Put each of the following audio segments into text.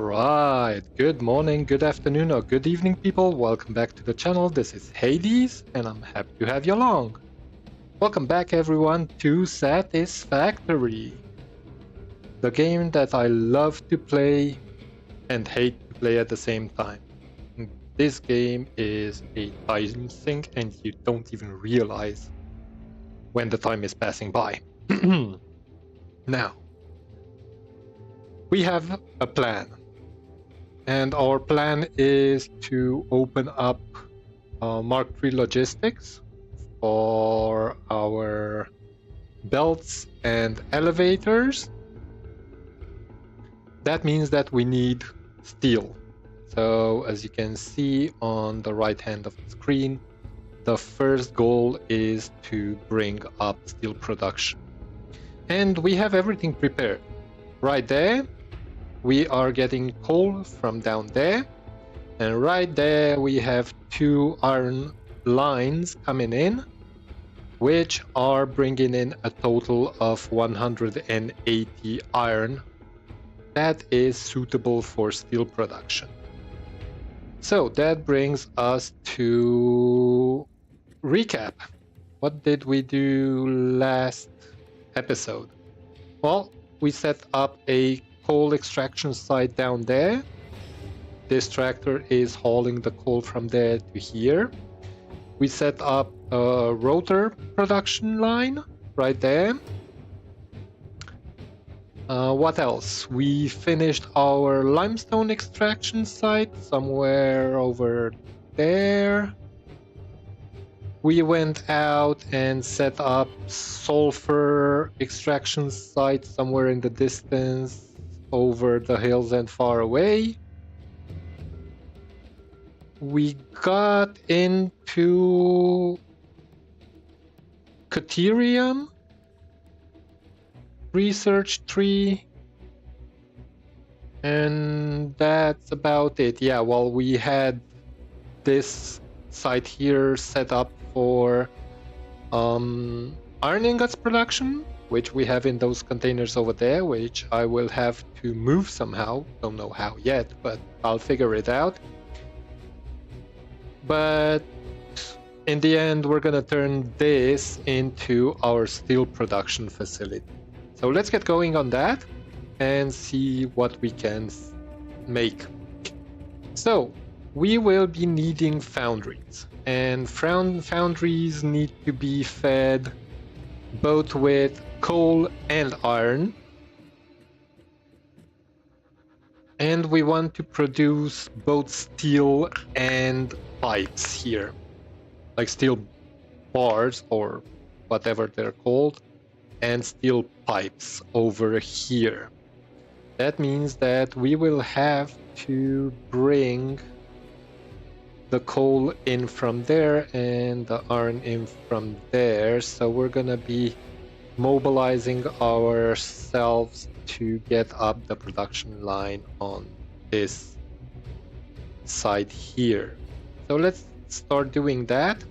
Alright, good morning, good afternoon, or good evening, people. Welcome back to the channel. This is Hades, and I'm happy to have you along. Welcome back, everyone, to Satisfactory, the game that I love to play and hate to play at the same time. This game is a time sink, and you don't even realize when the time is passing by. Now, we have a plan. And our plan is to open up Mark III logistics for our belts and elevators. That means that we need steel. So as you can see on the right hand of the screen, the first goal is to bring up steel production. And we have everything prepared. Right there, we are getting coal from down there, and right there we have 2 iron lines coming in, which are bringing in a total of 180 iron that is suitable for steel production. So that brings us to recap. What did we do last episode? Well, we set up a coal extraction site down there. This tractor is hauling the coal from there to here. We set up a rotor production line right there. What else? We finished our limestone extraction site somewhere over there. We went out and set up sulfur extraction site somewhere in the distance, over the hills and far away. We got into Caterium research tree, and that's about it. Yeah, well, we had this site here set up for iron ingots production, which we have in those containers over there, which I will have to move somehow. Don't know how yet, but I'll figure it out. But in the end, we're gonna turn this into our steel production facility. So let's get going on that and see what we can make. So we will be needing foundries, and foundries need to be fed both with coal and iron, and we want to produce both steel and pipes here, like steel bars or whatever they're called, and steel pipes over here. That means that we will have to bring the coal in from there and the iron in from there, so we're gonna be mobilizing ourselves to get up the production line on this side here. So let's start doing that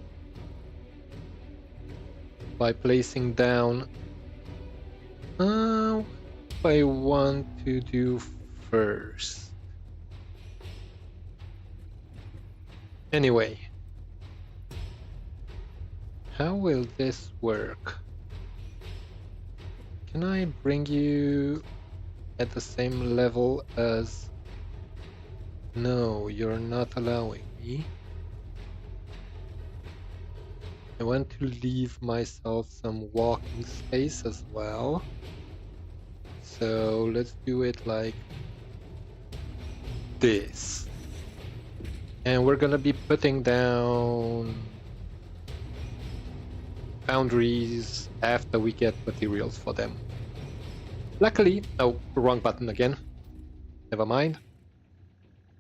by placing down what I want to do first. Anyway, how will this work? Can I bring you at the same level as... No, you're not allowing me. I want to leave myself some walking space as well. So let's do it like this. And we're gonna be putting down foundries after we get materials for them. Luckily, oh, wrong button again. Never mind.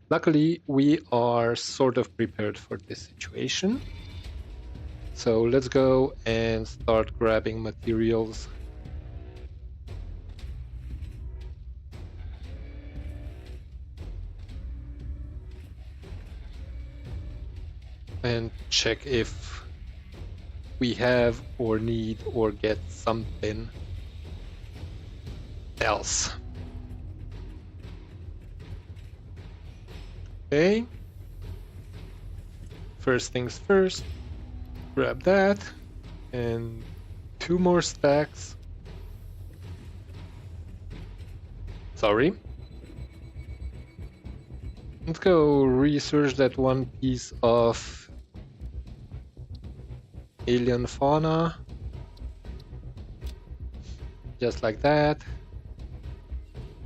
Luckily, we are sort of prepared for this situation. So let's go and start grabbing materials. And check if we have or need or get something else. Okay. First things first, grab that, and 2 more stacks. Sorry. Let's go research that one piece of alien fauna. Just like that.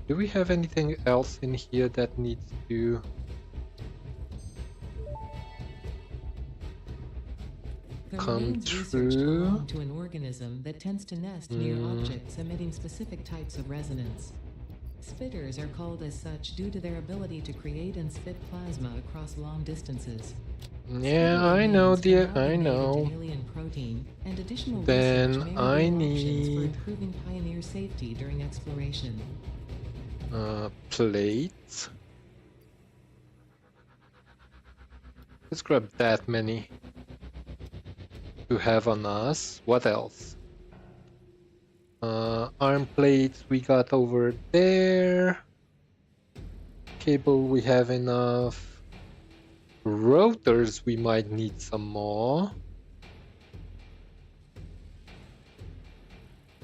Do we have anything else in here that needs to... The come remains researched true? belong to an organism that tends to nest near objects emitting specific types of resonance. Spitters are called as such due to their ability to create and spit plasma across long distances. Yeah, Spitter I know, remains can dear, now be I made know. into alien protein, and additional Then research may I reveal options for need improving pioneer safety during exploration. plates. Let's grab that many to have on us. What else? Arm plates we got over there. Cable we have enough. Rotors we might need some more.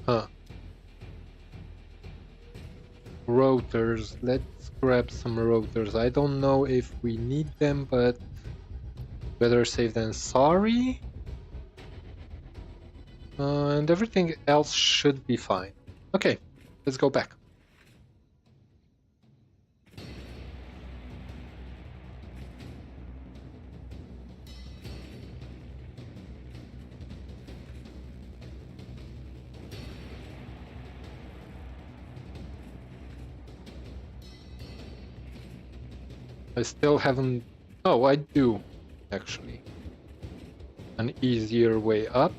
Huh. Rotors. Let's grab some rotors. I don't know if we need them, but better safe than sorry. And everything else should be fine. Okay, let's go back. I still haven't... Oh, I do, actually. An easier way up.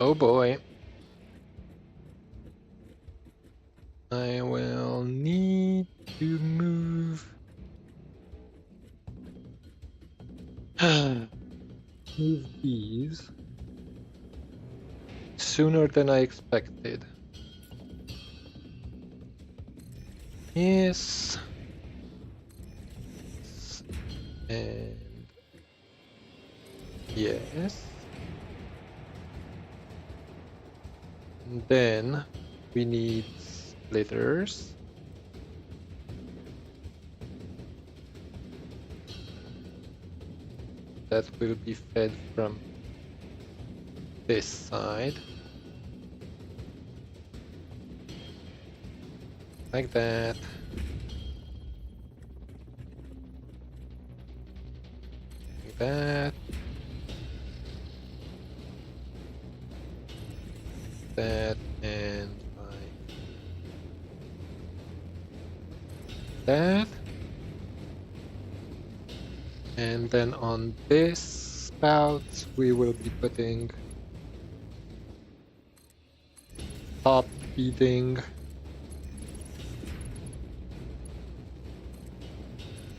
Oh boy. I will need to move... move these sooner than I expected. Yes. And yes. And then we need splitters. That will be fed from this side. Like that. Like that. That and like that. And then on this spout we will be putting top feeding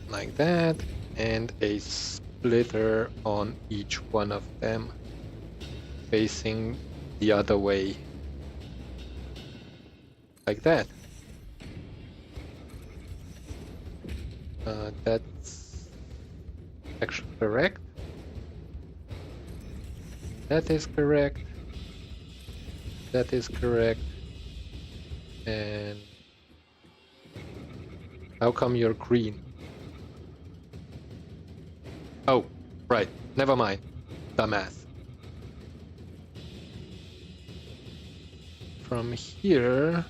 like that, and a splitter on each one of them facing the other way like that. That's actually correct. That is correct. That is correct. And how come you're green? Oh, right. Never mind. Dumbass. From here...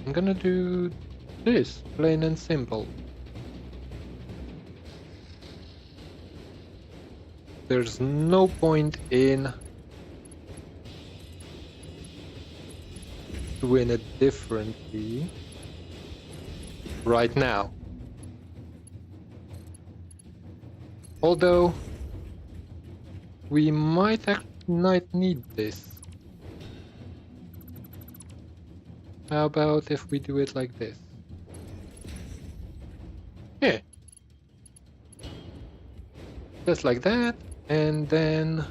I'm gonna do this, plain and simple. There's no point in doing it differently right now. Although we might actually not need this. How about if we do it like this? Yeah. Just like that. And then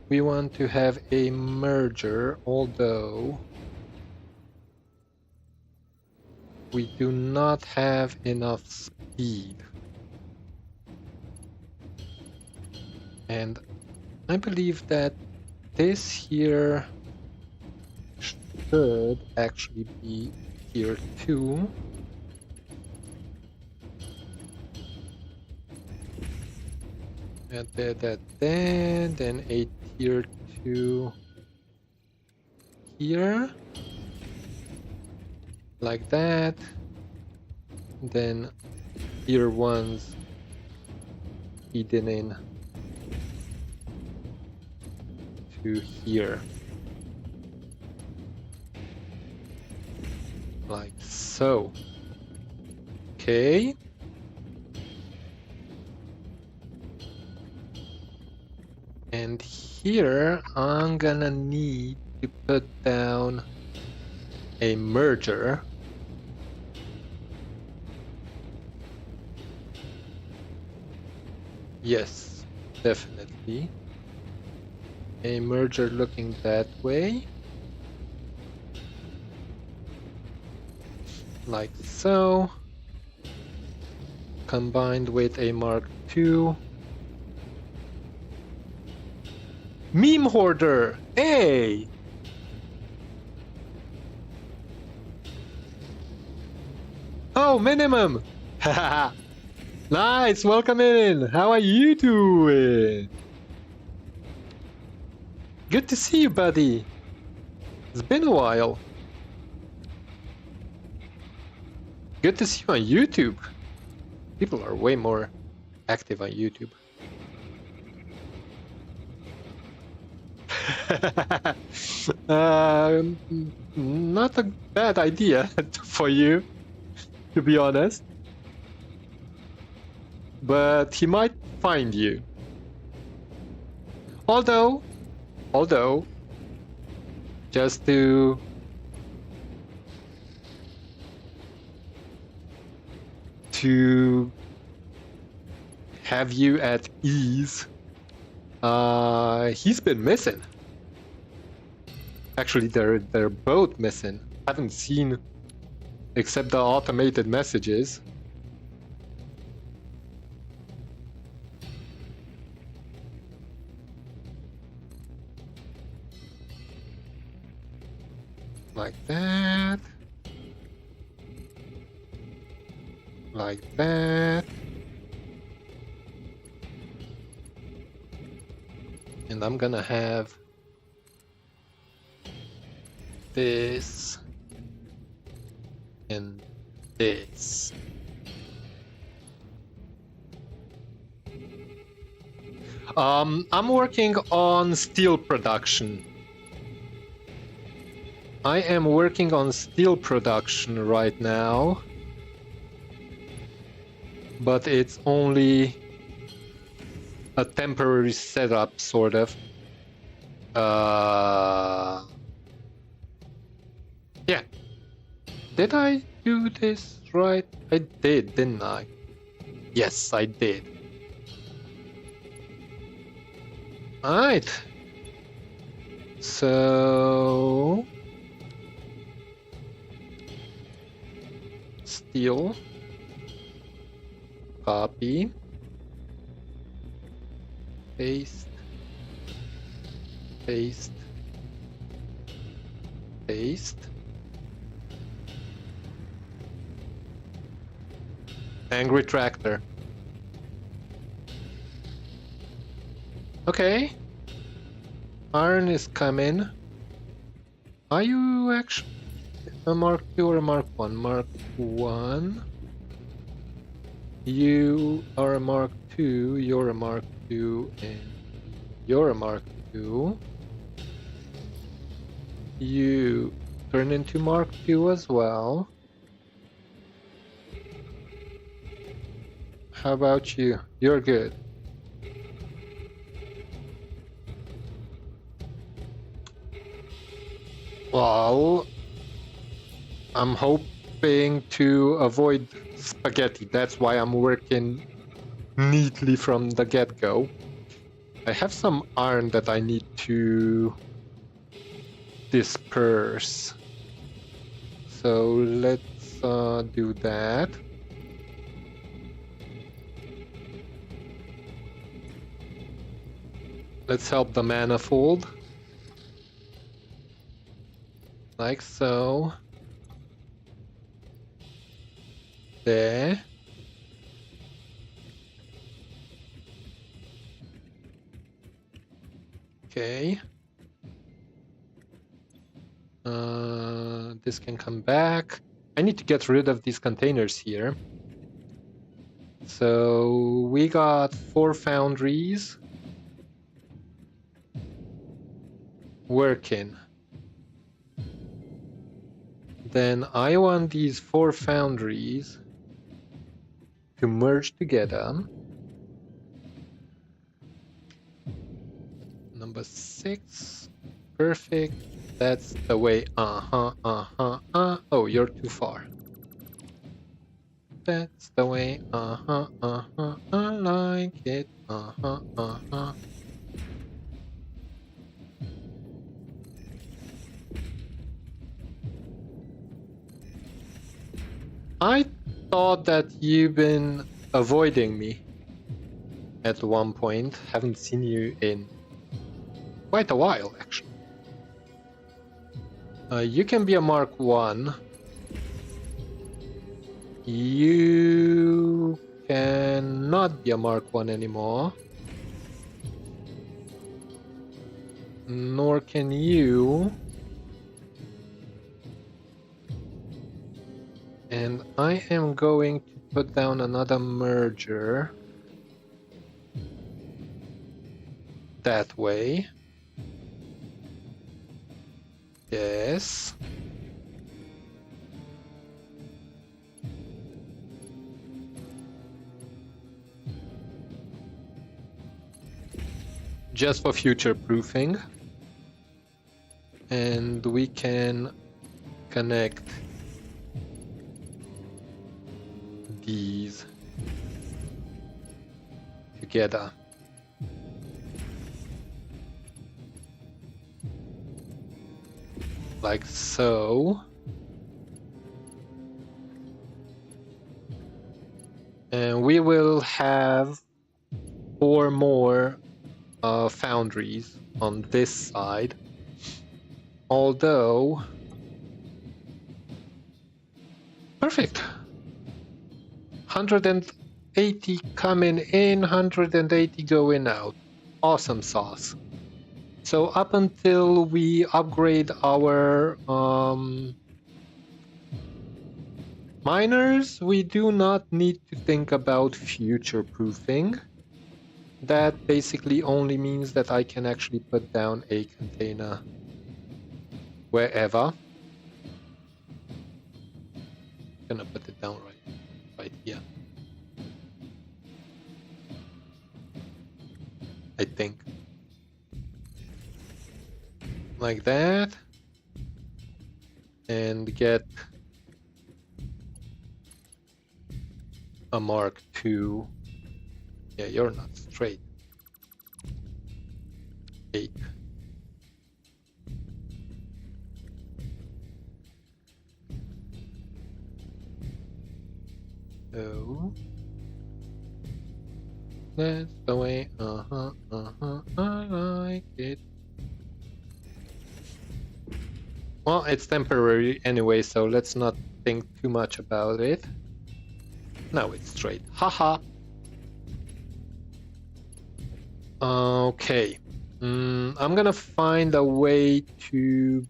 we want to have a merger, although we do not have enough speed. And I believe that this here should actually be tier 2. Then a tier 2 here. Like that. Then tier 1s feeding in to here. Like so. Okay. And here I'm gonna need to put down a merger. Yes, definitely. A merger looking that way. Like so. Combined with a Mark II. Meme Hoarder! Hey! Oh, minimum! Haha! Nice! Welcome in! How are you doing? Good to see you, buddy. It's been a while. Good to see you on YouTube. People are way more active on YouTube. Not a bad idea for you, to be honest. But he might find you. Although, just to have you at ease, he's been missing. Actually, they're both missing. Haven't seen except the automated messages. Like that. Like that. And I'm gonna have this and this. I'm working on steel production. I am working on steel production right now, but it's only a temporary setup, sort of. Yeah. Did I do this right? I did, didn't I? Yes, I did. Alright. So... Steel. Copy. Paste. Paste. Paste. Angry tractor. Okay. Iron is coming. Are you actually a Mark II or a Mark 1? Mark 1. You are a Mark II, you're a Mark II, and you're a Mark II. You turn into Mark II as well. How about you? You're good. Well, I'm hoping to avoid spaghetti. That's why I'm working neatly from the get-go. I have some iron that I need to disperse. So let's do that. Let's help the manifold. Like so. There. Okay. This can come back. I need to get rid of these containers here. So we got 4 foundries working. Then I want these 4 foundries to merge together. Number 6. Perfect. That's the way. Oh, you're too far. That's the way. I like it. I thought that you've been avoiding me at one point. Haven't seen you in quite a while, actually. You can be a Mark 1. You cannot be a Mark 1 anymore. Nor can you. And I am going to put down another merger. That way. Yes. Just for future proofing. And we can connect these together. Like so. And we will have 4 more foundries on this side. Although... Perfect! 180 coming in, 180 going out. Awesome sauce. So up until we upgrade our miners, we do not need to think about future-proofing. That basically only means that I can actually put down a container wherever. I'm gonna put it down right here. I think. Like that. And get a Mark II. Yeah, you're not straight. 8. So that's the way. I like it. Well, it's temporary anyway, so let's not think too much about it. Now it's straight. Haha. Okay. I'm gonna find a way to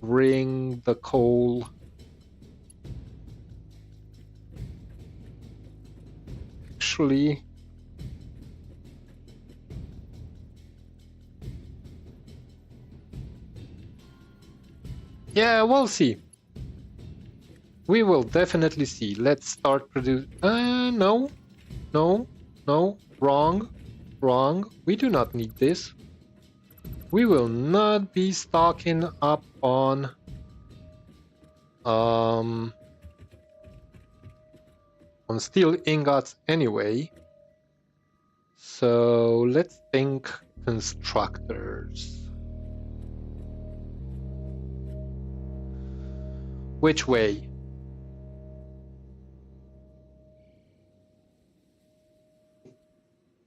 bring the coal actually. Yeah, we'll see. We will definitely see. Let's start producing. No. Wrong. We do not need this. We will not be stocking up on steel ingots anyway. So let's think constructors. Which way?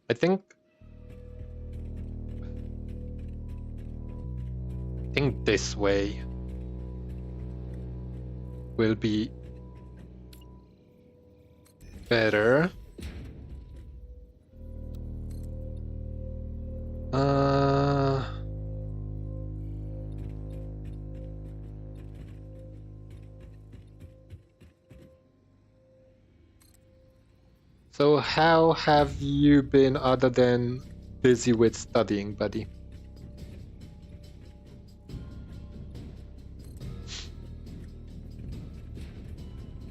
I think this way will be better. So how have you been other than busy with studying, buddy?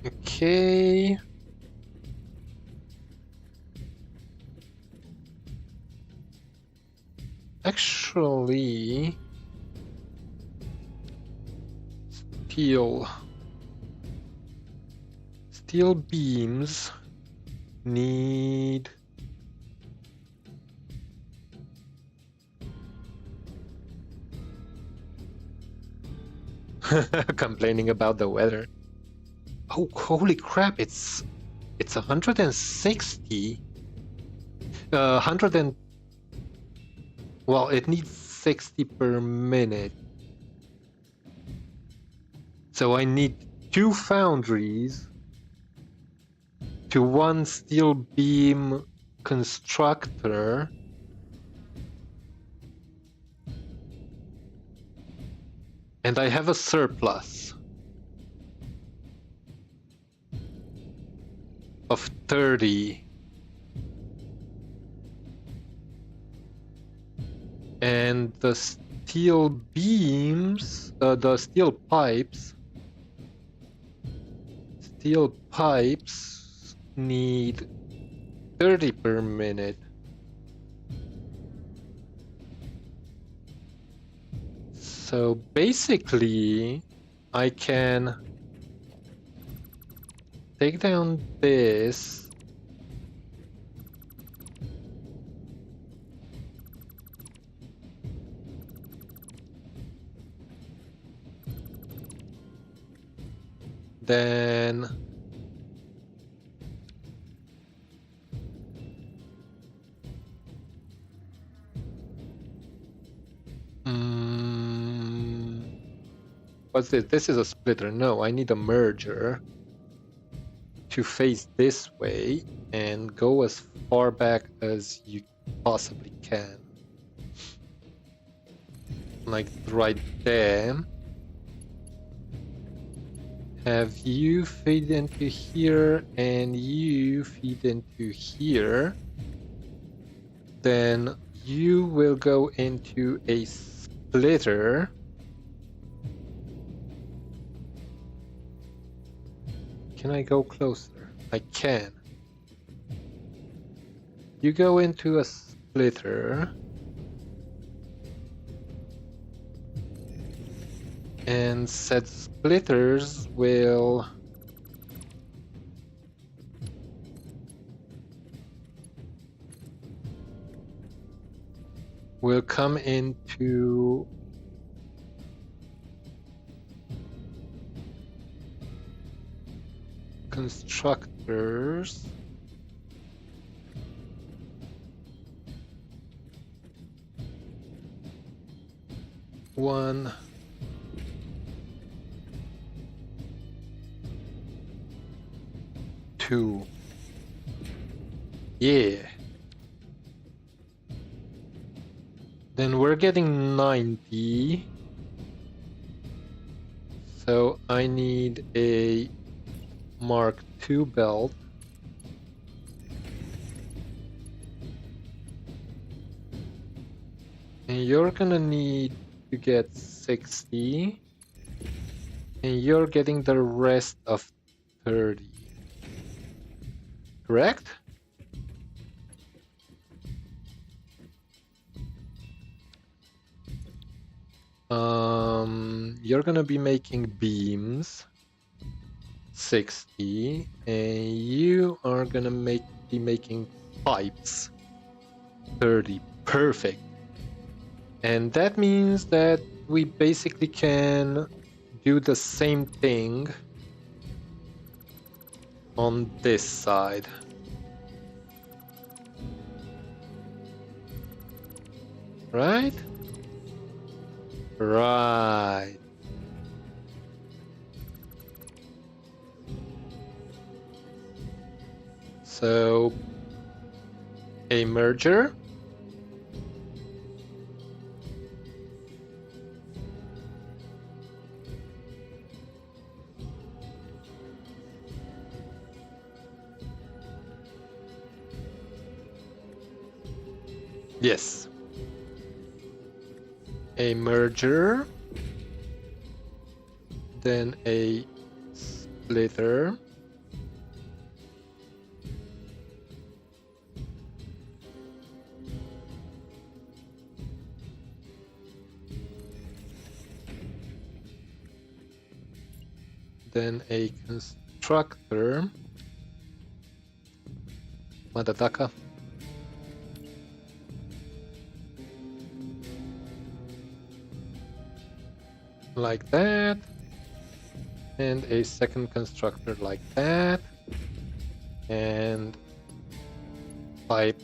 Okay. Actually, steel beams need complaining about the weather. Oh, holy crap, it's 160. 100 and well, it needs 60 per minute. So I need 2 foundries to 1 steel beam constructor. And I have a surplus of 30. And the steel beams, the steel pipes need 30 per minute. So basically, I can take down this. Then what's this? This is a splitter. No, I need a merger to face this way and go as far back as you possibly can. Like right there. Have you feed into here and you feed into here. Then you will go into a splitter. Can I go closer? I can. You go into a splitter. And said splitters will come into constructors. One. Two. Yeah. Then we're getting 90. So I need a Mark II belt. And you're gonna need to get 60. And you're getting the rest of 30. Correct? You're gonna be making beams 60 and you are gonna be making pipes 30. Perfect. And that means that we basically can do the same thing on this side. Right? Right. So a merger. Yes. A merger. Then a splitter. Then a constructor. Madadaka. Like that. And a second constructor like that. And pipe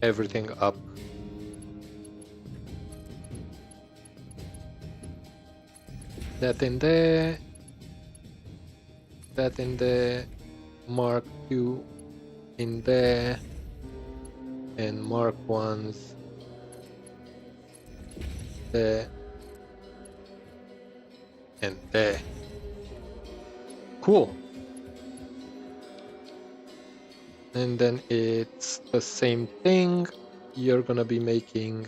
everything up. That in there. That in there. Mark 2 in there. And Mark 1's there. And there. Cool. And then it's the same thing. You're gonna be making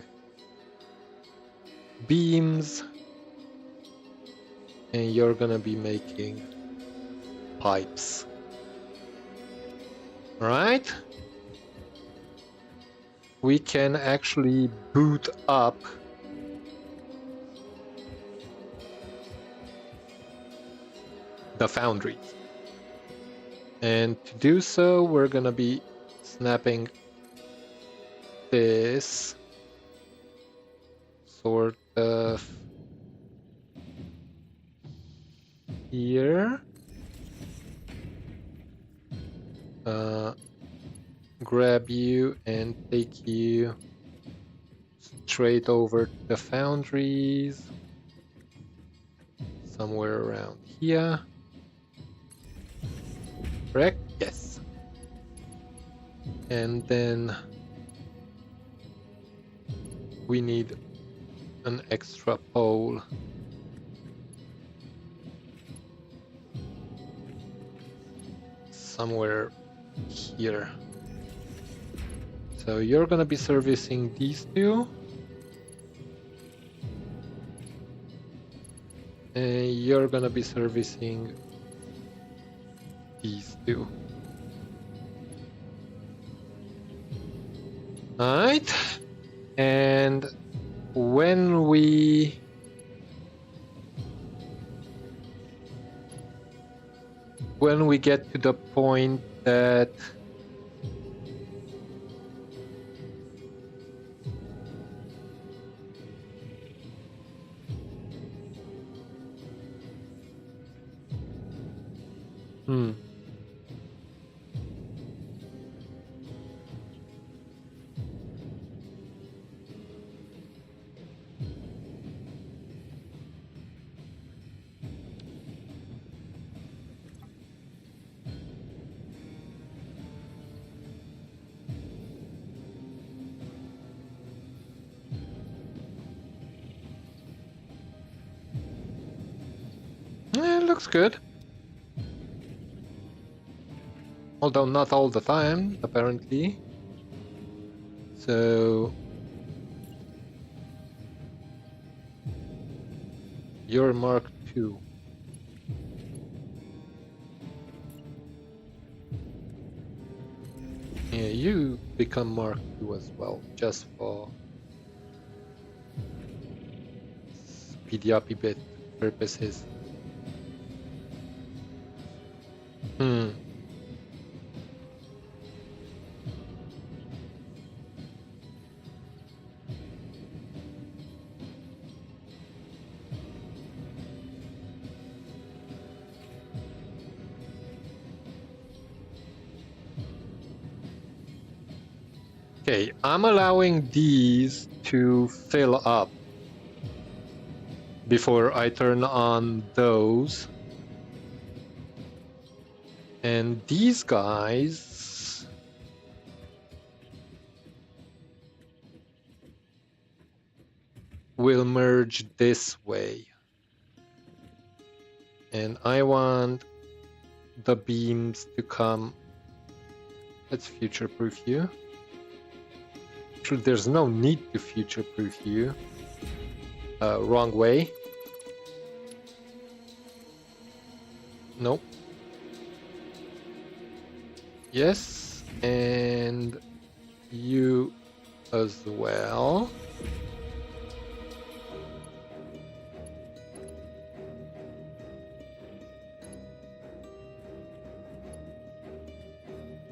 beams. And you're gonna be making pipes. Right? We can actually boot up the foundries. And to do so, we're gonna be snapping this sort of here. Grab you and take you straight over to the foundries. Somewhere around here. Correct? Yes. And then we need an extra pole. Somewhere here. So you're gonna be servicing these two. And you're gonna be servicing these two. Alright. And when we get to the point that it looks good. Although not all the time, apparently. So you're Mark II. Yeah, you become Mark II as well, just for speedy uppy bit purposes. Okay, I'm allowing these to fill up before I turn on those. And these guys will merge this way. And I want the beams to come. Let's future-proof you. Actually, there's no need to future-proof you. Wrong way. Nope. Yes, and you as well.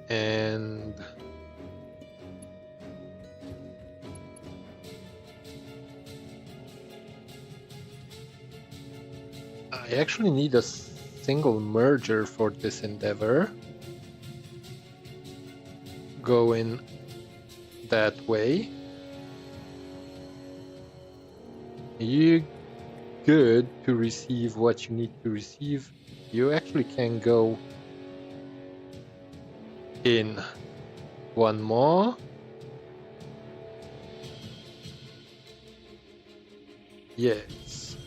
And I actually need a single merger for this endeavor. Going that way. You good to receive what you need to receive. You actually can go in one more. Yes.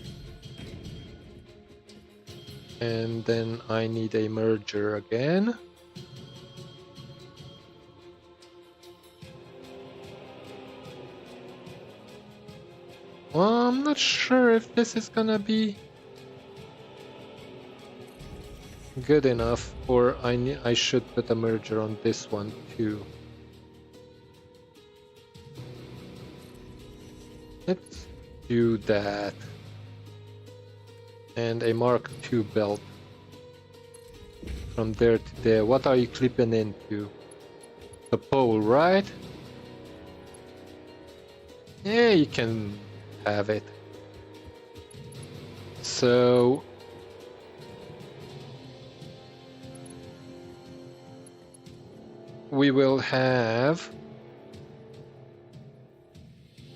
And then I need a merger again. Well, I'm not sure if this is gonna be good enough, or I should put a merger on this one too. Let's do that. And a Mark II belt. From there to there. What are you clipping into? The pole, right? Yeah, you can have it. So we will have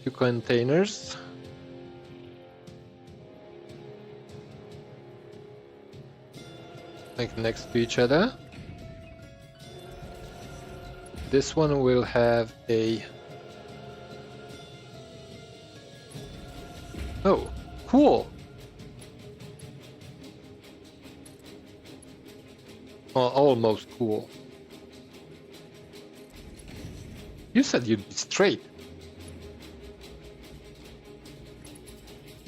2 containers. Like next to each other. This one will have a... Oh, cool! Well, almost cool. You said you'd be straight.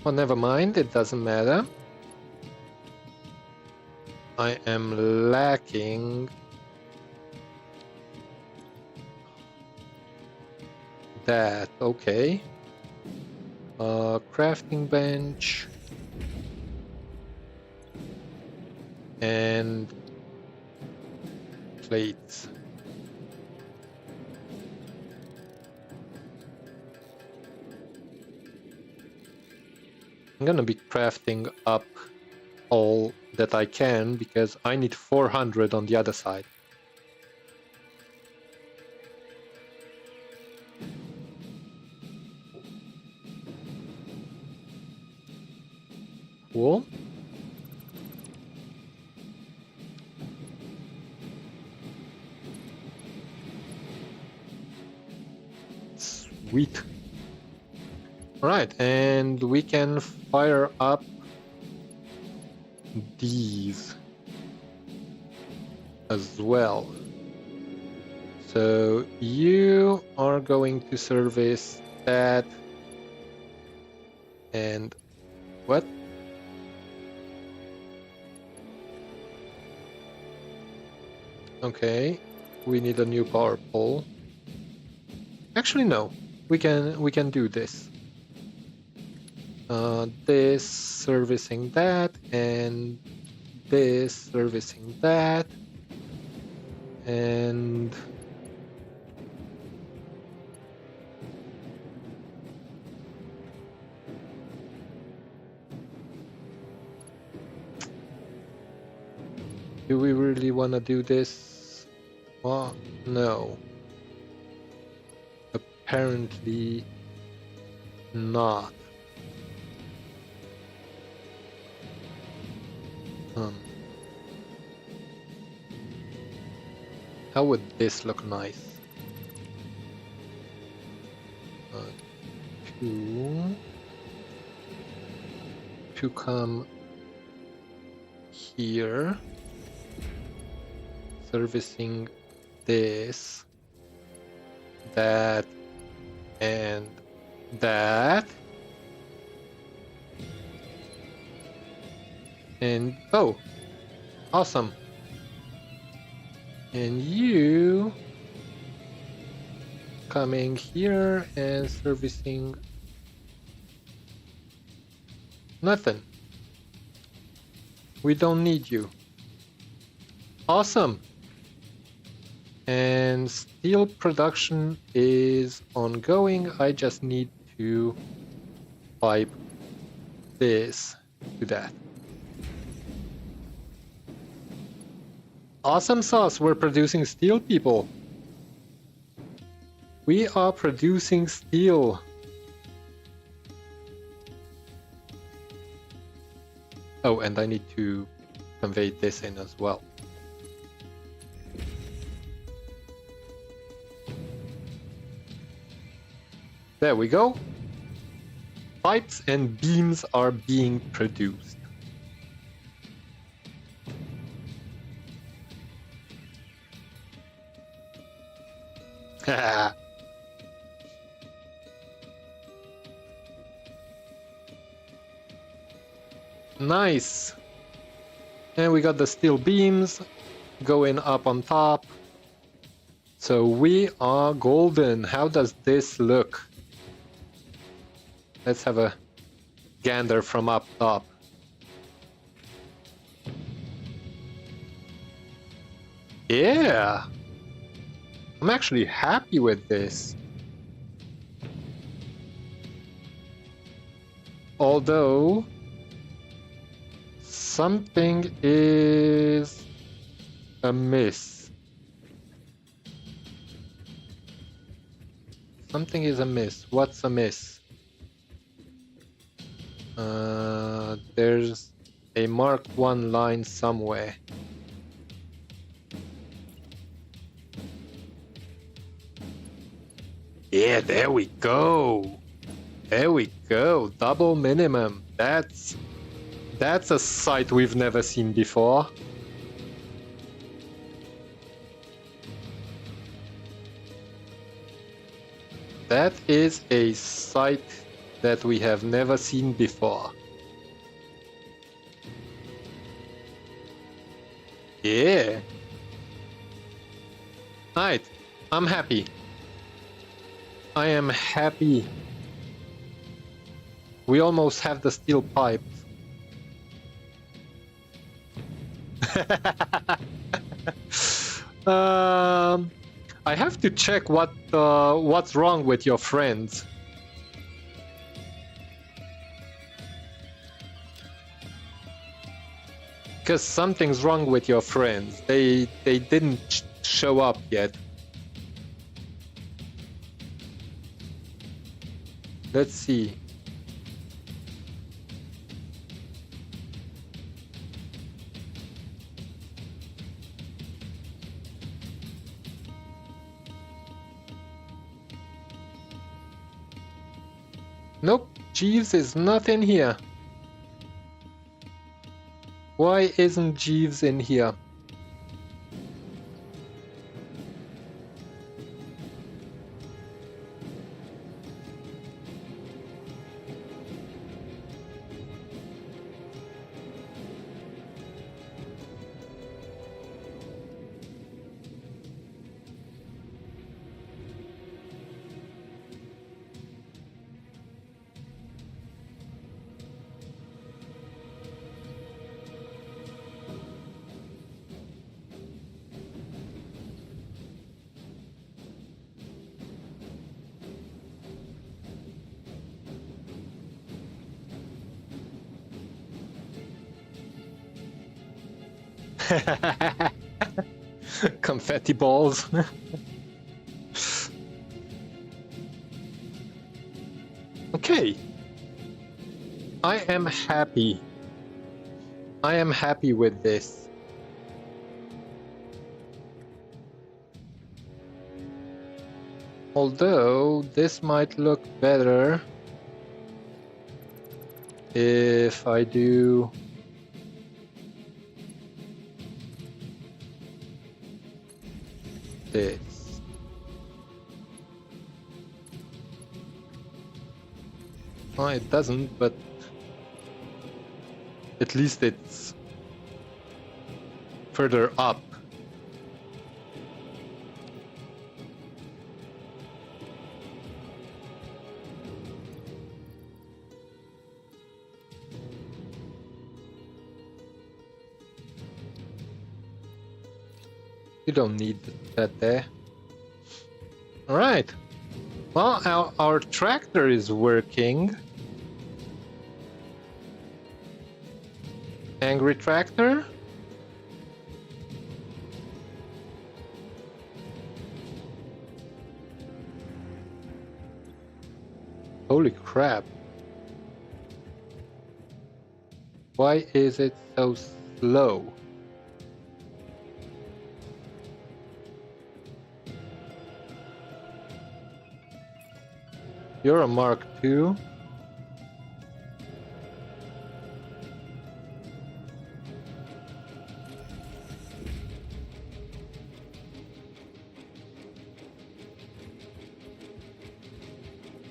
Well, never mind, it doesn't matter. I am lacking that. Okay. Crafting bench and plates. I'm gonna be crafting up all that I can because I need 400 on the other side. Cool. Sweet. Alright, and we can fire up these as well. So you are going to service that. And what? Okay, we need a new power pole. Actually, no, we can do this. This servicing that, and this servicing that, and do we really want to do this? Well, no. apparently not. How would this look nice? To come here, servicing this, that, and that, and oh, awesome. And you coming here and servicing nothing. We don't need you. Awesome. And steel production is ongoing. I just need to pipe this to that. Awesome sauce. We're producing steel, people. We are producing steel. Oh, and I need to convey this in as well. There we go. Pipes and beams are being produced. Nice. And we got the steel beams going up on top. So we are golden. How does this look? Let's have a gander from up top. Yeah. I'm actually happy with this. Although something is amiss. Something is amiss. What's amiss? There's a Mark 1 line somewhere. Yeah, there we go. There we go. Double minimum. That's a sight we've never seen before. That is a sight that we have never seen before. Yeah. Right. I'm happy. I am happy. We almost have the steel pipe. I have to check what's wrong with your friends. Because something's wrong with your friends. They didn't show up yet. Let's see. Nope, Jeeves is not in here. Why isn't Jeeves in here? Confetti balls. Okay. I am happy. I am happy with this. Although this might look better if I do this. Well, it doesn't, but at least it's further up. You don't need that there. All right. Well, our tractor is working. Angry tractor? Holy crap. Why is it so slow? You're a Mark II.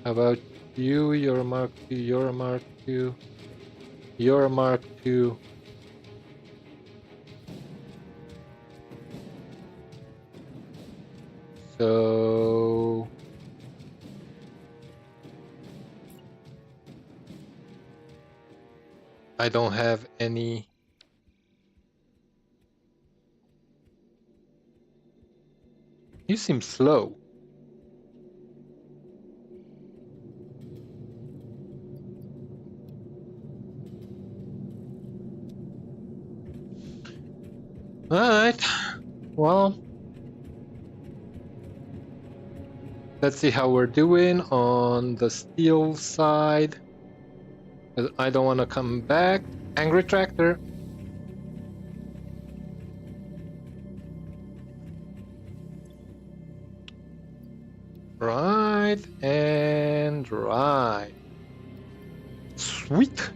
How about you? You're a Mark II. You're a Mark II. You're a Mark II. So I don't have any. You seem slow. Alright, well, let's see how we're doing on the steel side. I don't want to come back. Angry tractor. Right and right. Sweet.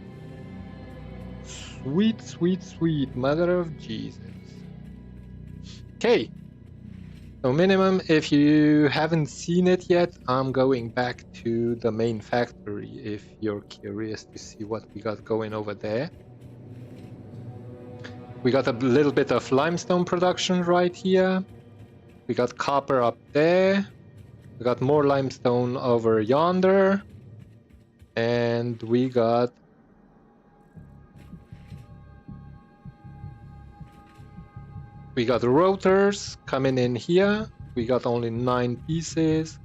Sweet, sweet, sweet. Mother of Jesus. Okay. So minimum, if you haven't seen it yet, I'm going back to the main factory if you're curious to see what we got going over there. We got a little bit of limestone production right here. We got copper up there. We got more limestone over yonder. And we got rotors coming in here. We got only 9 pieces.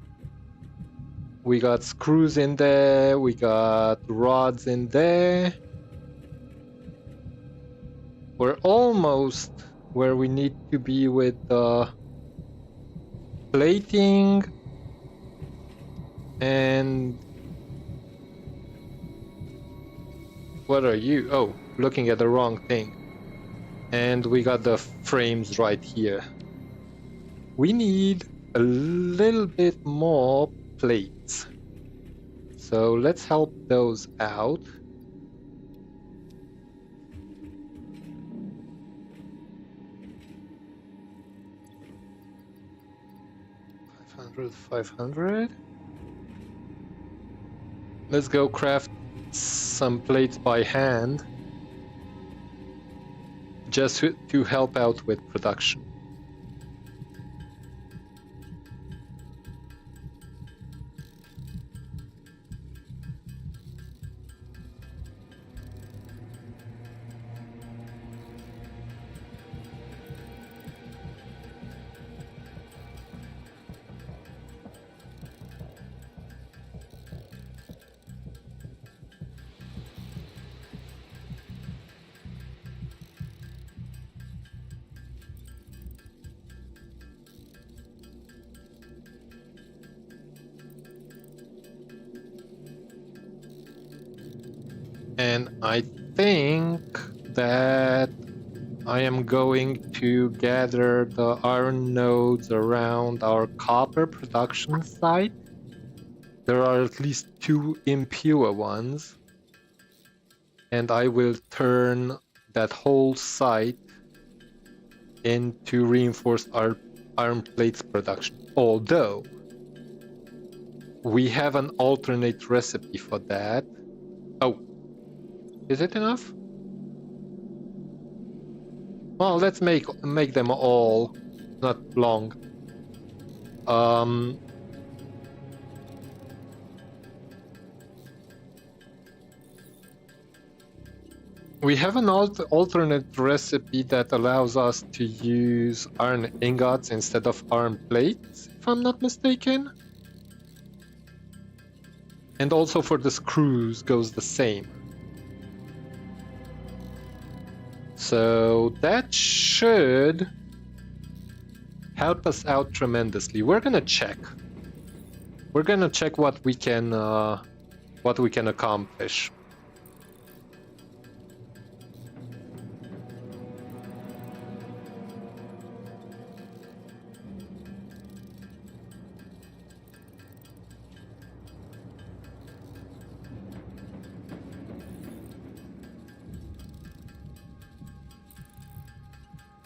We got screws in there. We got rods in there. We're almost where we need to be with the plating. And what are you? Oh, looking at the wrong thing. And we got the frames right here. We need a little bit more plates. So let's help those out. 500. Let's go craft some plates by hand. Just to help out with production. And I think that I am going to gather the iron nodes around our copper production site. There are at least 2 impure ones. And I will turn that whole site into reinforced iron plates production. Although we have an alternate recipe for that. Oh, is it enough? Well, let's make them all, not long. We have an alternate recipe that allows us to use iron ingots instead of iron plates, if I'm not mistaken. And also for the screws goes the same. So that should help us out tremendously. We're gonna check. We're gonna check what we can accomplish.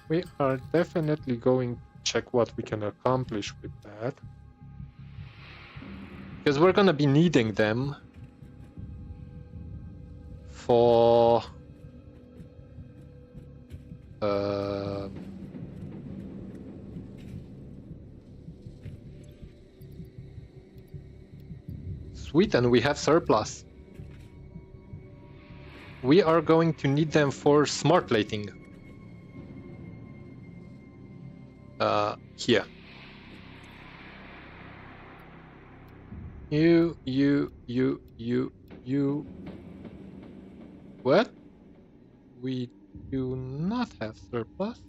We are definitely going to check what we can accomplish with that. Because we're going to be needing them for sweet, and we have surplus. We are going to need them for smart plating. Here. You. What? We do not have surplus.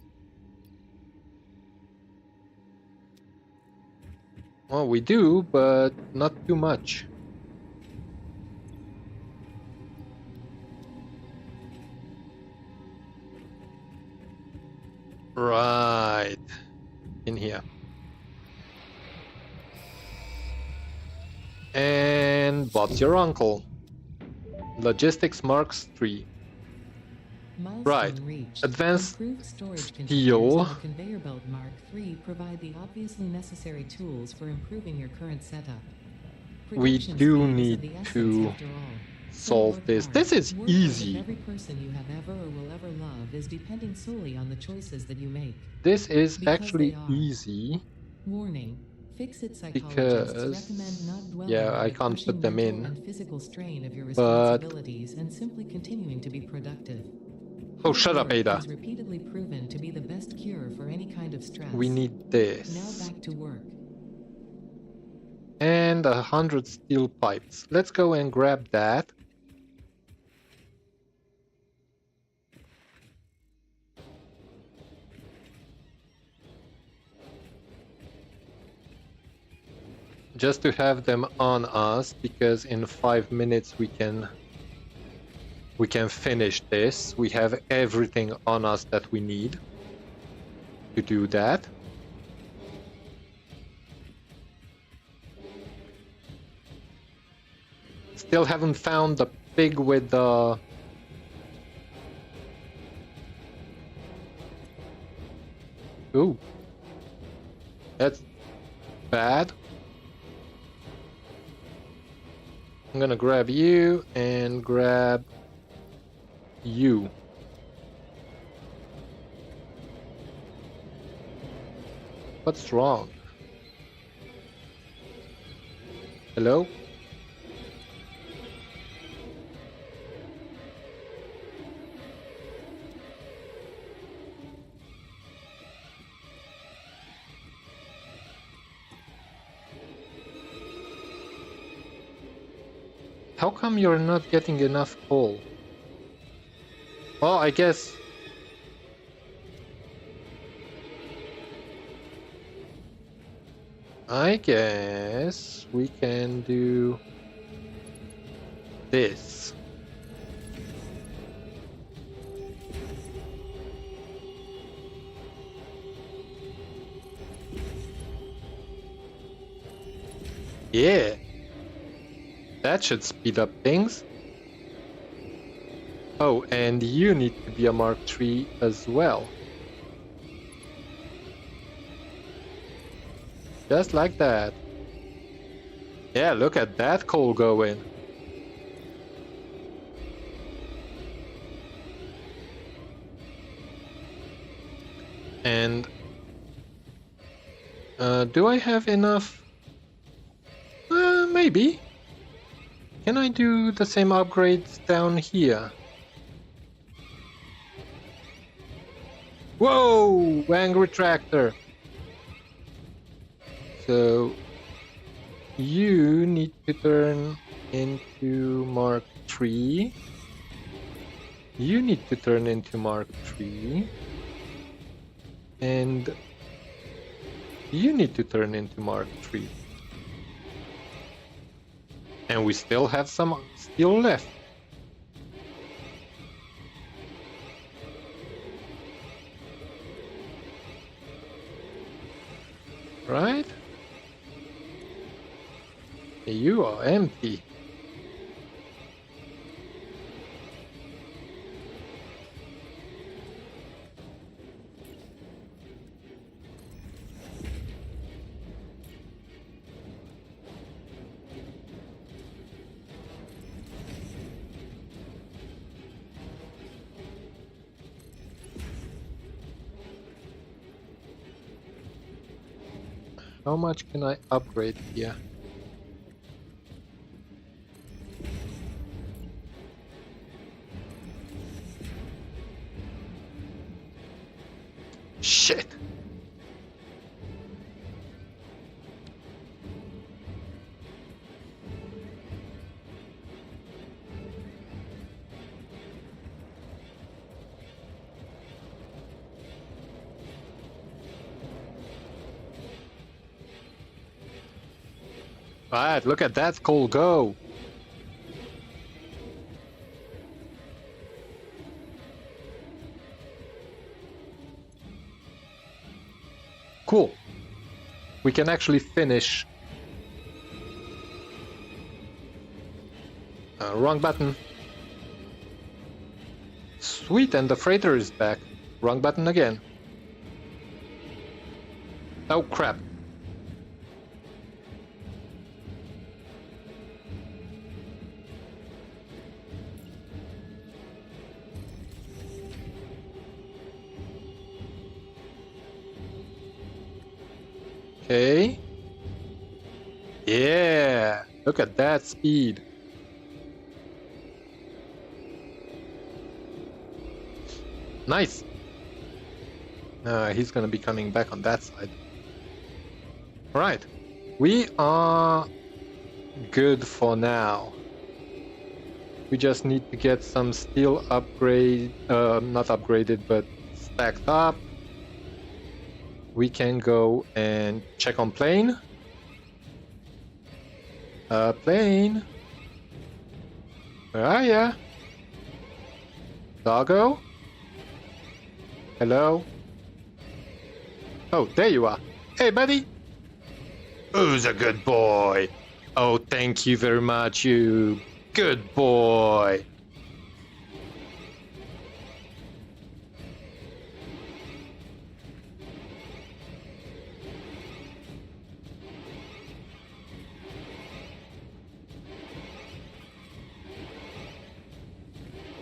Well, we do, but not too much. Right. In here. And Bob's your uncle. Logistics Marks 3. Milestone Right. reached. Advanced Improved storage steel. containers and the conveyor belt Mark III provide the obviously necessary tools for improving your current setup. We Production do speed is of need the essence to after all. solve work this. hard. This is Work as if easy. every person you have ever or will ever love is depending solely on the choices that you make. This is Because actually they are. easy. Warning. Fix-it psychologists Because, recommend not dwelling yeah, on I the can't crushing put them mental in. and physical strain of your But- responsibilities and simply continuing to be productive. Oh, shut up, Hard work Ada. has repeatedly proven to be the best cure for any kind of stress. We need this. Now back to work. And 100 steel pipes. Let's go and grab that. Just to have them on us, because in 5 minutes we can finish this. We have everything on us that we need to do that. Still haven't found the pig with the... Ooh. That's bad. I'm gonna grab you and grab you. What's wrong? Hello? How come you're not getting enough coal? Well, I guess... we can do this. Yeah. That should speed up things. Oh, and you need to be a Mark III as well. Just like that. Yeah, look at that coal going. And do I have enough? Maybe. Can I do the same upgrades down here? Whoa! Angry tractor! So you need to turn into Mark III. You need to turn into Mark III. And you need to turn into Mark III. And we still have some steel left. Right? You are empty. How much can I upgrade here? Shit. Right, look at that coal go. Cool. We can actually finish. Wrong button. Sweet, and the freighter is back. Wrong button again. Oh crap. Okay. Yeah, look at that speed. Nice. He's gonna be coming back on that side. Alright, we are good for now. We just need to get some steel upgrade, not upgraded, but stacked up. We can go and check on plane. Plane. Where are ya? Doggo? Hello? Oh, there you are. Hey, buddy. Who's a good boy? Oh, thank you very much, you good boy.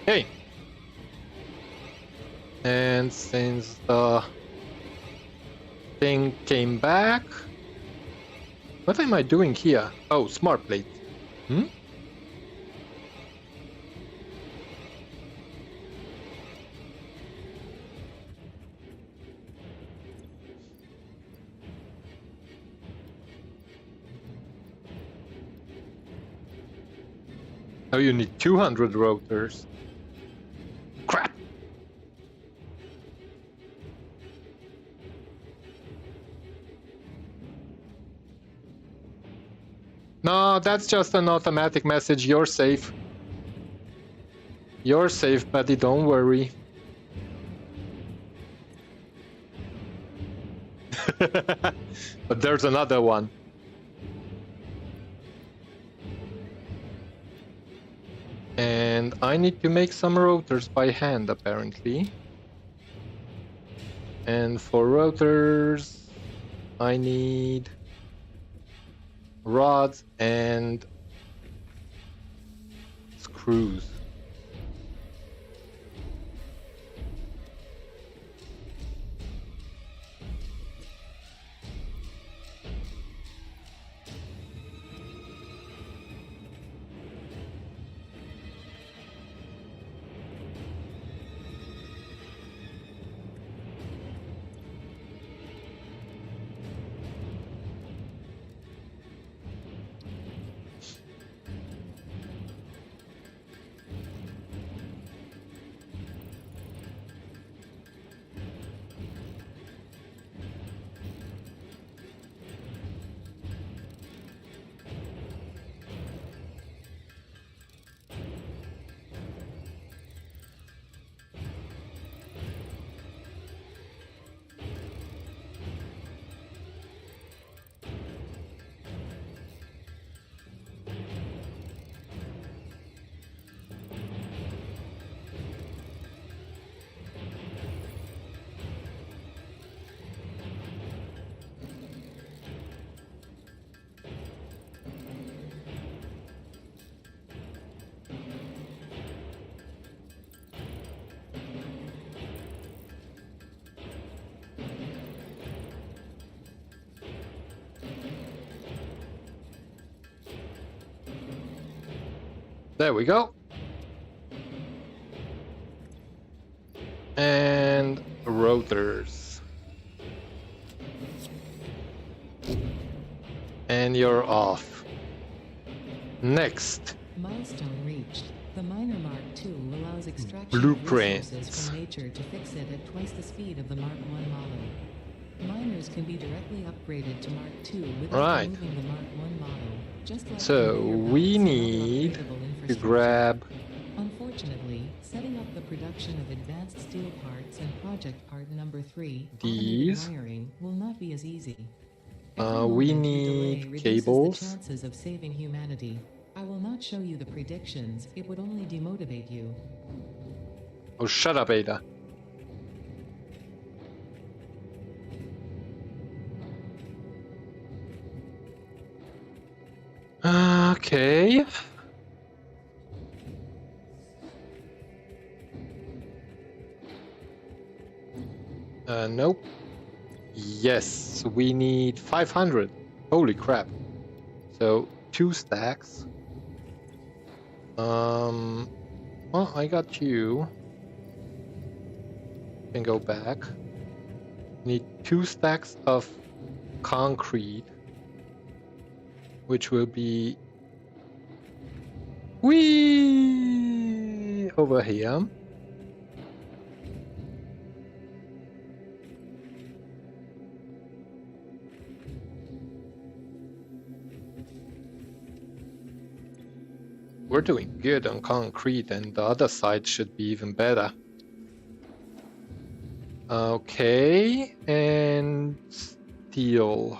Okay. And since the thing came back, what am I doing here? Oh, smart plate. Hmm? Oh, you need 200 rotors. Crap! No, that's just an automatic message. You're safe. You're safe, buddy. Don't worry. But there's another one. And I need to make some rotors by hand, apparently. And for rotors, I need rods and screws. There we go. And rotors. And you're off. Next. Milestone reached. The Miner Mark II allows extraction Blueprints. of resources from nature to fix it at twice the speed of the Mark I model. Miners can be directly upgraded to Mark II without removing the Mark I model. Just like So we need to grab. Unfortunately, setting up the production of advanced steel parts and project part number 3, These. automated wiring, will not be as easy. We need cables. The chances of saving humanity. I will not show you the predictions, it would only demotivate you. Oh, shut up, Ada. Okay. Nope. Yes, we need 500. Holy crap. So, 2 stacks. Well, I got you. Can go back. Need 2 stacks of concrete, which will be way over here. We're doing good on concrete, and the other side should be even better. Okay, and steel.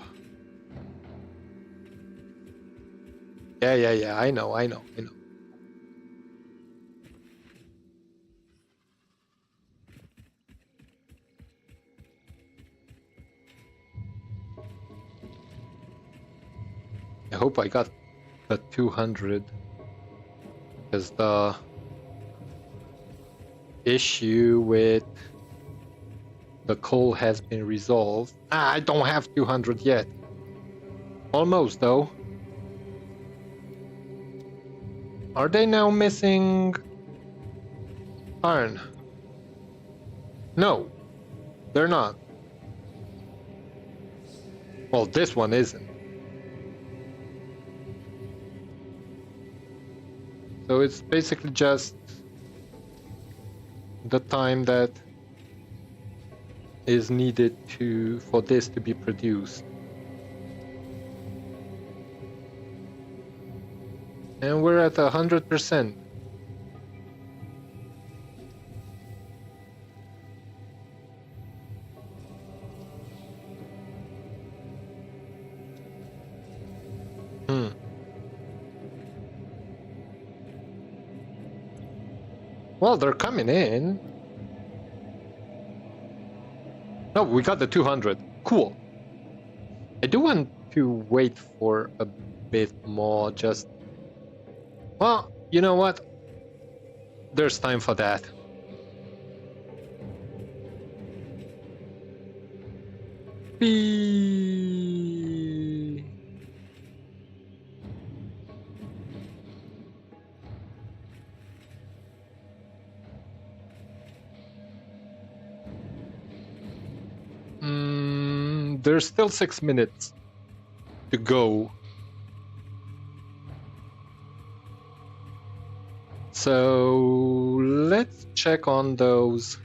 Yeah, I know. I hope I got the 200. Because the issue with the coal has been resolved. I don't have 200 yet. Almost, though. Are they now missing iron? No, they're not. Well, this one isn't. So it's basically just the time that is needed for this to be produced. And we're at 100%. Well, they're coming in. No, we got the 200. Cool. I do want to wait for a bit more, just... Well, you know what? There's time for that. Be... There's still 6 minutes to go. So let's check on those.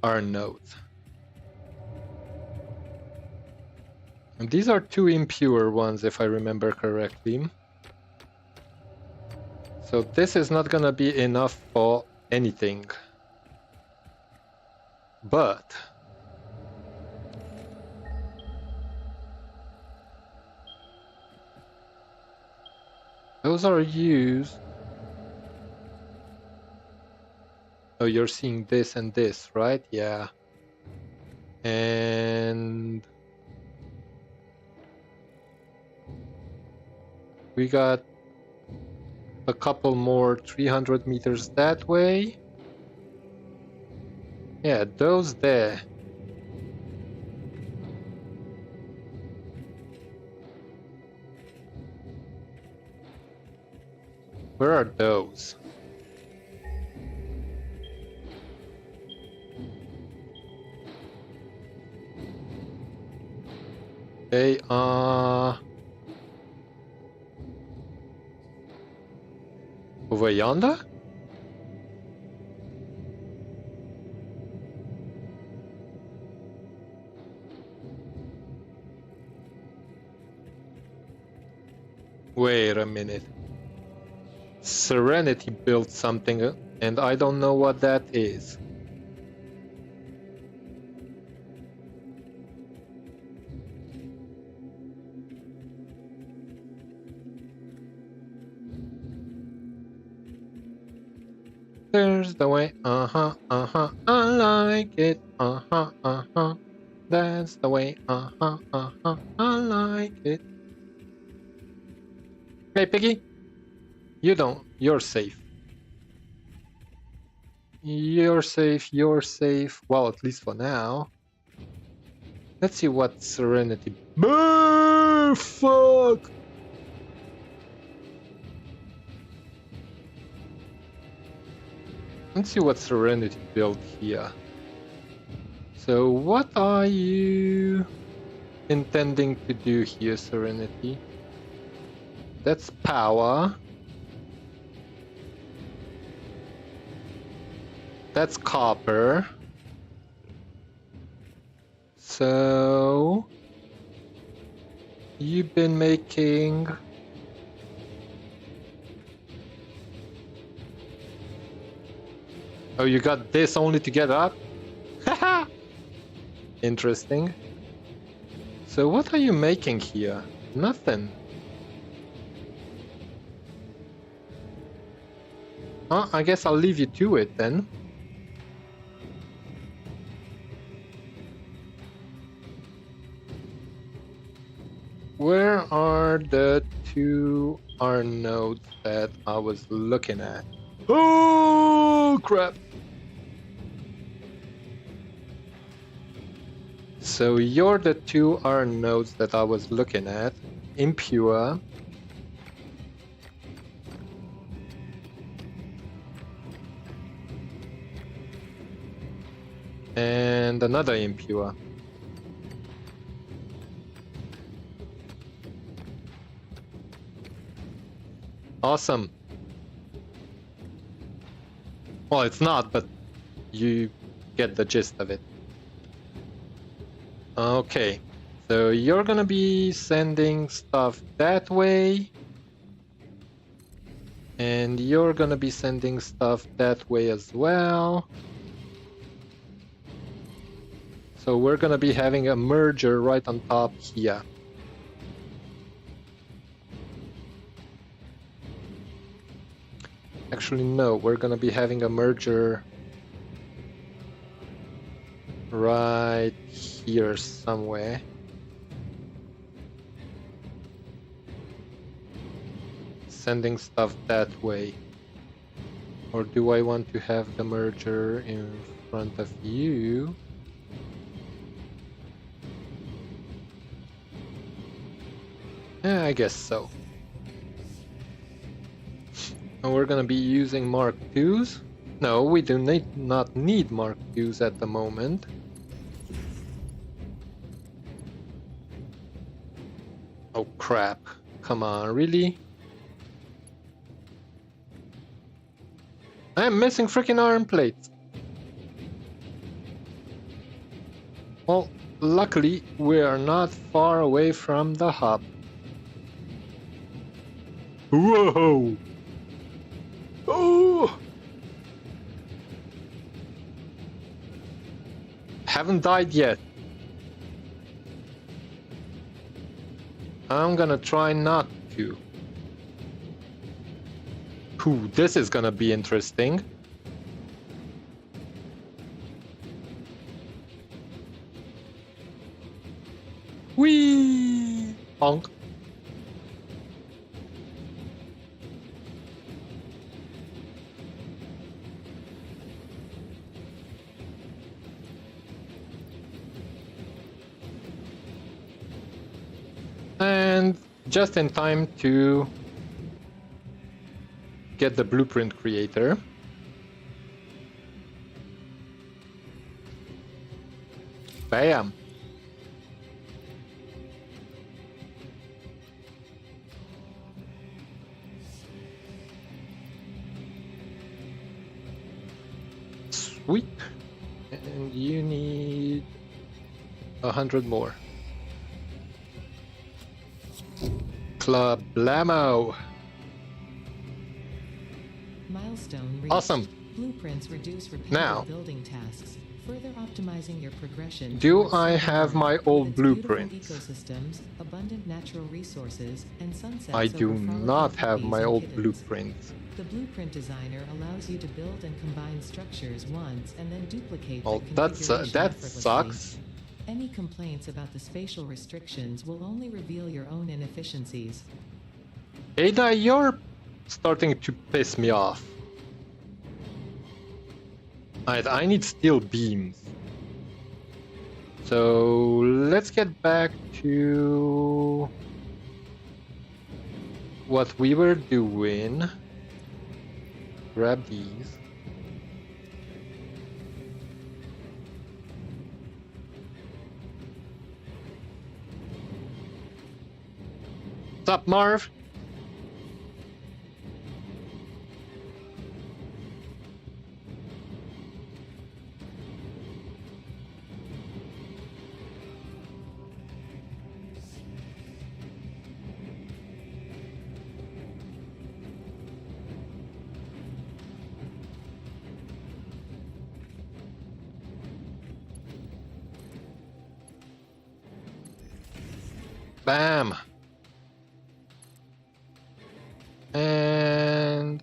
Our nodes. And these are 2 impure ones, if I remember correctly. So this is not gonna be enough for anything. But those are used. Oh, you're seeing this and this, right? Yeah. And we got a couple more 300 meters that way. Yeah, those there. Where are those? They are over yonder? Wait a minute. Serenity built something, and I don't know what that is. There's the way, I like it, that's the way, I like it. Hey, Piggy, you're safe. You're safe, well, at least for now. Let's see what Serenity... Fuck! Let's see what Serenity built here. So what are you intending to do here, Serenity? That's power. That's copper. So you've been making... Oh, you got this only to get up? Haha! Interesting. So what are you making here? Nothing. I guess I'll leave you to it then. Where are the 2 R nodes that I was looking at? Oh, crap! So you're the 2 R nodes that I was looking at. Impure. And another impure. Awesome. Well, it's not, but you get the gist of it. Okay, so you're gonna be sending stuff that way. And you're gonna be sending stuff that way as well. So we're gonna be having a merger right on top here. Actually, no, we're gonna be having a merger right here somewhere. Sending stuff that way. Or do I want to have the merger in front of you? Yeah, I guess so. And we're gonna be using Mark IIs. No, we do not need Mark IIs at the moment. Oh crap. Come on, really? I'm missing freaking arm plates. Well, luckily, we are not far away from the hub. Whoa! Oh! Haven't died yet. I'm gonna try not to. Ooh, this is gonna be interesting. Whee! Honk. And just in time to get the blueprint creator. Bam! Sweet. And you need 100 more. Club Blammo. Milestone reached. Awesome. Blueprints reduce repetitive Now, building tasks, further optimizing your progression. do towards I have survival. my With old its beautiful blueprints? Ecosystems, abundant natural resources, and sunsets I do over frolicking not have puppies my and old kittens. blueprints. The blueprint designer allows you to build and combine structures once and then duplicate Well, the that configuration effortlessly. sucks. Any complaints about the spatial restrictions will only reveal your own inefficiencies. Ada, you're starting to piss me off. Alright, I need steel beams. So let's get back to what we were doing. Grab these. What's up, Marv? Bam! And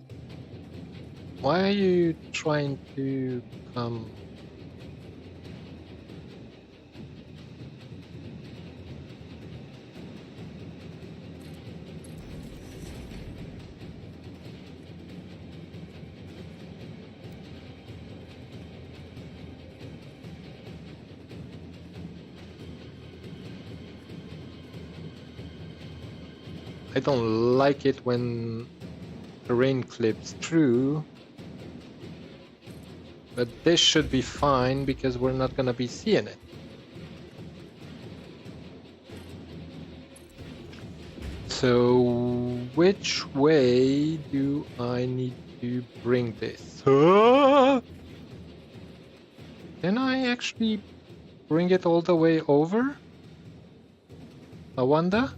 why are you trying to come? I don't like it when the rain clips through, but this should be fine because we're not gonna be seeing it. So which way do I need to bring this? Can I actually bring it all the way over? I wonder?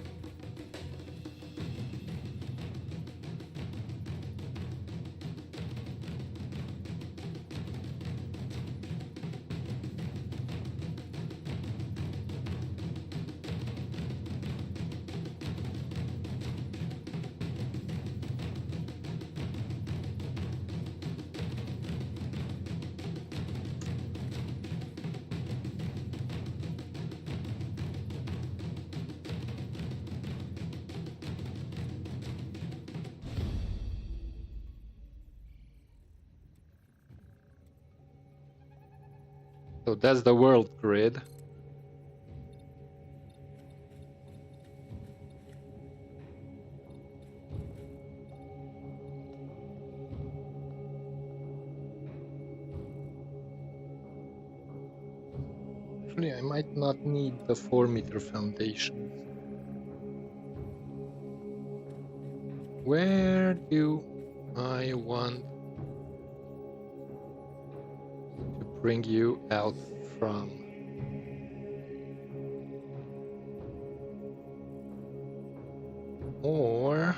So that's the world grid. Actually, I might not need the 4-meter foundations. Where do I want to bring you out from? Or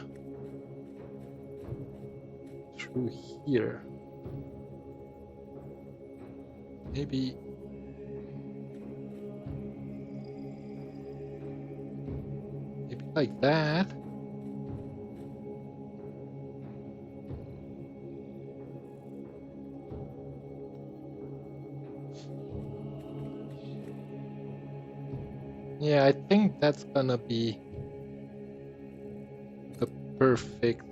through here? Maybe like that. Yeah, I think that's gonna be the perfect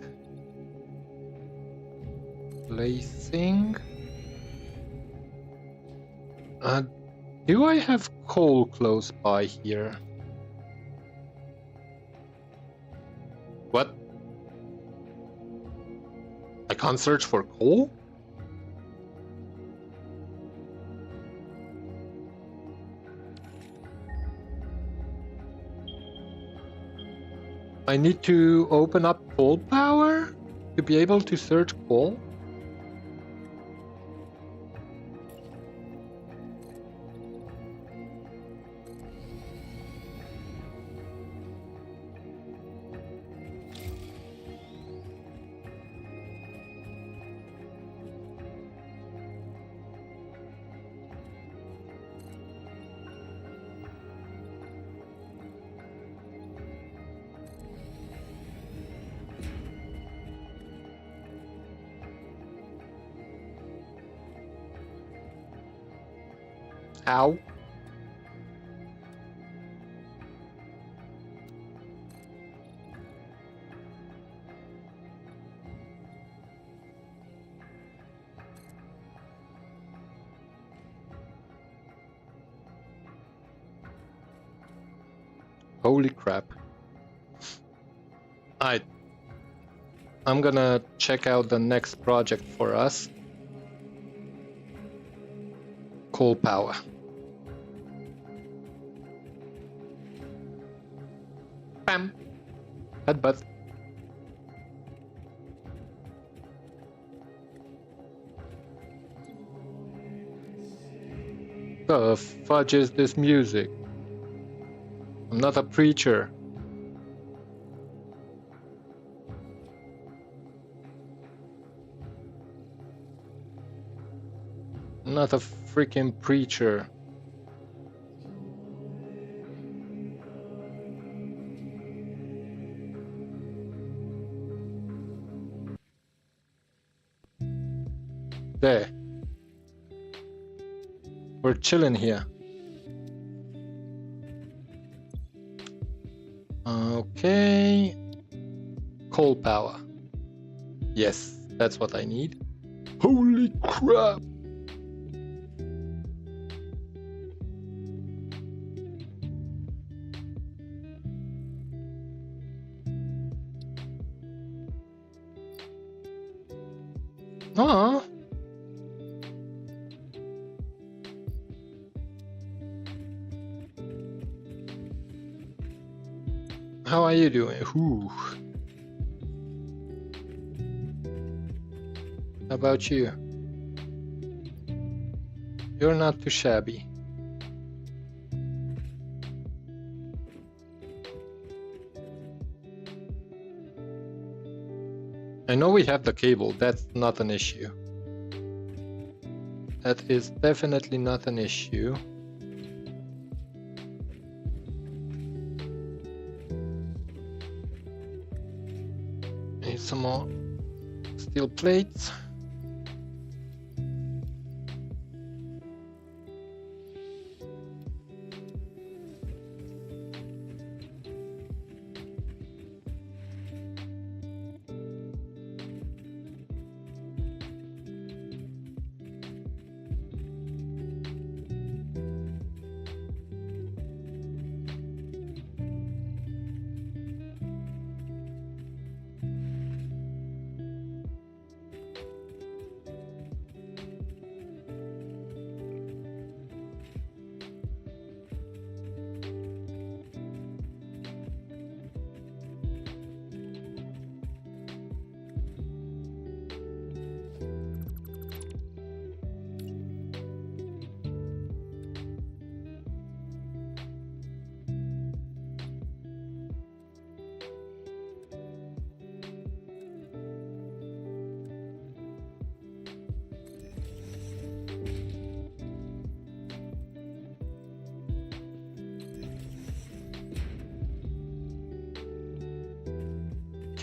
placing. Do I have coal close by here? What? I can't search for coal? I need to open up coal power to be able to search coal? Ow. Holy crap. I'm gonna check out the next project for us. Coal power. Bam. Headbutt. The fudge is this music? I'm not a preacher. I'm not a freaking preacher. There. We're chilling here. Okay. Coal power. Yes, that's what I need. Holy crap! Ah. How are you doing? Ooh. How about you? You're not too shabby. I know we have the cable, that's not an issue. That is definitely not an issue. Need some more steel plates.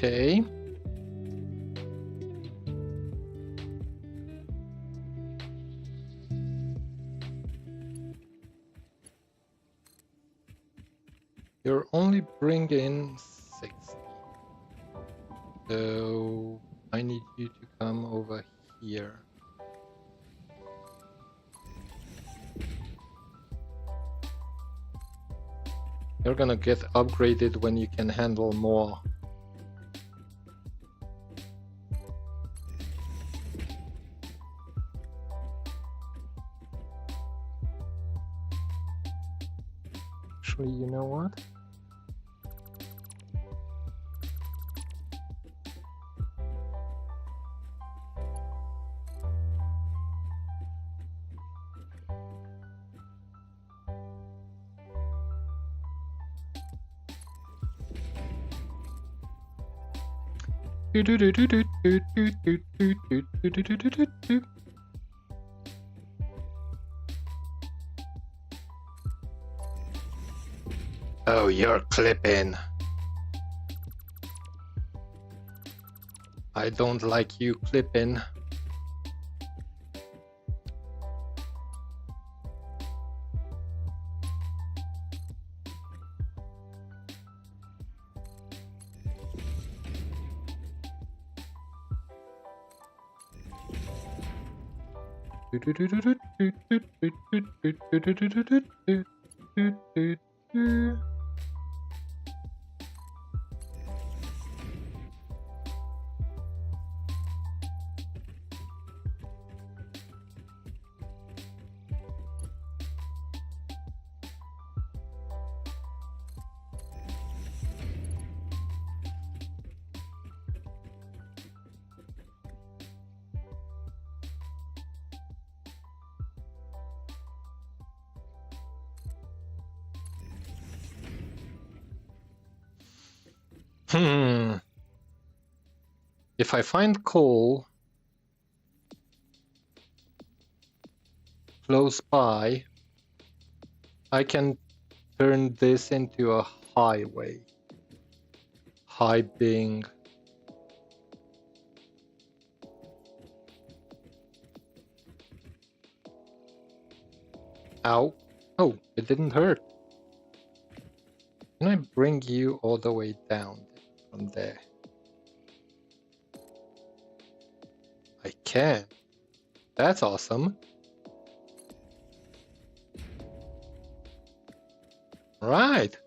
Okay. You're only bringing 60. So I need you to come over here. You're gonna get upgraded when you can handle more. Actually, you know what? Oh, you're clipping. I don't like you clipping. If I find coal close by, I can turn this into a highway. High Bing. Ow. Oh, it didn't hurt. Can I bring you all the way down from there? I can. That's awesome. Right.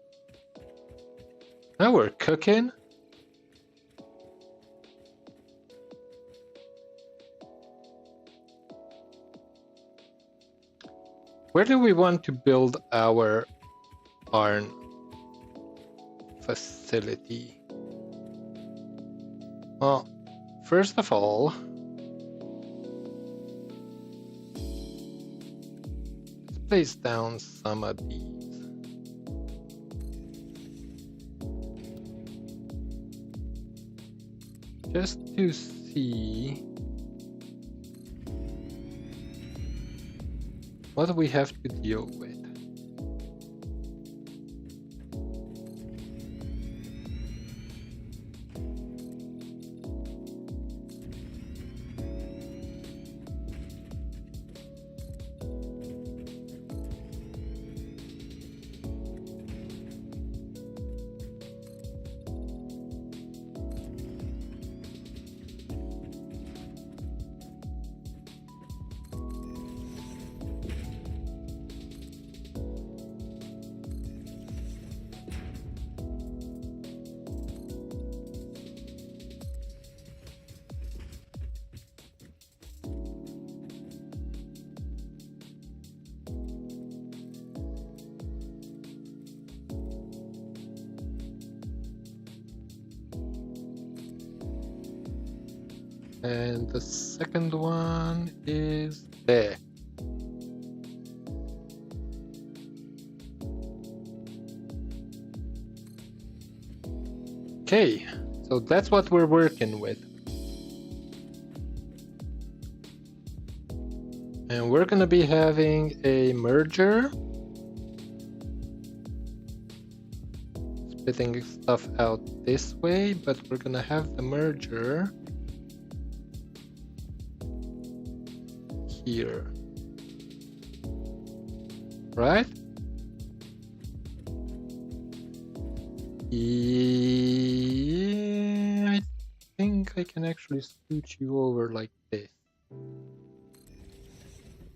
Now we're cooking. Where do we want to build our barn facility? Well, first of all, let's place down some of these. Just to see what we have to deal with. And the second one is there. Okay, so that's what we're working with. And we're gonna be having a merger. Let's spitting stuff out this way, but we're gonna have the merger here. Right? Yeah, I think I can actually scooch you over like this.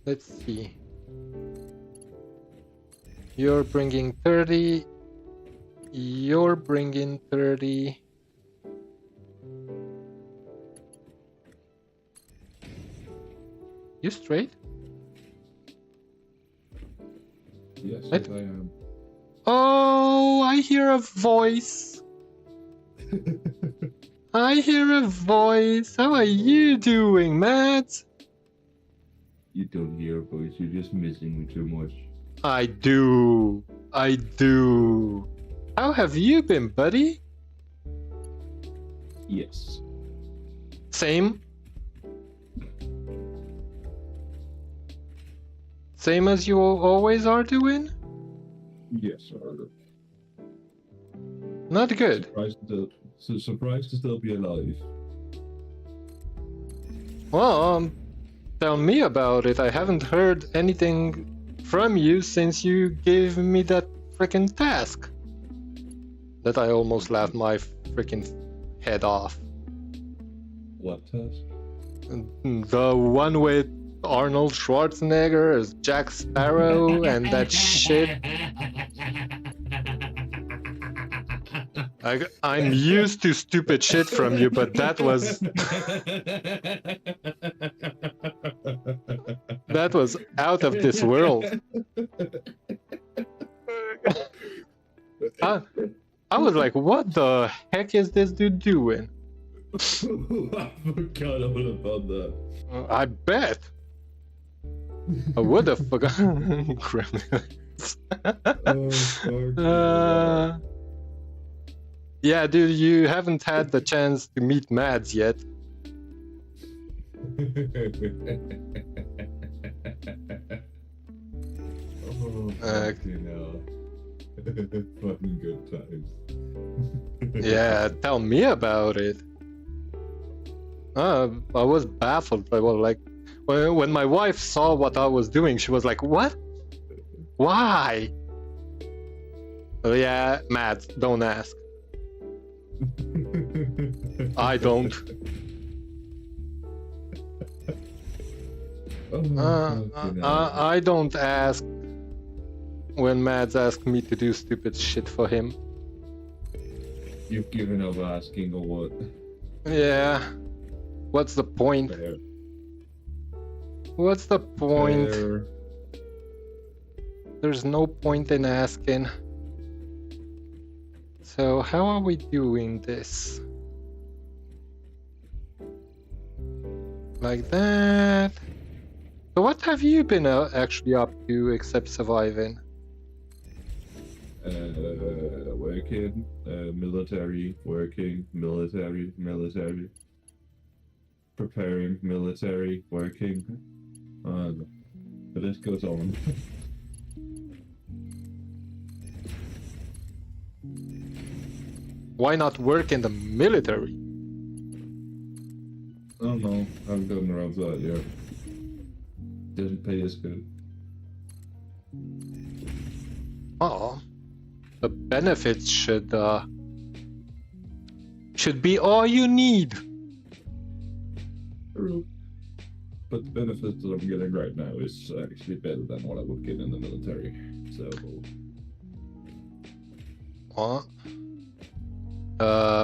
Let's see. You're bringing 30. You're bringing 30. You straight? Yes, What? I am. Oh, I hear a voice. I hear a voice. How are you doing, Matt? You don't hear a voice, you're just missing me too much. I do. I do. How have you been, buddy? Yes. Same. Same as you always are doing? Yes, sir. Not good. Surprised to still be alive. Well, tell me about it. I haven't heard anything from you since you gave me that freaking task. That I almost laughed my freaking head off. What task? The one with Arnold Schwarzenegger as Jack Sparrow and that shit. I'm used to stupid shit from you, but that was out of this world. I was like, what the heck is this dude doing? I forgot all about that. I bet. I would have forgotten. Gremlins. Yeah, dude, you haven't had the chance to meet Mads yet. Fucking hell. Fucking good times. Yeah, tell me about it. I was baffled. I was like, when my wife saw what I was doing, she was like, "What? Why?" Oh, yeah, Mads, don't ask. I don't. I don't ask when Mads asks me to do stupid shit for him. You've given up asking or what? Yeah. What's the point? Fair. What's the point? Fair. There's no point in asking. So how are we doing this? Like that. So what have you been actually up to except surviving? Working, military, working, military, preparing, military, working. The list goes on. Why not work in the military? I don't know. I haven't gotten around to that yet. Doesn't pay as good. Oh, the benefits should be all you need. True. But the benefits that I'm getting right now is actually better than what I would get in the military. So. What?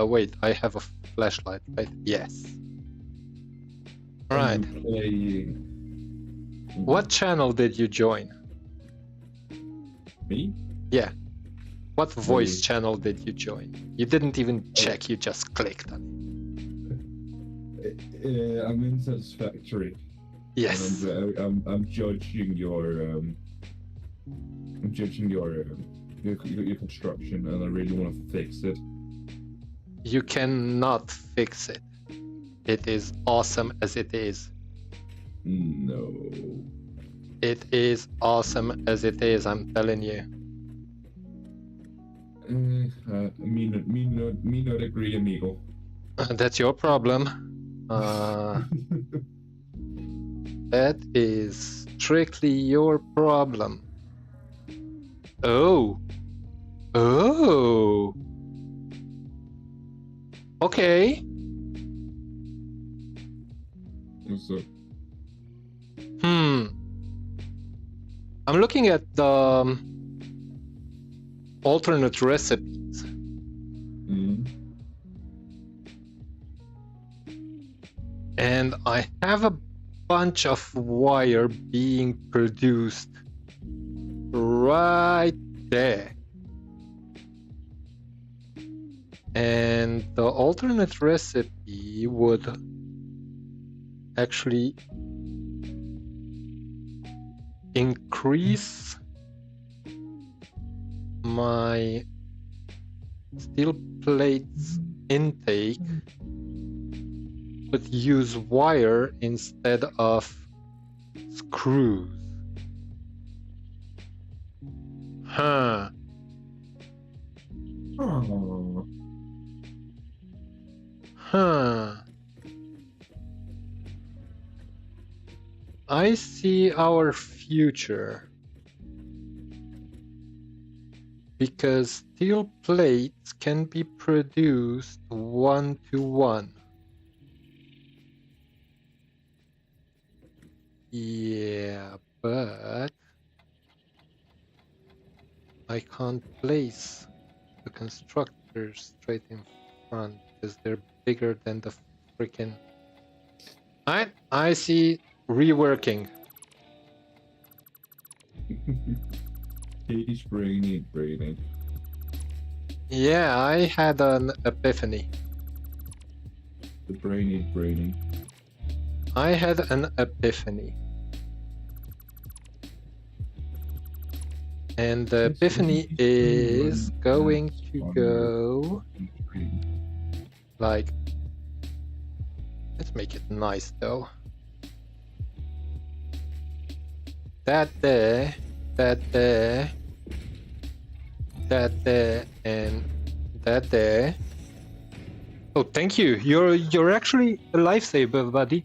Wait, I have a flashlight, right? Yes. Alright. What channel did you join? Me? Yeah. What voice channel did you join? You didn't even check, you just clicked on it. I'm in Satisfactory. Yes. And I'm judging your your construction, and I really want to fix it. You cannot fix it. It is awesome as it is. No. It is awesome as it is, I'm telling you. Me not agree, amigo. That's your problem. That is strictly your problem. Oh. Oh. Okay. So, I'm looking at the alternate recipes. And I have a bunch of wire being produced right there. And the alternate recipe would actually increase my steel plates intake, but use wire instead of screws. Huh. oh. Huh. I see our future. Because steel plates can be produced 1-to-1. Yeah, but I can't place the constructors straight in front because they're bigger than the freaking... I see reworking. Katie's brainy. Yeah, I had an epiphany. The brainy. I had an epiphany. And the epiphany is going to go like, let's make it nice though. That there, that there, that there, and that there. Oh, thank you. You're actually a lifesaver, buddy.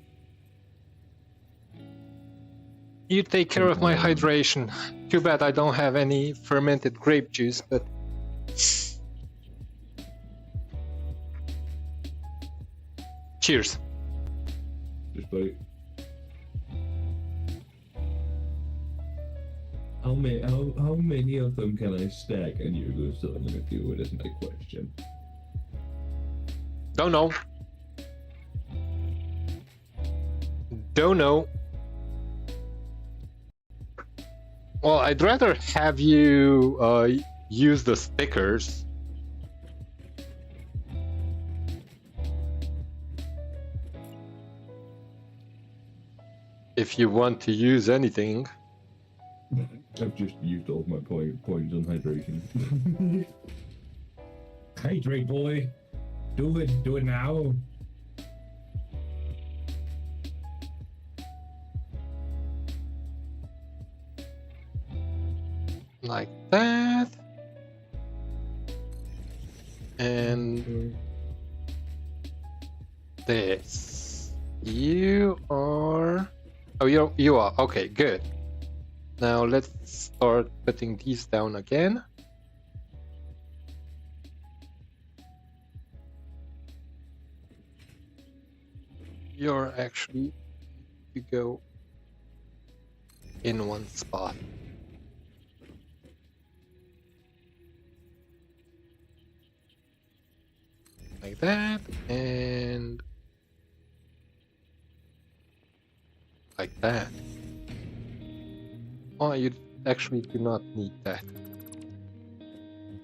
You take care of my hydration. Too bad I don't have any fermented grape juice, but... Cheers. Just like... How many of them can I stack and you're still gonna do it is my question. Don't know. Don't know. Well, I'd rather have you use the stickers. If you want to use anything. I've just used all my points on hydration. Hydrate, boy. Do it now. Like that. And this. You are... Oh, you are. Okay, good. Now let's start putting these down again. You're actually to go in one spot. Like that, and like that. Oh, you actually do not need that.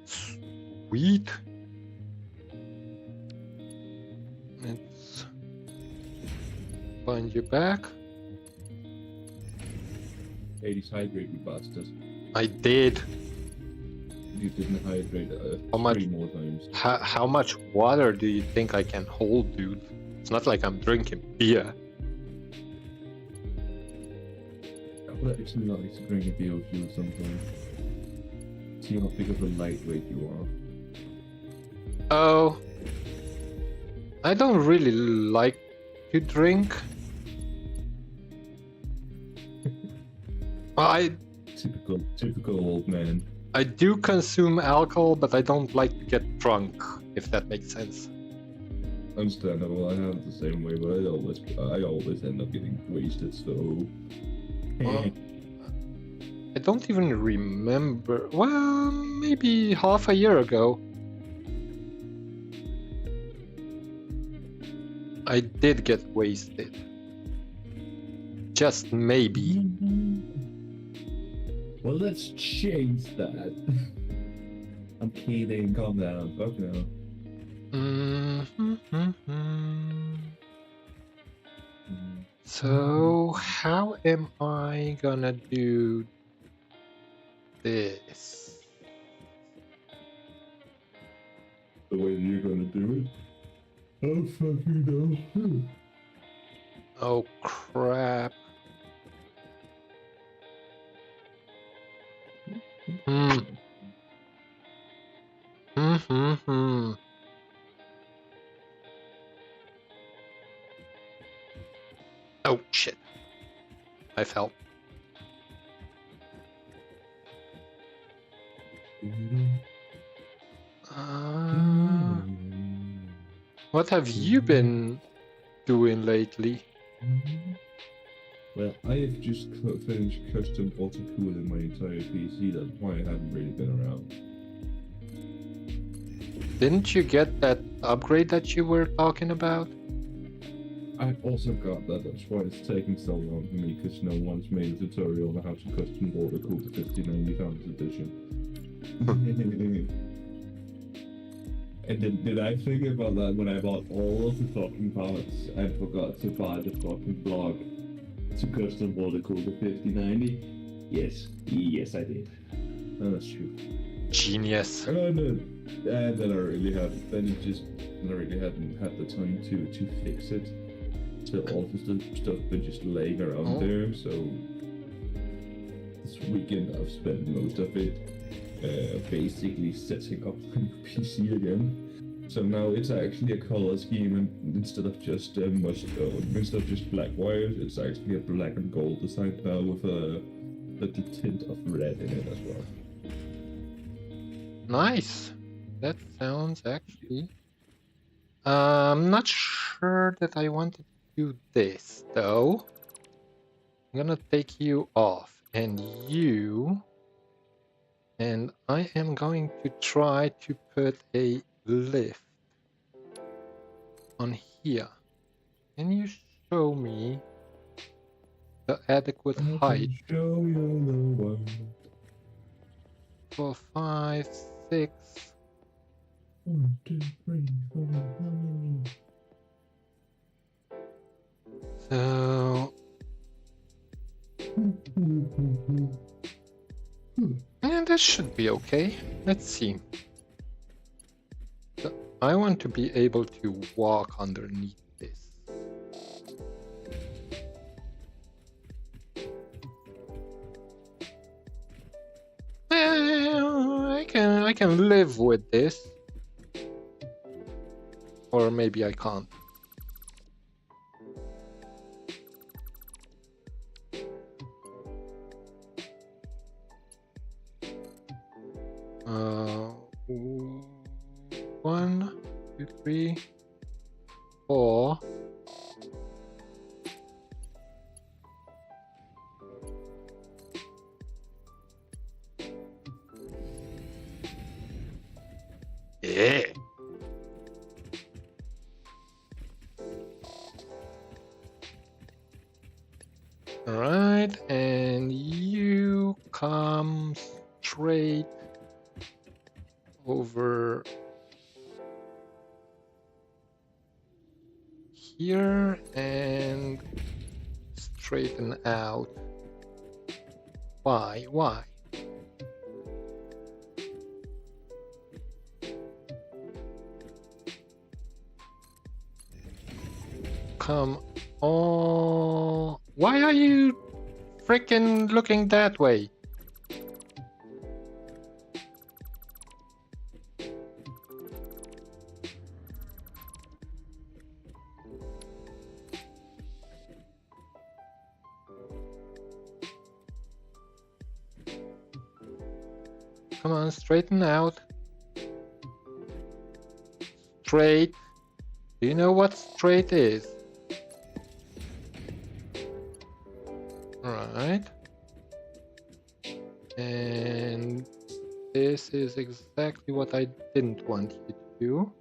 Sweet. Let's find you back. 80s hydrate, you bastard. I did. You didn't hydrate How much? 3 more times. How much water do you think I can hold, dude? It's not like I'm drinking beer. But it's nice to drink a Biofuel sometimes. See how big of a lightweight you are. Oh, I don't really like to drink. Typical old man. I do consume alcohol, but I don't like to get drunk, if that makes sense. Understandable. I have the same way, but I always end up getting wasted. So. Well, I don't even remember. Well, maybe half a year ago. I did get wasted. Just maybe. Well, let's change that. I'm kidding. Calm down. Fuck no. So, how am I gonna do this? The way you're gonna do it? Oh, fucking no. Oh, crap. Oh, shit. I fell. What have you been doing lately? Well, I have just finished custom water cooling my entire PC. That's why I haven't really been around. Didn't you get that upgrade that you were talking about? I also got that. That's why it's taking so long for me, because no one's made a tutorial on how to custom water cool the 5090 Foundries edition. And did I think about that when I bought all of the fucking parts and forgot to buy the fucking block to custom water cool the 5090? Yes I did. That's true. Genius. And then I really hadn't. I really hadn't had the time to fix it. So all the stuff been just laying around there. So this weekend I've spent most of it basically setting up my new PC again. So now it's actually a color scheme, and instead of just black wires, it's actually a black and gold design now with a little tint of red in it as well. Nice. That sounds actually... I'm not sure that I want to do this, though. I'm gonna take you off, and you... And I am going to try to put a lift on here. Can you show me the adequate height? Show you the world. 4, 5, 6. 1, 2, 3, 4, how many? So... Yeah, that should be okay. Let's see. So I want to be able to walk underneath this. I can live with this. Or maybe I can't. One, 2, 3, 4. Yeah. All right, and you come straight over here and straighten out. Why? Come on. Why are you freaking looking that way? Come on, straighten out. Straight. Do you know what straight is? Alright. And this is exactly what I didn't want you to do.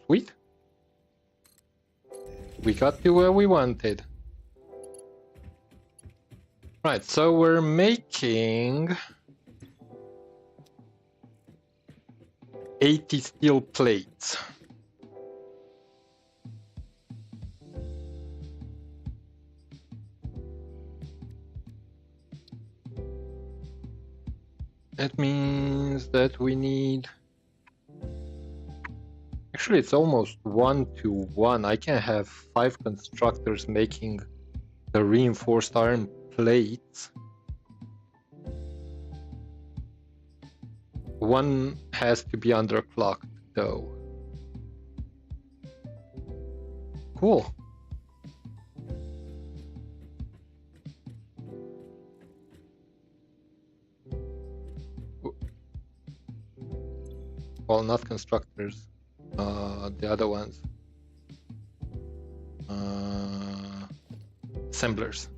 Sweet. We got to where we wanted. Right, so we're making 80 steel plates. That means that we need... Actually, it's almost 1-to-1. I can have 5 constructors making the reinforced iron plates. One has to be underclocked, though. Cool. Well, not constructors. The other ones. Assemblers.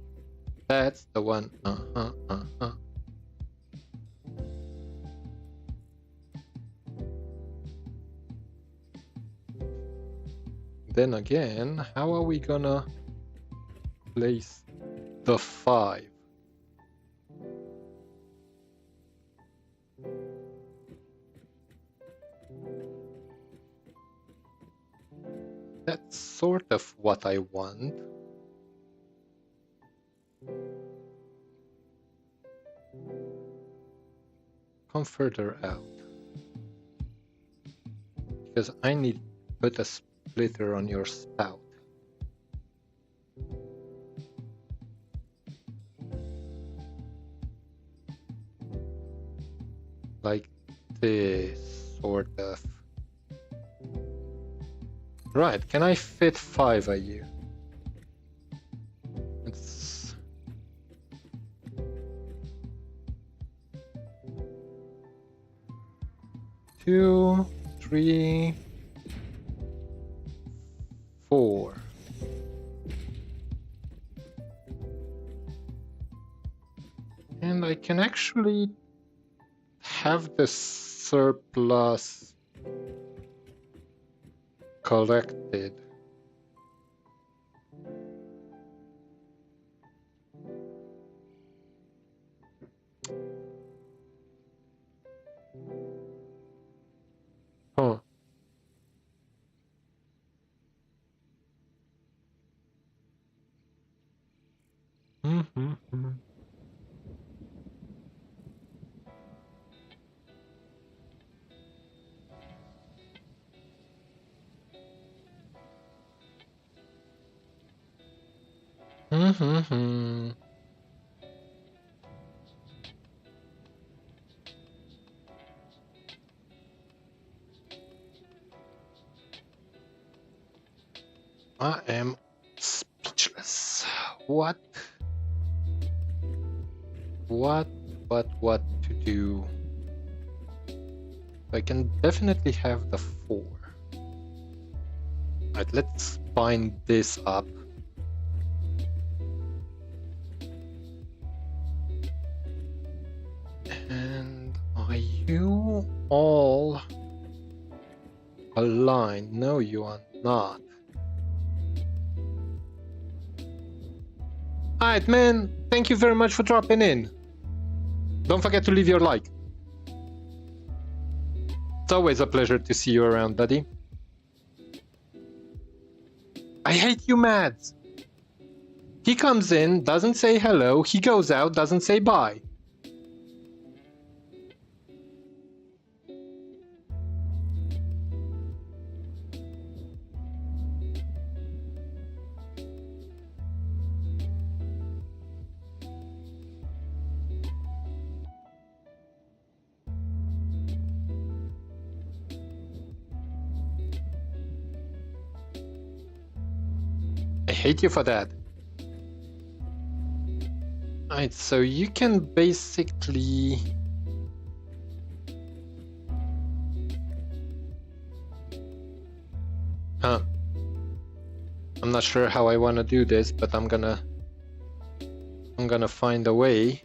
That's the one. Then again, how are we gonna place the 5? That's sort of what I want. Come further out. Because I need to put a splitter on your spout. Like this, sort of. Right, can I fit 5 of you? It's... Two, 3, 4. And I can actually have the surplus collected. Huh. I am speechless. What to do? I can definitely have the 4. Right, let's bind this up. And are you all aligned? No, you are not. Alright, man. Thank you very much for dropping in. Don't forget to leave your like. It's always a pleasure to see you around, buddy. I hate you, Mads. He comes in, doesn't say hello. He goes out, doesn't say bye. hate you for that. Alright, so you can basically... Huh. I'm not sure how I want to do this, but I'm gonna find a way.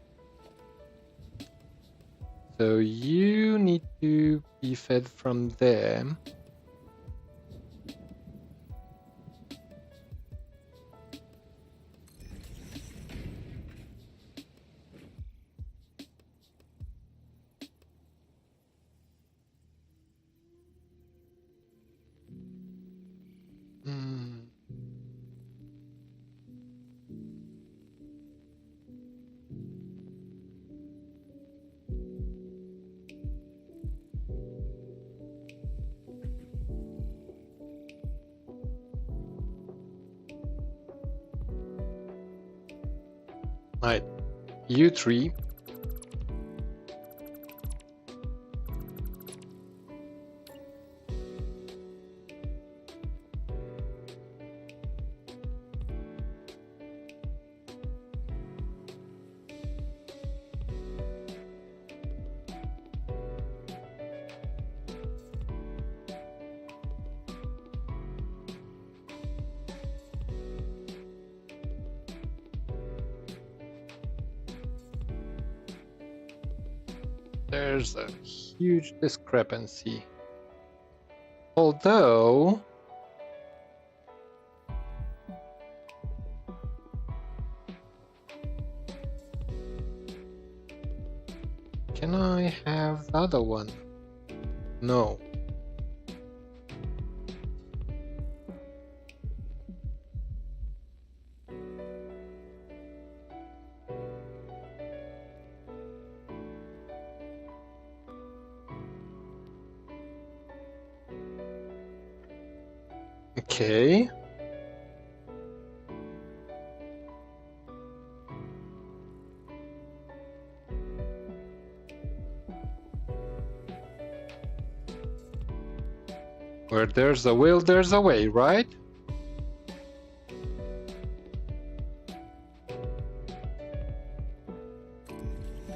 So you need to be fed from them. Right, you three. There's a huge discrepancy. Although... Can I have the other one? No. Okay. Where there's a will, there's a way, right?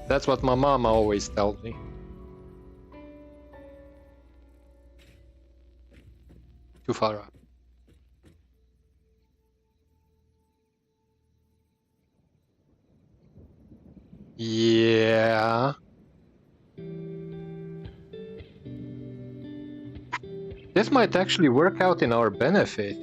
That's what my mama always tells me. Too far up. Yeah. This might actually work out in our benefit.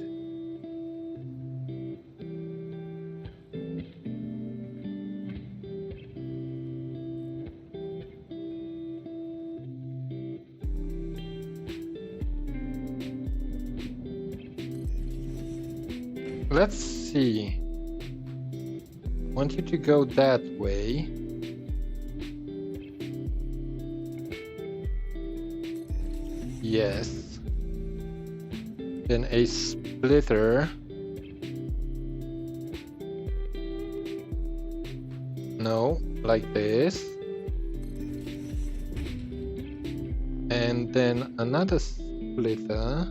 Let's see. I want you to go that way. Yes. Then a splitter. No, like this. And then another splitter.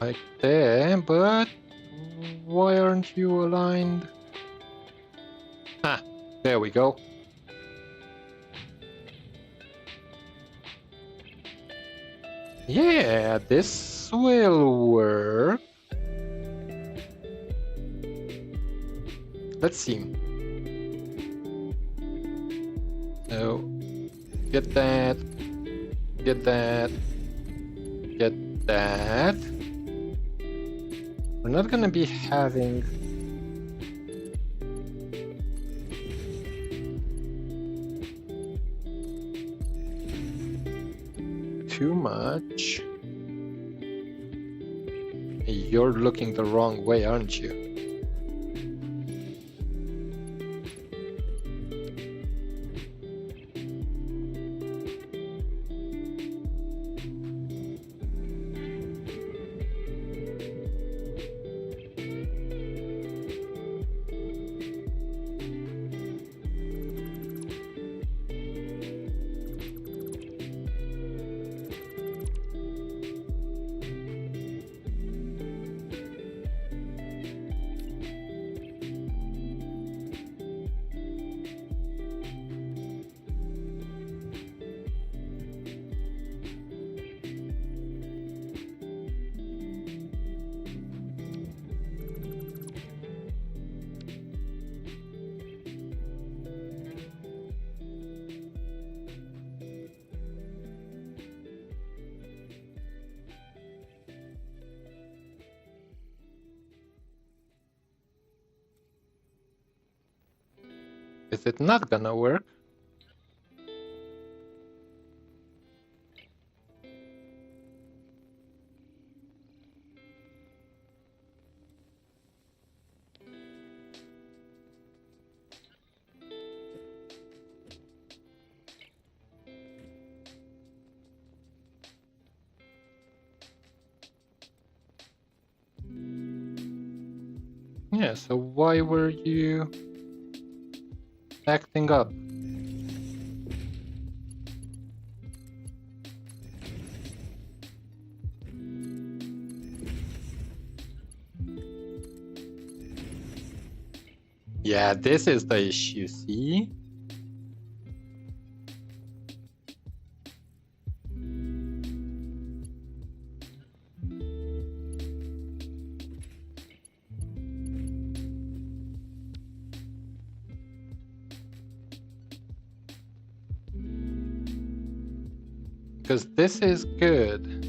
Like there, but why aren't you aligned? Ah, there we go. Yeah, this will work. Let's see. So, get that, get that, get that. We're not gonna be having too much. You're looking the wrong way, aren't you? Is it not gonna work? Yeah, so why were you acting up? Yeah, this is the issue, see? Because this is good.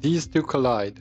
These two collide.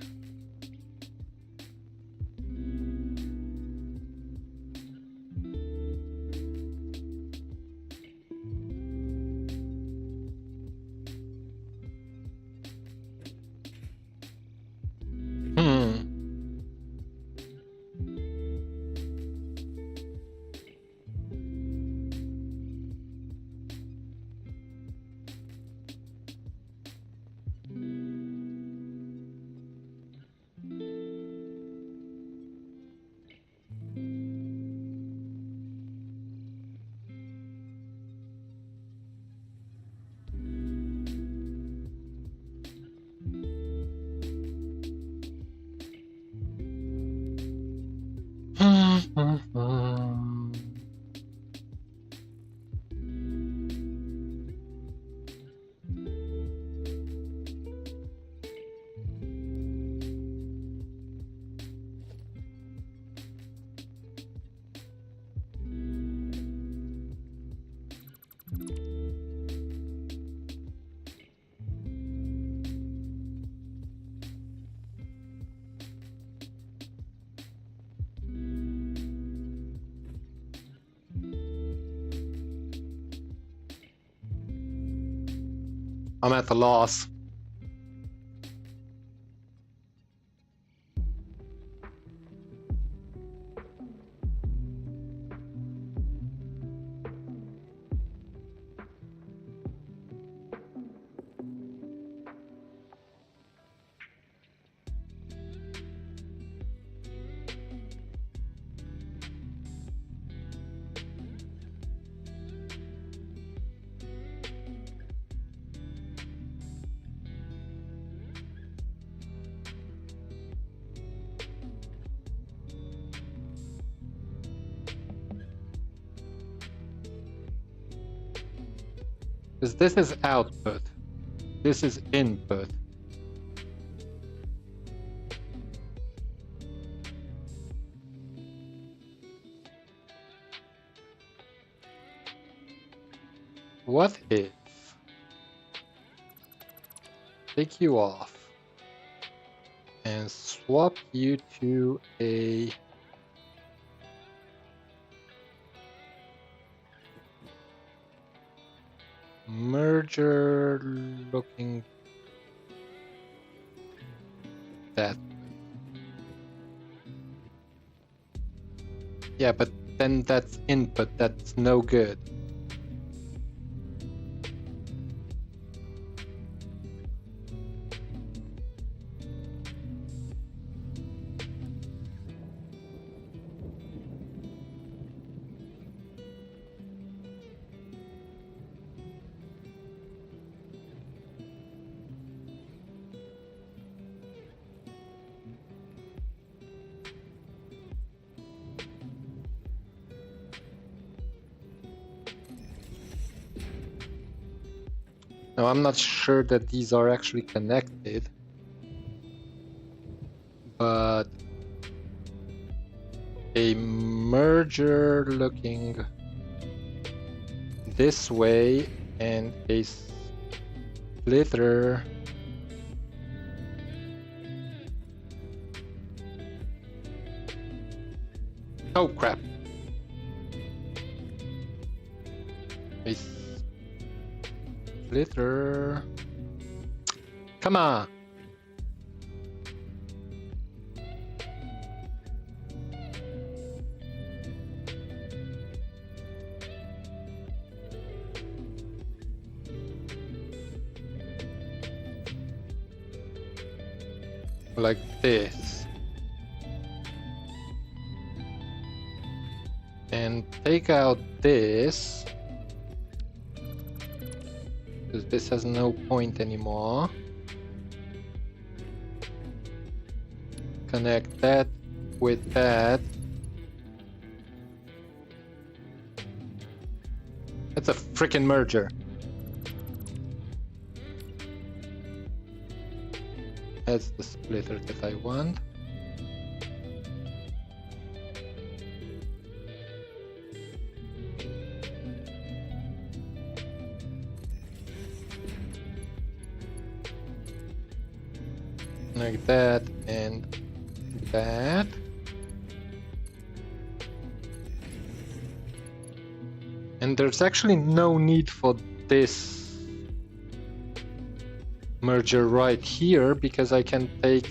I'm at a loss. Because this is output. This is input. What if take you off and swap you to a merger looking that way? Yeah, but then that's input, that's no good. Now, I'm not sure that these are actually connected, but a merger looking this way and a splitter oh crap. A splitter. Come on. Like this. And take out this. Because this has no point anymore. Connect that with that. That's a freaking merger. That's the splitter that I want. Like that and that. And there's actually no need for this merger right here because I can take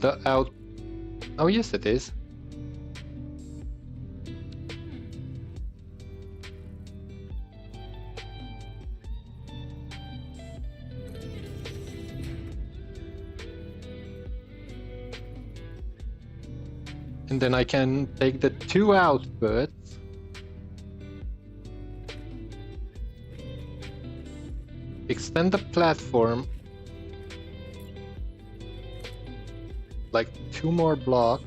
the out. Oh yes, it is. And then I can take the two outputs extend the platform like 2 more blocks.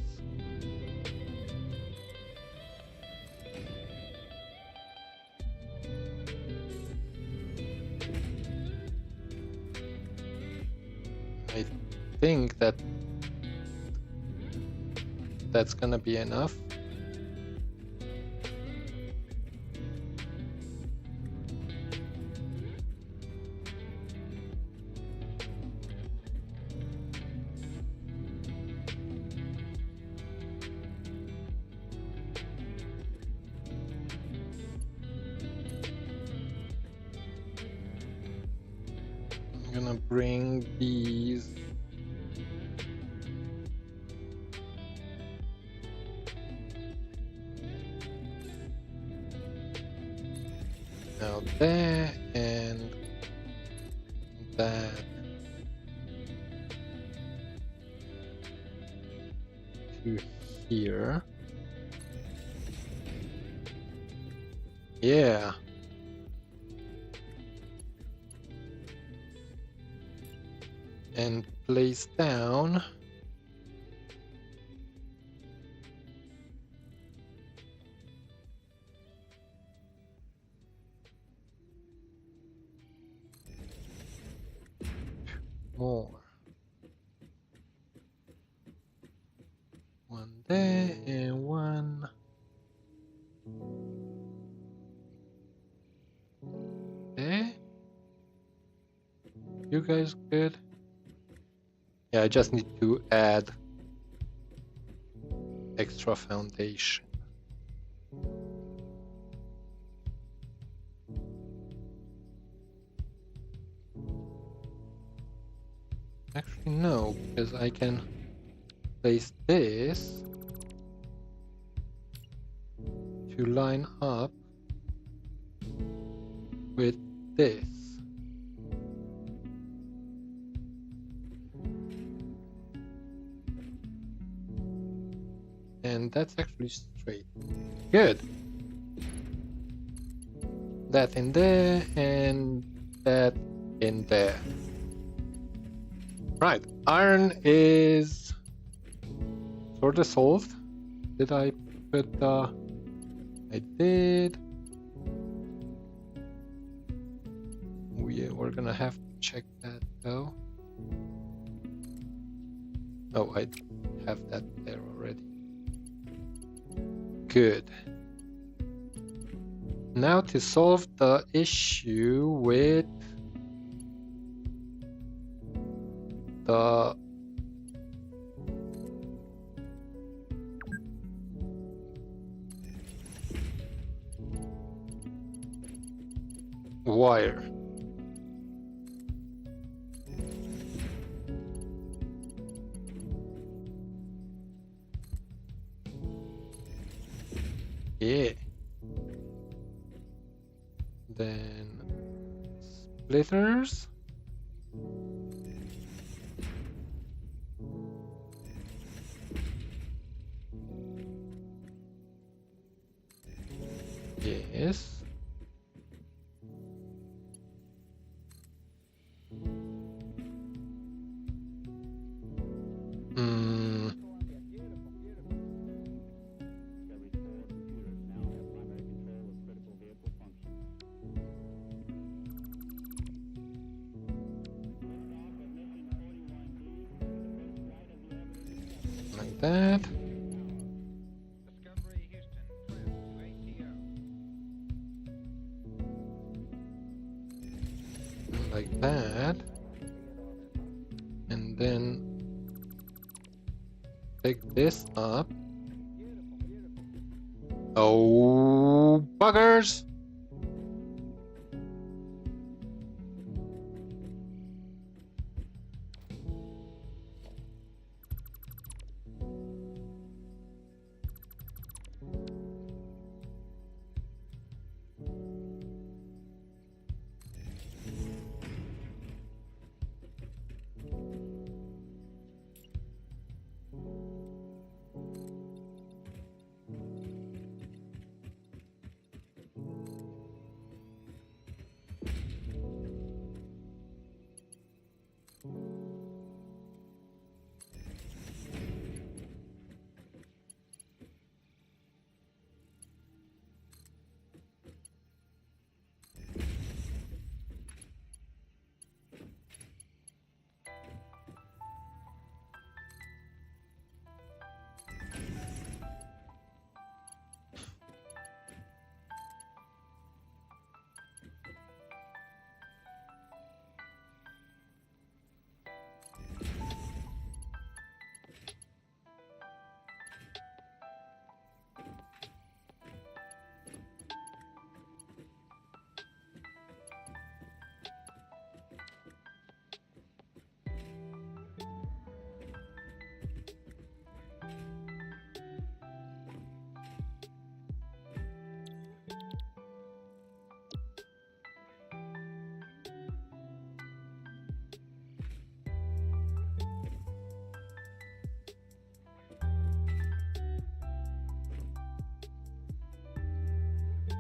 I think that's gonna be enough. I'm gonna bring these out there and that to here. Yeah. And place down more. One there and one there. You guys good? Yeah, I just need to add extra foundation. Actually, no, because I can place this to line up with this. And that's actually straight. Good. That in there and that in there. Right, iron is sort of solved. Did I put the... I did. We're gonna have to check that though. Oh, I have that there already. Good. Now to solve the issue with the wire. Yeah. Then splitters. Yes. Like that. Like that. And then pick this up. Oh, buggers!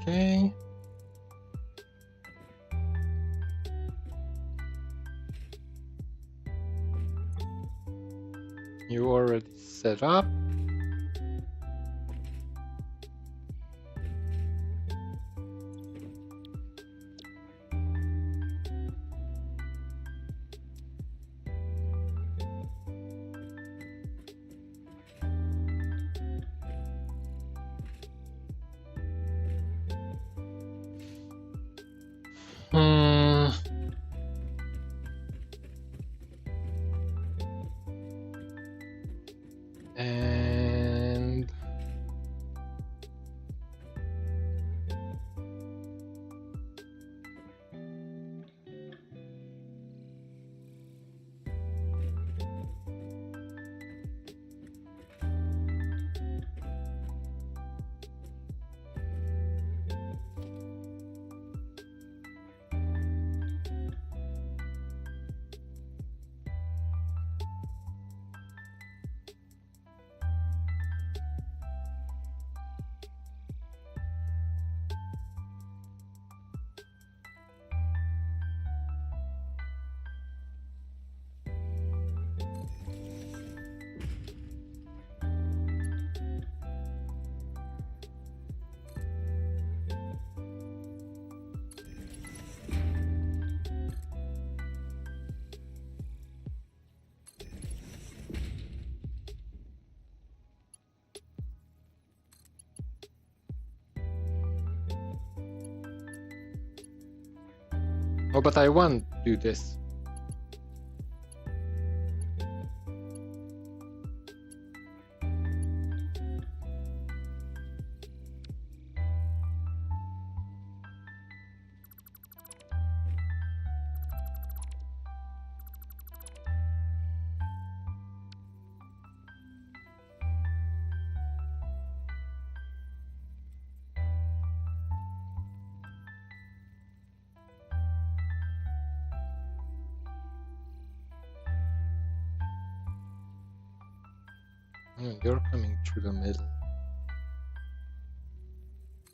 Okay. You already set up. And Oh, but I want to do this. You're coming through the middle.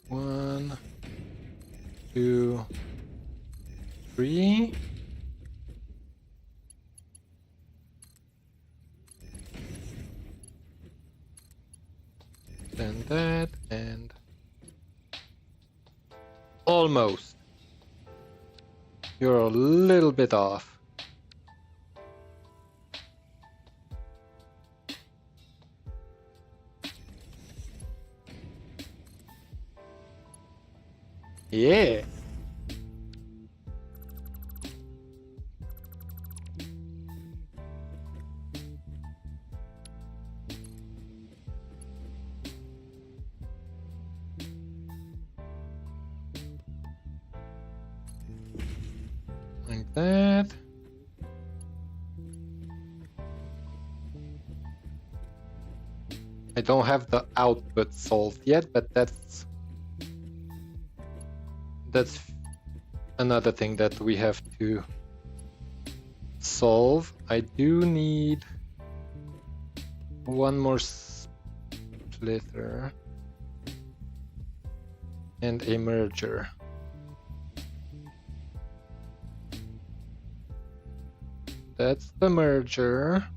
1, 2, 3. Then that, and almost. You're a little bit off. Yeah. Like that. I don't have the output solved yet, but that's another thing that we have to solve. I do need one more splitter and a merger. That's the merger.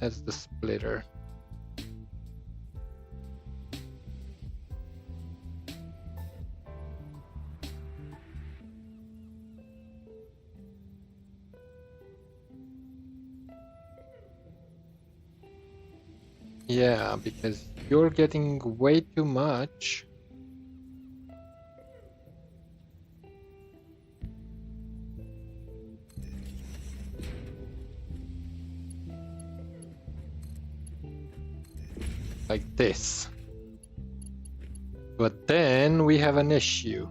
That's the splitter. Yeah, because you're getting way too much. Like this. But then we have an issue.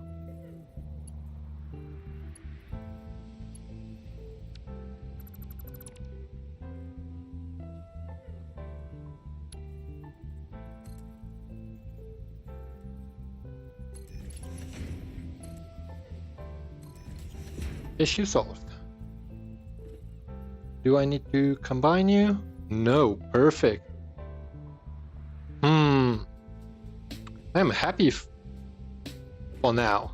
Issue solved. Do I need to combine you? No, perfect. I'm happy for now.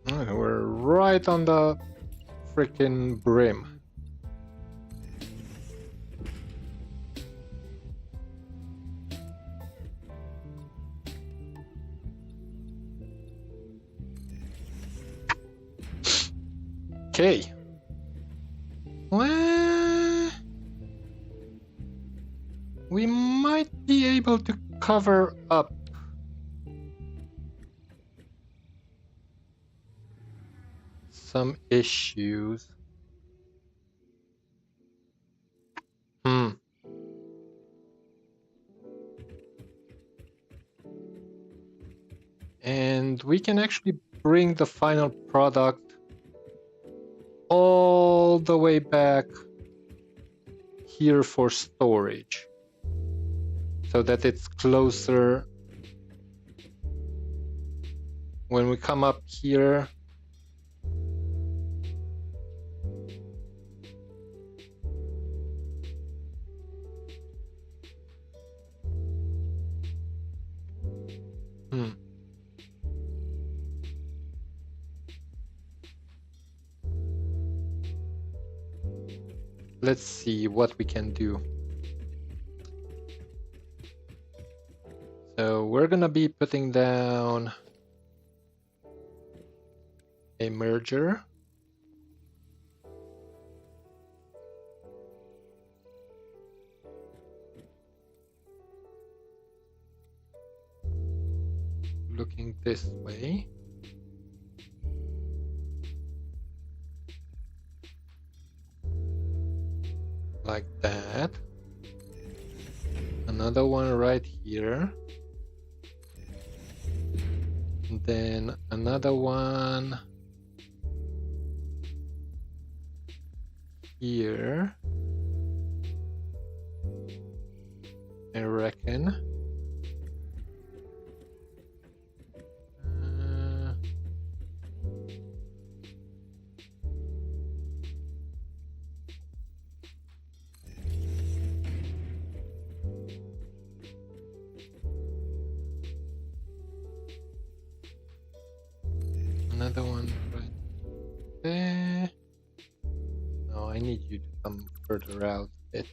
We're right on the freaking brim. Okay. Well, we might be able to cover up some issues. And we can actually bring the final product all the way back here for storage so that it's closer. When we come up here, let's see what we can do. So we're gonna be putting down a merger. Looking this way. Like that. Another one right here. And then another one here. I reckon. Another one right there. No, I need you to come further out a bit.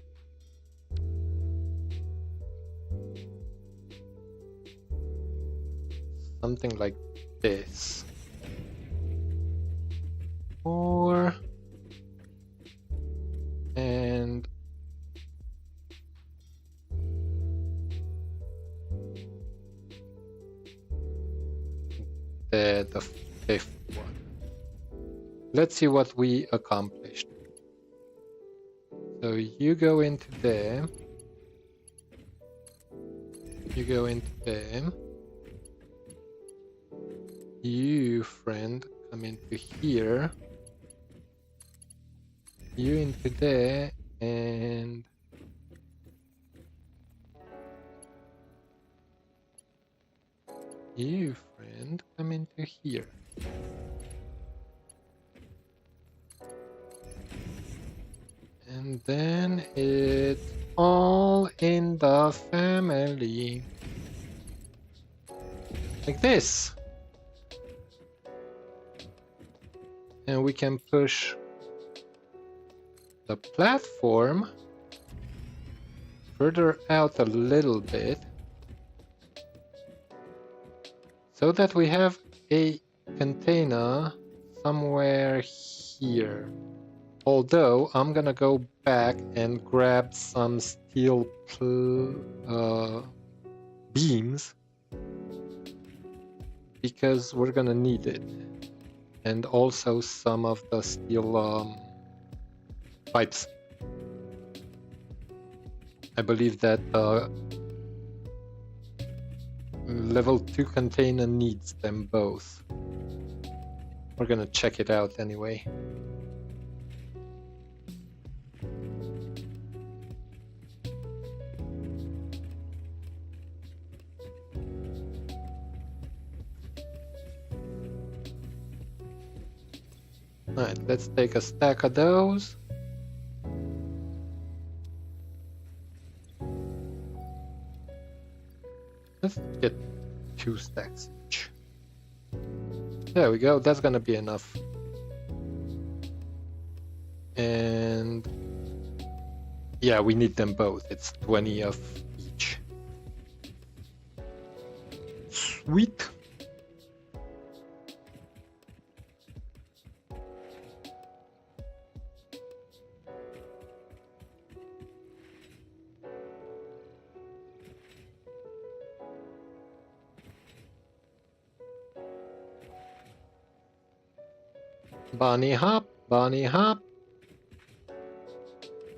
Something like this. Or and the fifth one. Let's see what we accomplished. So you go into there. You go into there. You, friend, come into here. You into there, and you, friend, come into here. And then it's all in the family. Like this. And we can push the platform further out a little bit so that we have a container somewhere here. Although I'm gonna go back and grab some steel beams because we're gonna need it. And also some of the steel pipes. I believe that level 2 container needs them both. We're gonna check it out anyway. Alright, let's take a stack of those. Let's get 2 stacks each. There we go, that's gonna be enough. And yeah, we need them both. It's 20 of each. Sweet. Bunny hop, bunny hop.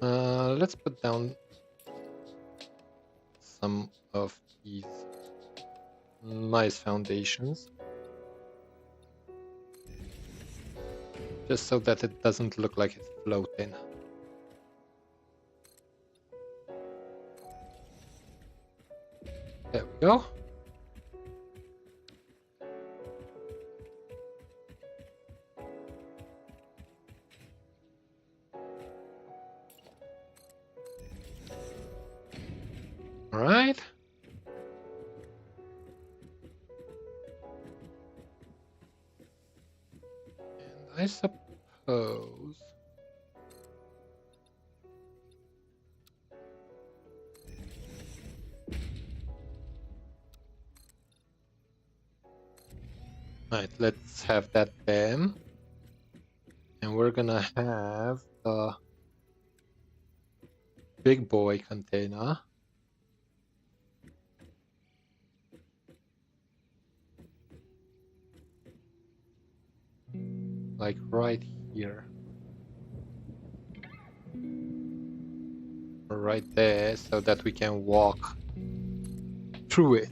Let's put down some of these nice foundations. Just so that it doesn't look like it's floating. There we go. All right. And I suppose right, let's have that dam. we're gonna have the big boy container. Like right here. Or right there, so that we can walk through it.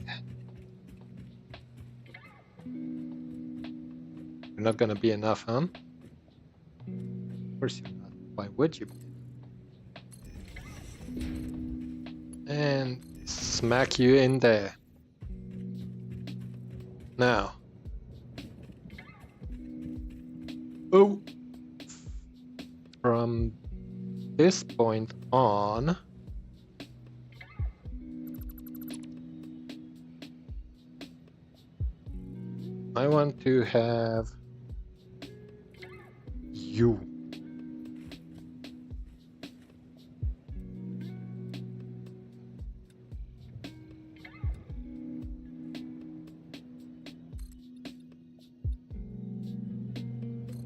You're not gonna be enough, huh? Of course you're not. Why would you be? And smack you in there. Now. Oh! From this point on, I want to have you.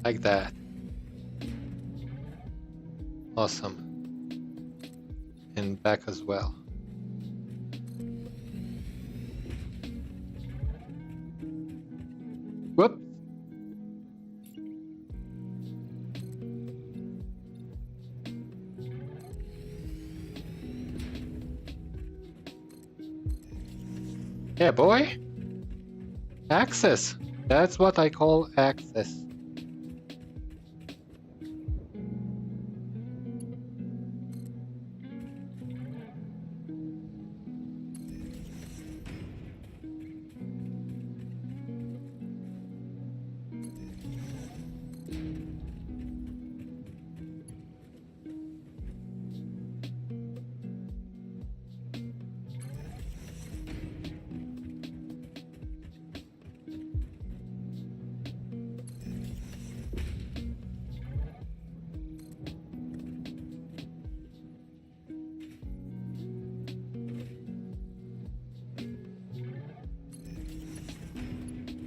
Like that. Awesome. And back as well. Whoop! Yeah, boy. Access. That's what I call access.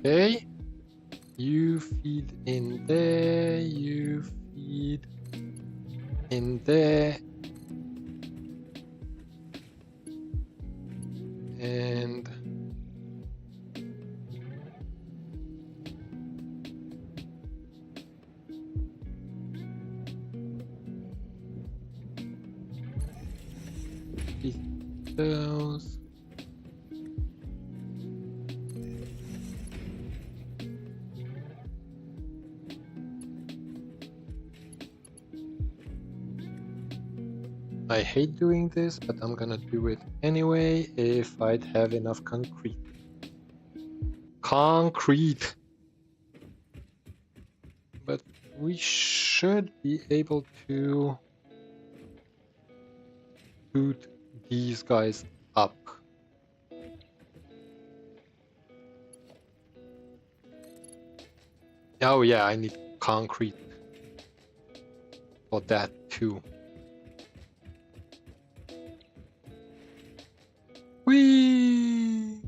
Okay, you feed in there, you feed in there, and feed those. I hate doing this, but I'm gonna do it anyway if I'd have enough concrete. Concrete! But we should be able to boot these guys up. Oh yeah, I need concrete for that too. Whee!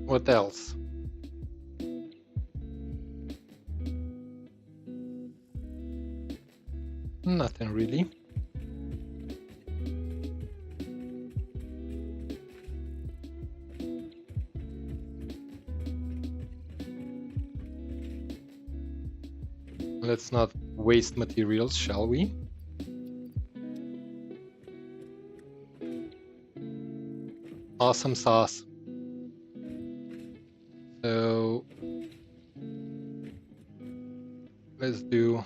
What else? Nothing really. Let's not waste materials, shall we? Awesome sauce. So let's do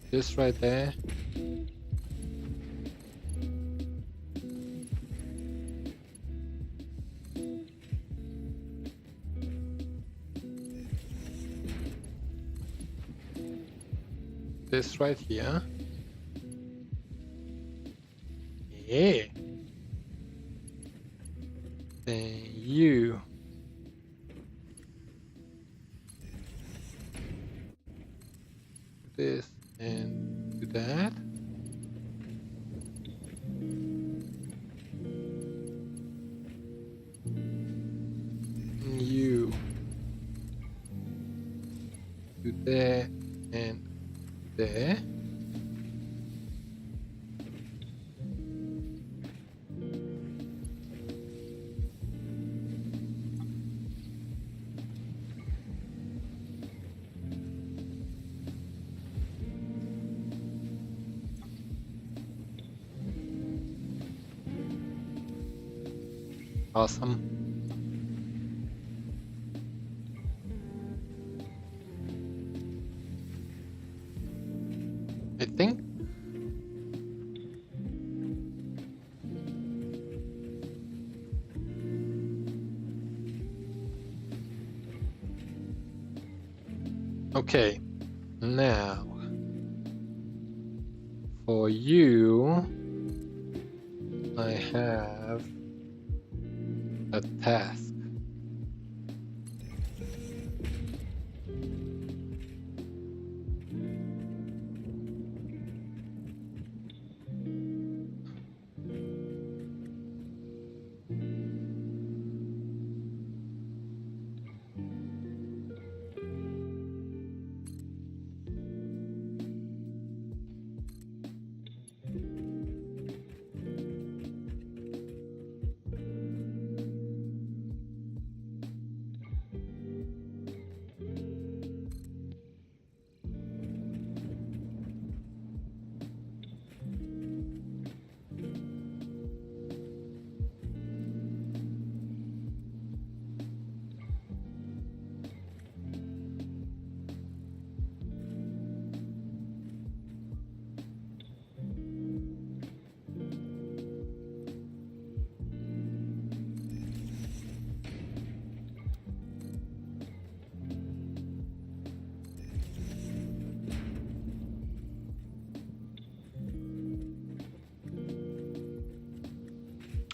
this right there. this right here. Yeah. Then you do this and do that. And you do there and there. Awesome. I think okay, now for you I have a task.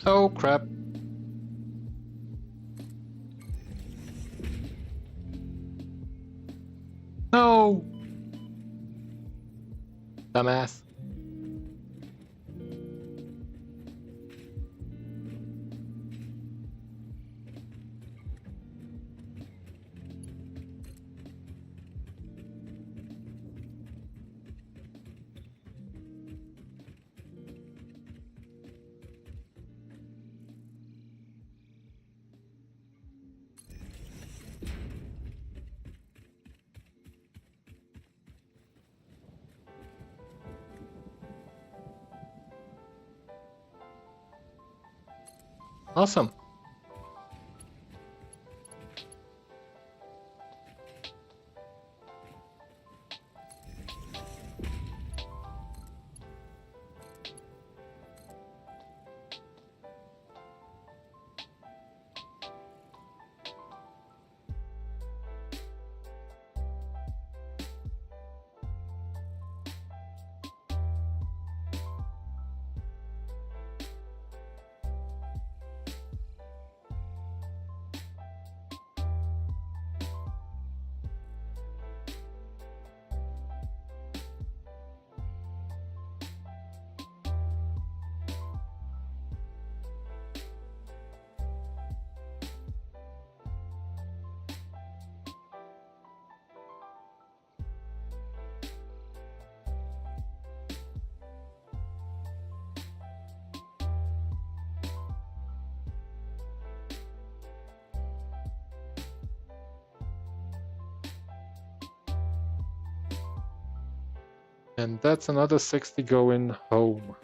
Oh crap. No! Dumbass. Awesome. And that's another 60 going home.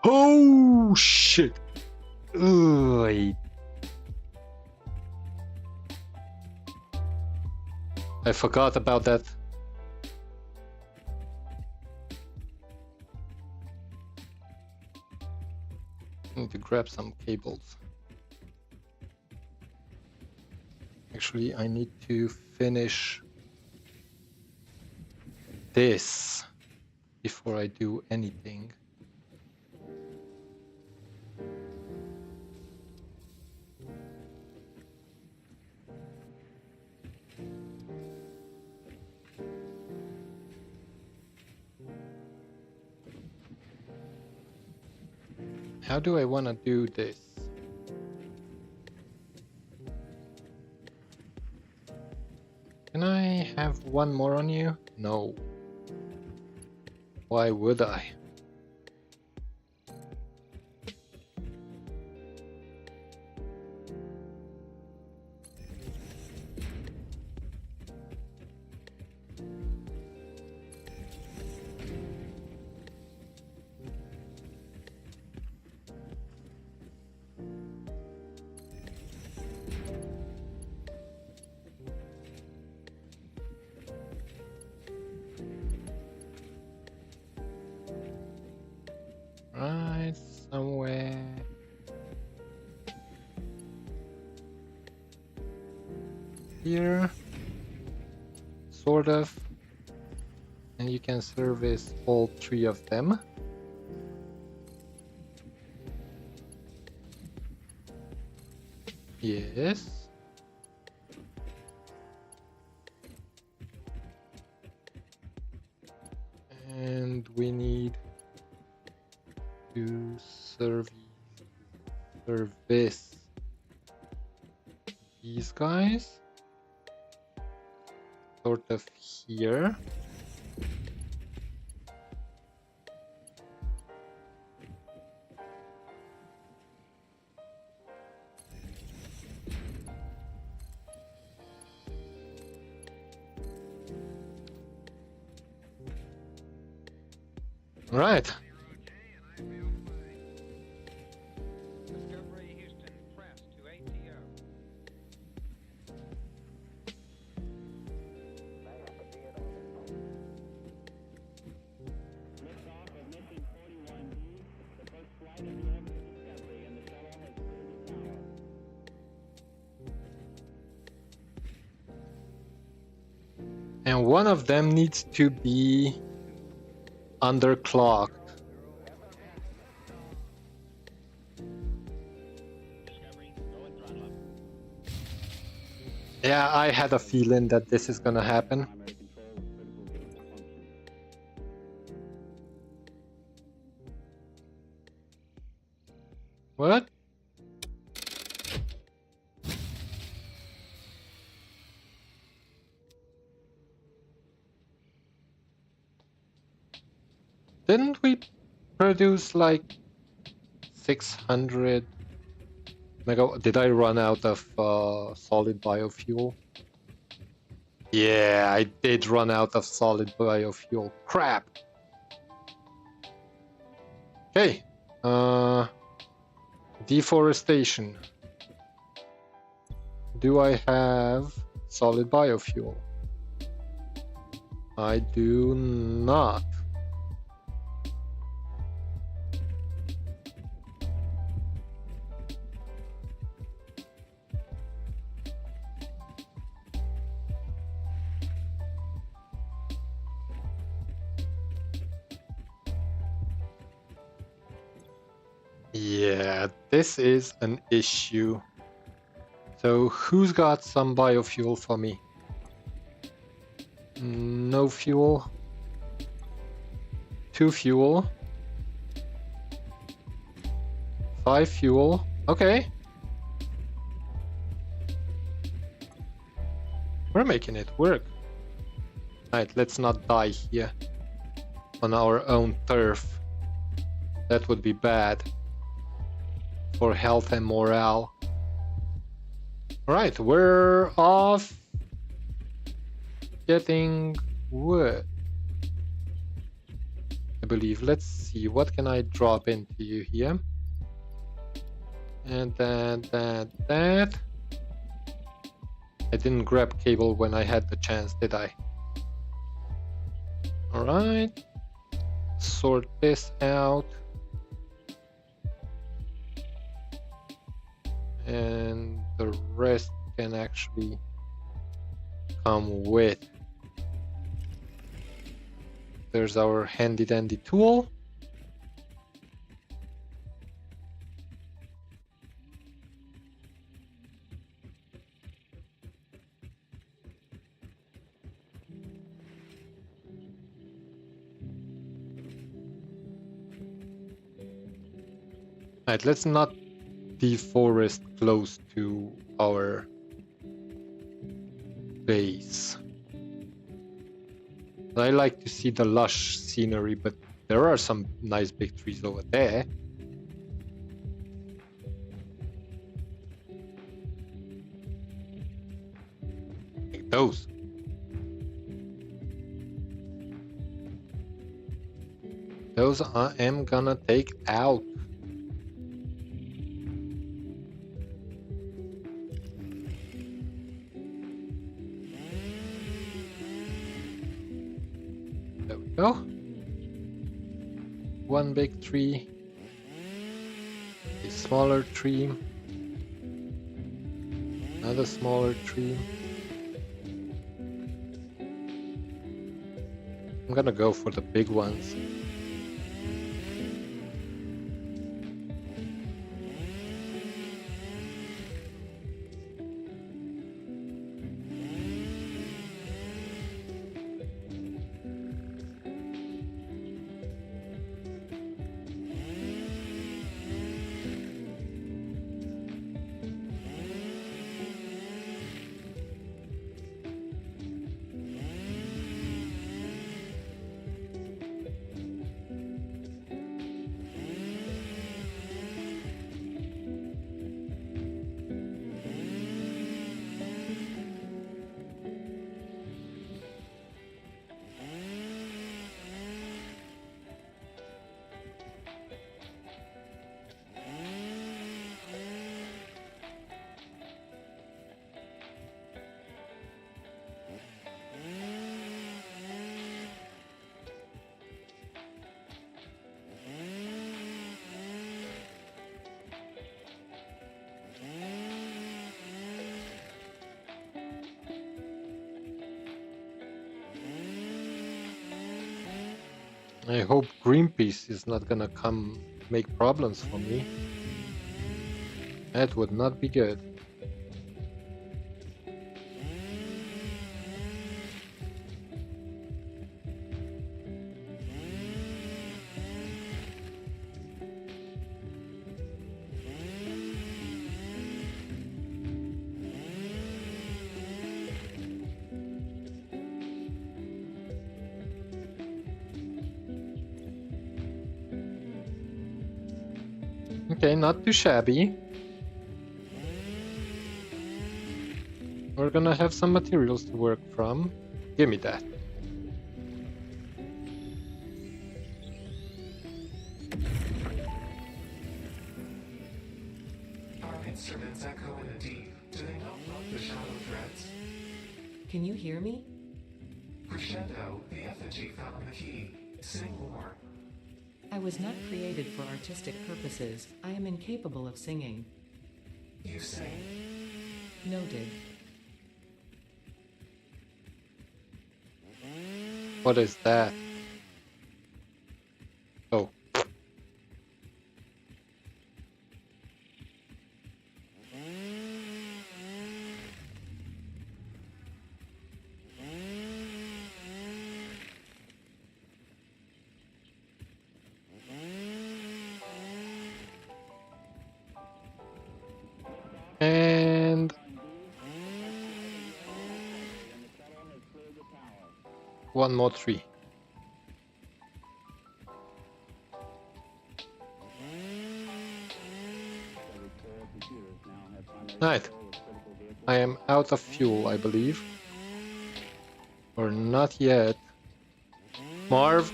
Oh shit! Ugh. I forgot about that. need to grab some cables. Actually, I need to finish this before I do anything. How do I want to do this? Can I have one more on you? No. Why would I? Right, somewhere here, sort of, and you can service all three of them. Yes. And we need to service these guys sort of here. Right. And one of them needs to be underclocked. Yeah, I had a feeling that this is gonna happen. What? Didn't we produce like 600 megawatt? Did I run out of solid biofuel? Yeah, I did run out of solid biofuel. Crap. Okay. Deforestation. Do I have solid biofuel? I do not. Yeah, this is an issue. So who's got some biofuel for me? No fuel. 2 fuel. 5 fuel. Okay. We're making it work. Right, let's not die here on our own turf. That would be bad for health and morale. Alright, we're off getting wood, I believe. Let's see, what can I drop into you here? And that. I didn't grab cable when I had the chance, did I? Alright, sort this out. and the rest can actually come with. There's our handy dandy tool. Alright, let's not deforest close to our base. I like to see the lush scenery, but there are some nice big trees over there. Like those. Those I am gonna take out. There we go. One big tree. A smaller tree. Another smaller tree. I'm gonna go for the big ones. I hope Greenpeace is not gonna come make problems for me. That would not be good. Okay, not too shabby. We're gonna have some materials to work from. Give me that. Our instruments echo in the deep. Do they not love the shallow threads? Can you hear me? Crescendo, the effigy found the key. Sing more. I was not created for artistic purposes. I am incapable of singing. You sing. Noted. What is that? Oh. And one more tree. Right. I am out of fuel, I believe. Or not yet. Marv,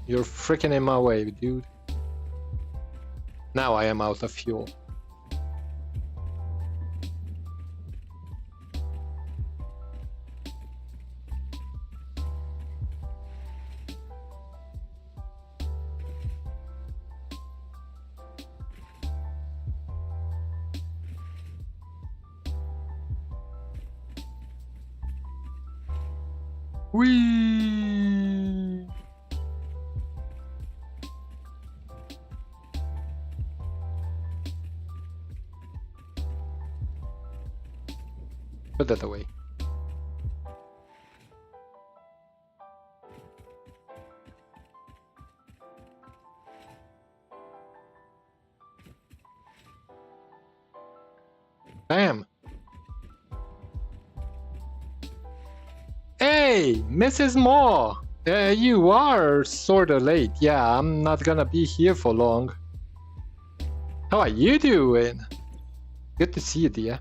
you're freaking in my way, dude. Now I am out of fuel. Whee! Put that away. Bam! Hey, Mrs. Moore! You are sorta late. Yeah, I'm not gonna be here for long. How are you doing? Good to see you, dear.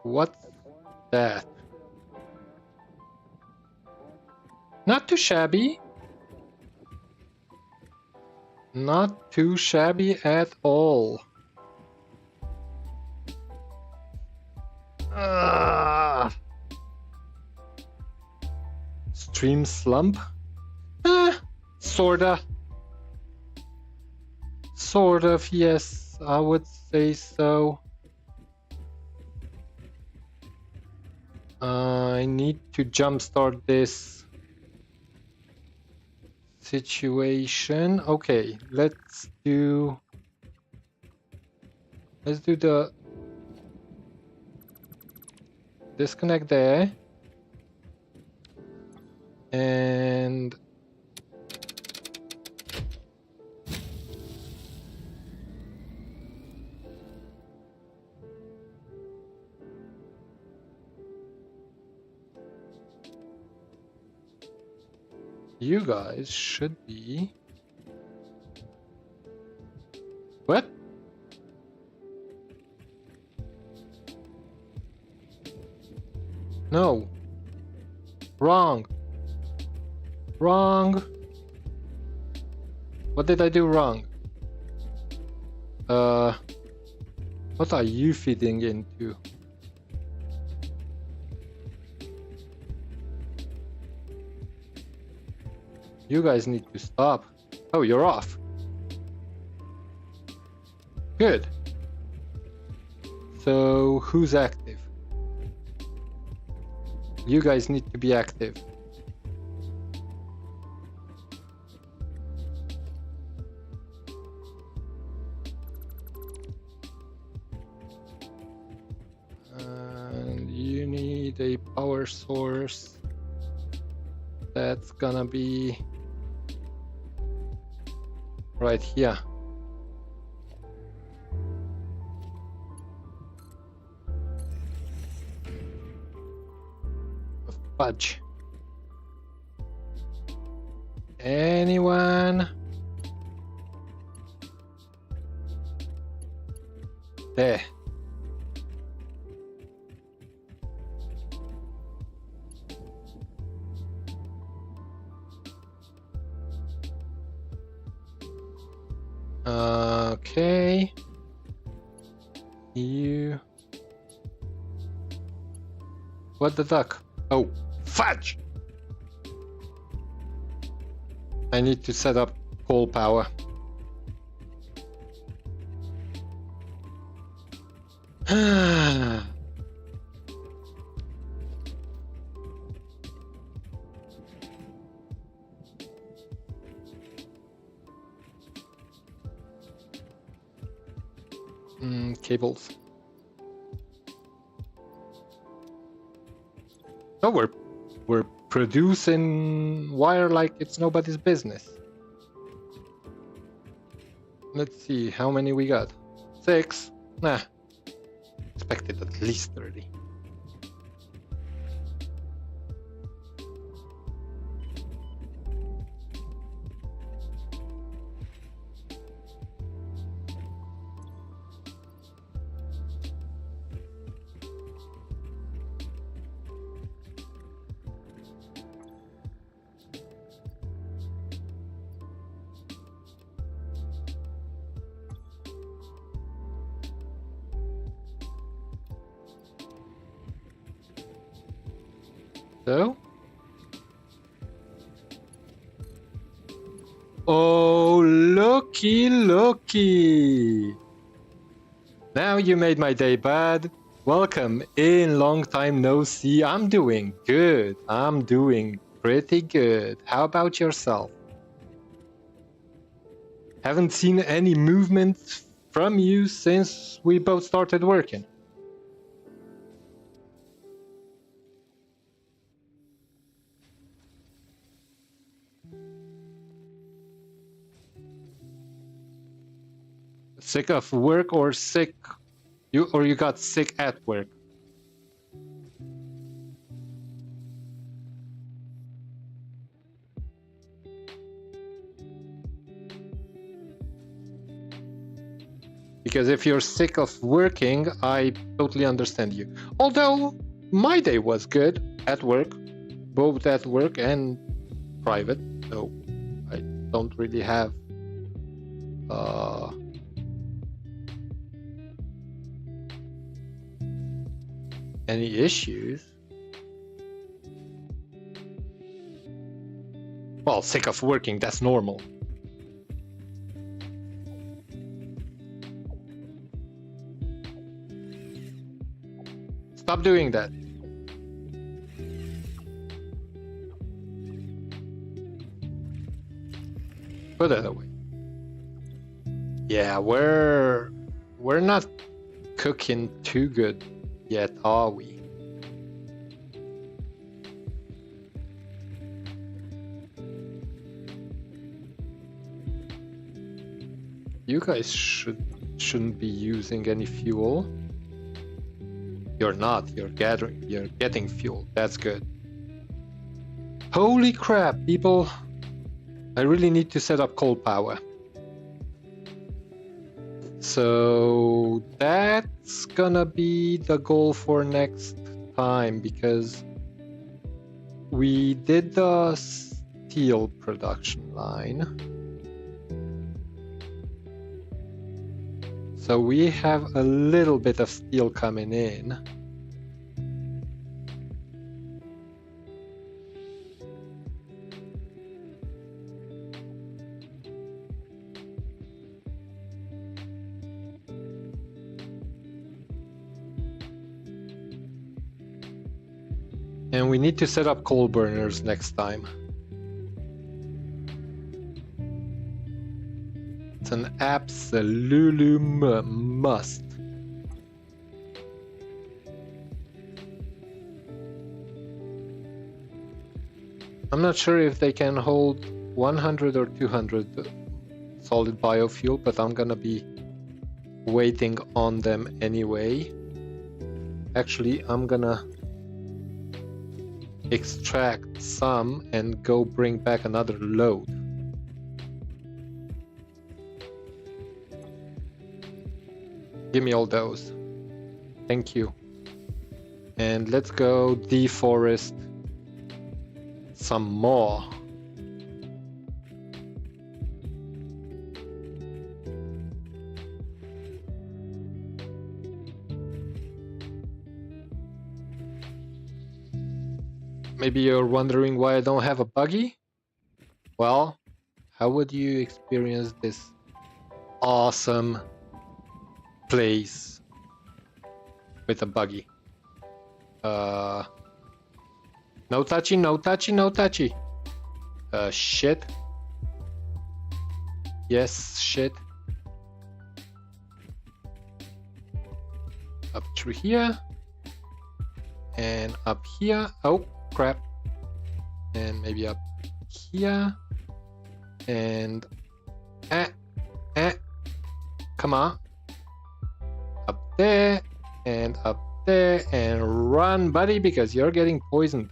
What's that? Not too shabby. Not too shabby at all. Stream slump? Sorta. Sort of, yes, I would say so. I need to jumpstart this situation. Okay, let's do the disconnect there. And you guys should be... What? No. Wrong. Wrong. What did I do wrong? What are you feeding into? You guys need to stop. Oh, you're off. Good. So, who's active? You guys need to be active. And you need a power source. That's gonna be right here. Fudge. Anyone? There. Okay. You. What the duck? Oh, fudge! I need to set up coal power. Cables. Oh, we're producing wire like it's nobody's business. Let's see how many we got. 6. Nah. Expected at least 30. So, Oh, looky. Now you made my day, bud. Welcome in, long time no see. I'm doing good. I'm doing pretty good. How about yourself? Haven't seen any movement from you since we both started working. Sick of work or sick? You got sick at work? Because if you're sick of working, I totally understand you. Although my day was good at work, both at work and private, so I don't really have any issues. Well, sick of working, that's normal. Stop doing that. Put it away. Yeah, we're not cooking too good yet, are we? You guys shouldn't be using any fuel. You're not. You're getting fuel. That's good. Holy crap, people! I really need to set up coal power. So that's gonna be the goal for next time, because we did the steel production line. So we have a little bit of steel coming in. And we need to set up coal burners next time. It's an absolute must. I'm not sure if they can hold 100 or 200 solid biofuel, but I'm gonna be waiting on them anyway. Actually, I'm gonna extract some and go bring back another load. Give me all those. Thank you. And let's go deforest some more. Maybe you're wondering why I don't have a buggy? Well, how would you experience this awesome place with a buggy? No touchy, no touchy, no touchy. Shit. Yes, shit. Up through here. And up here. Oh, crap. And maybe up here. And... Come on. Up there. And up there. And run, buddy, because you're getting poisoned.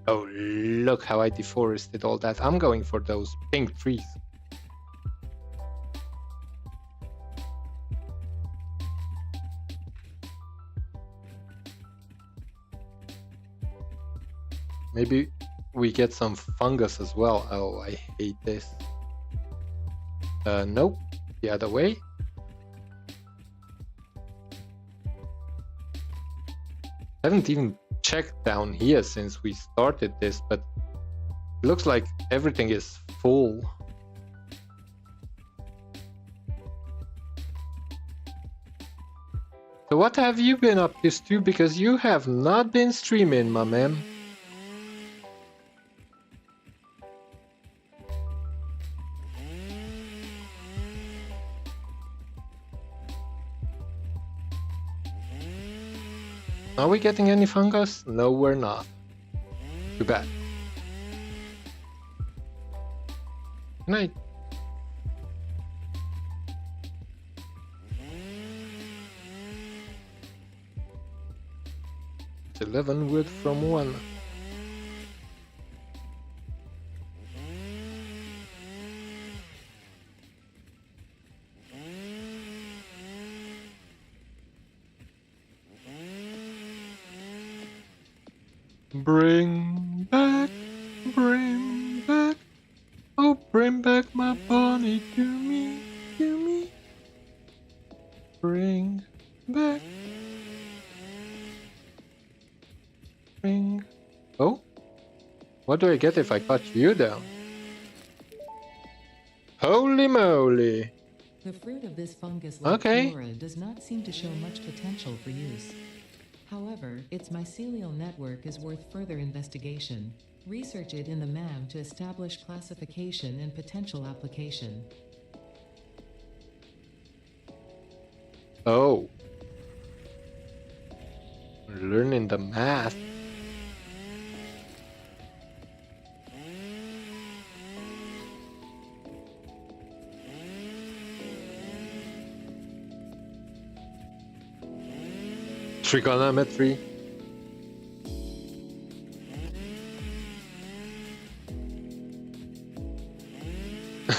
Oh, look how I deforested all that. I'm going for those pink trees. Maybe we get some fungus as well. Oh, I hate this. Nope. The other way. I haven't even checked down here since we started this, but it looks like everything is full. So what have you been up to, Stu? Because you have not been streaming, my man. Are we getting any fungus? No, we're not. Too bad. Good night. It's 11 wood from 1. Bring back, oh bring back my Bonnie to me, bring back, bring, oh, what do I get if I cut you down? Holy moly! The fruit of this fungus-like flora does not seem to show much potential for use. However, its mycelial network is worth further investigation. Research it in the MAM to establish classification and potential application. Oh. Learning the math. Trigonometry.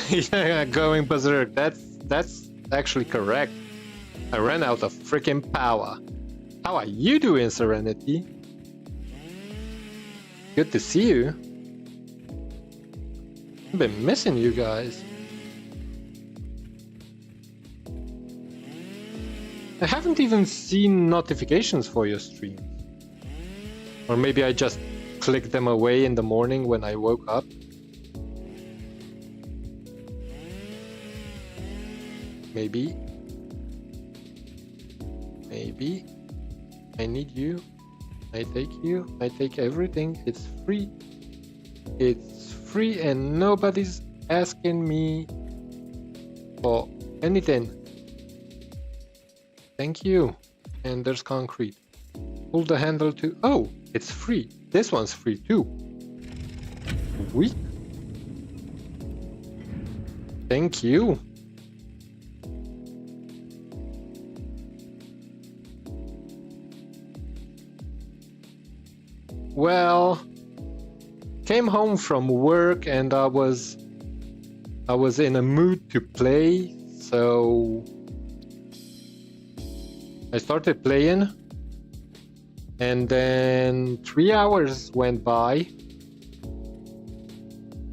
Yeah, going berserk. That's actually correct. I ran out of freaking power. How are you doing, Serenity? Good to see you. I've been missing you guys. I haven't even seen notifications for your stream. Or maybe I just clicked them away in the morning when I woke up. Maybe. Maybe. I need you. I take you. I take everything. It's free. It's free and nobody's asking me for anything. Thank you. And there's concrete. Pull the handle to... Oh, it's free. This one's free too. Sweet. Thank you. Well, came home from work and I was in a mood to play, so I started playing, and then 3 hours went by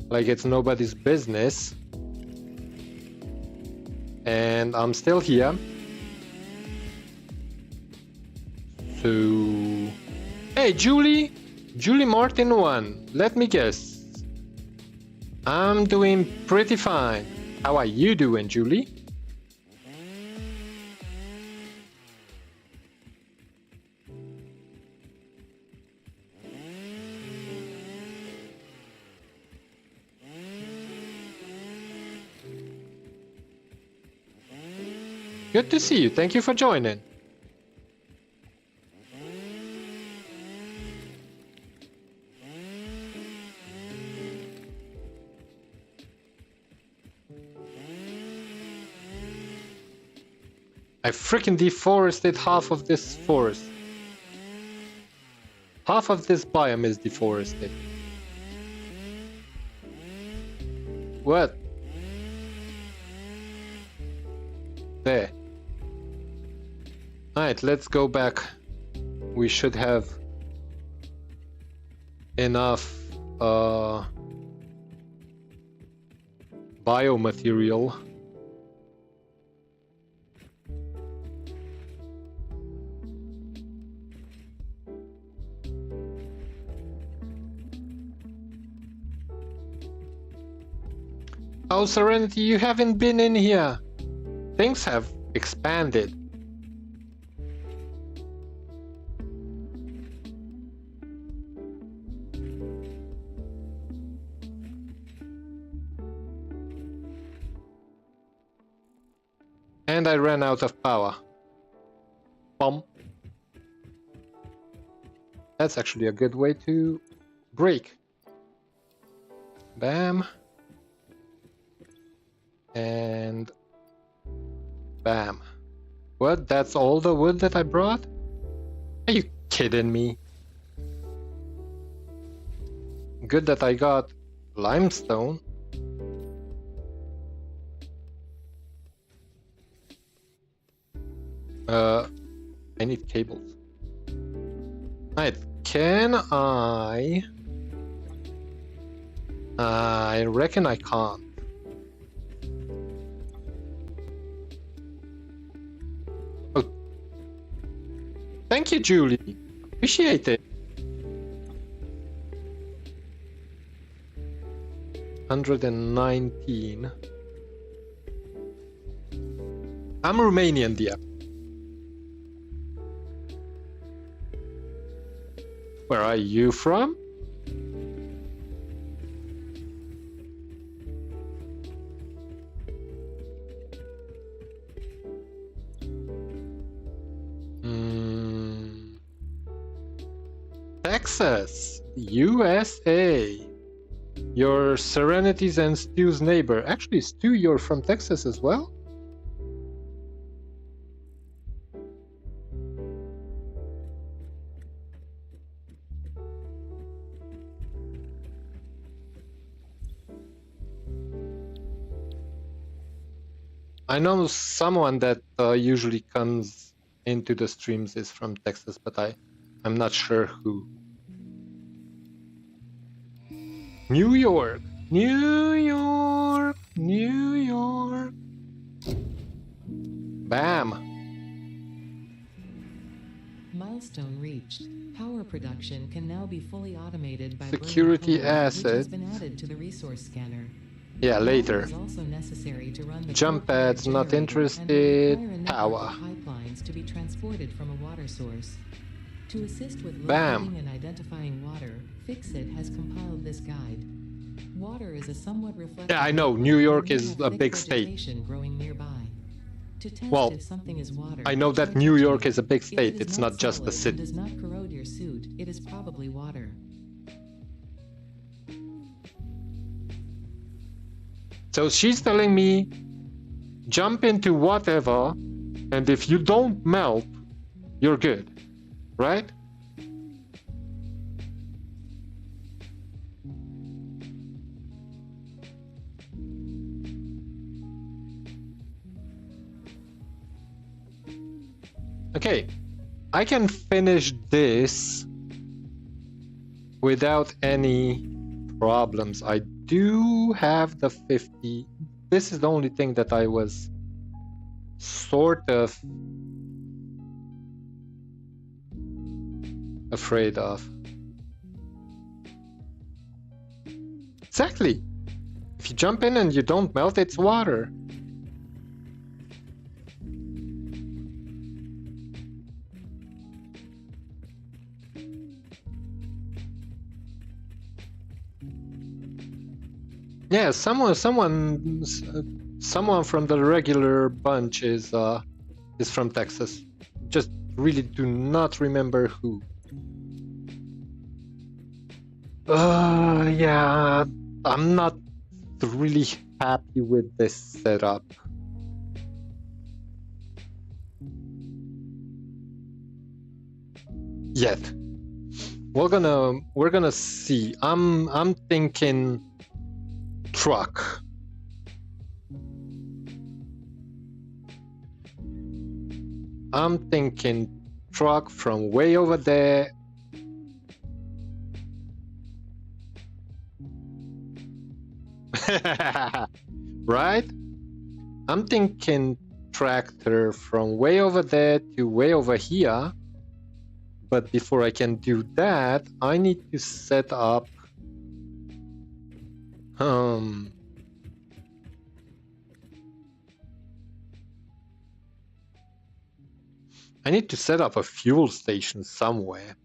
like it's nobody's business, and I'm still here. So, hey Julie Martin 1, let me guess. I'm doing pretty fine. How are you doing, Julie? Good to see you. Thank you for joining. I freaking deforested half of this forest. Half of this biome is deforested. What? There. Alright, let's go back. We should have enough biomaterial. Oh, Serenity, you haven't been in here. Things have expanded. And I ran out of power. Bomb. That's actually a good way to break. Bam. And bam. What? That's all the wood that I brought? Are you kidding me? Good that I got limestone. I need cables. Right, can I reckon I can't. Oh. Thank you, Julie. Appreciate it. 119. I'm Romanian, dear. Where are you from? Texas, USA. Your Serenity's and Stu's neighbor. Actually, Stu, you're from Texas as well? I know someone that usually comes into the streams is from Texas, but I'm not sure who. New York, New York, New York. Bam. Milestone reached. Power production can now be fully automated by Security burning coal, which asset. has been added to the resource scanner. Yeah, later. It is also necessary to run the Jump coal-fired pads, not generator interested. and will require a network Power. of pipelines to be transported from a water source. To assist with Bam. locating and identifying water, Fixit has compiled this guide. Water is a somewhat reflective. Yeah, I know. liquid New and York may is have a thick big state. vegetation growing nearby. To test Well, if something is water, I know that try New touching York it. is a big If state. it is It's not just the solid and city. does not corrode your suit, it is probably water. So she's telling me, jump into whatever, and if you don't melt, you're good, right? Okay, I can finish this without any problems. I do have the 50. This is the only thing that I was sort of afraid of. Exactly. If you jump in and you don't melt, it's water. Yeah, someone from the regular bunch is from Texas. Just really do not remember who. Yeah, I'm not really happy with this setup. Yet. We're gonna see. I'm thinking truck. I'm thinking truck from way over there. Right? I'm thinking tractor from way over there to way over here. But before I can do that, I need to set up I need to set up a fuel station somewhere.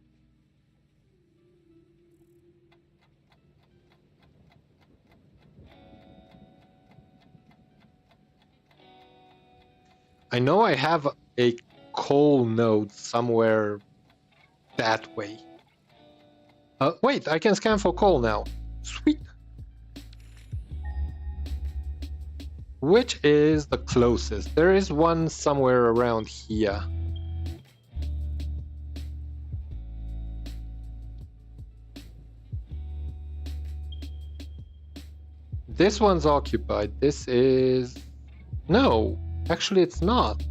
I know I have a coal node somewhere that way. Wait, I can scan for coal now. Sweet. Which is the closest? There is one somewhere around here. This one's occupied. This is... No, actually it's not.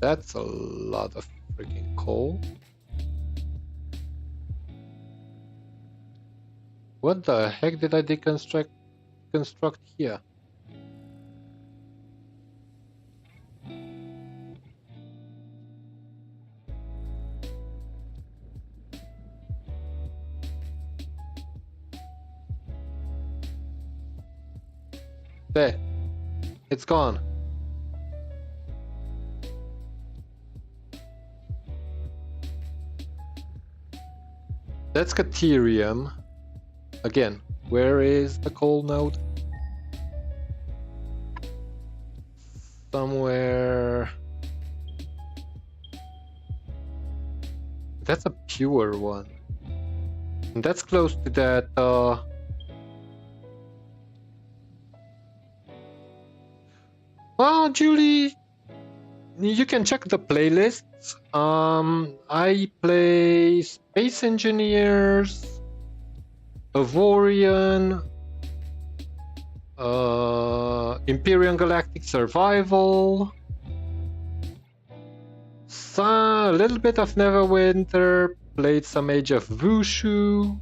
That's a lot of freaking coal. What the heck did I construct here? There. It's gone. That's Caterium. Again, where is the coal node? Somewhere... That's a pure one. And that's close to that, Well, Julie, you can check the playlists. I play Space Engineers, Avorion, Imperial Galactic Survival, a little bit of Neverwinter, played some Age of Wushu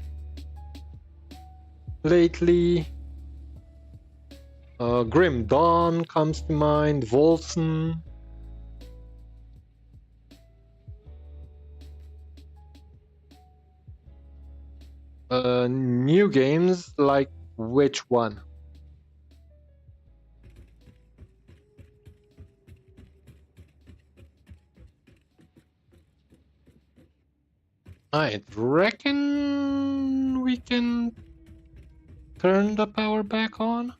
lately. Grim Dawn comes to mind, Volson. New games, like which one? I reckon we can turn the power back on.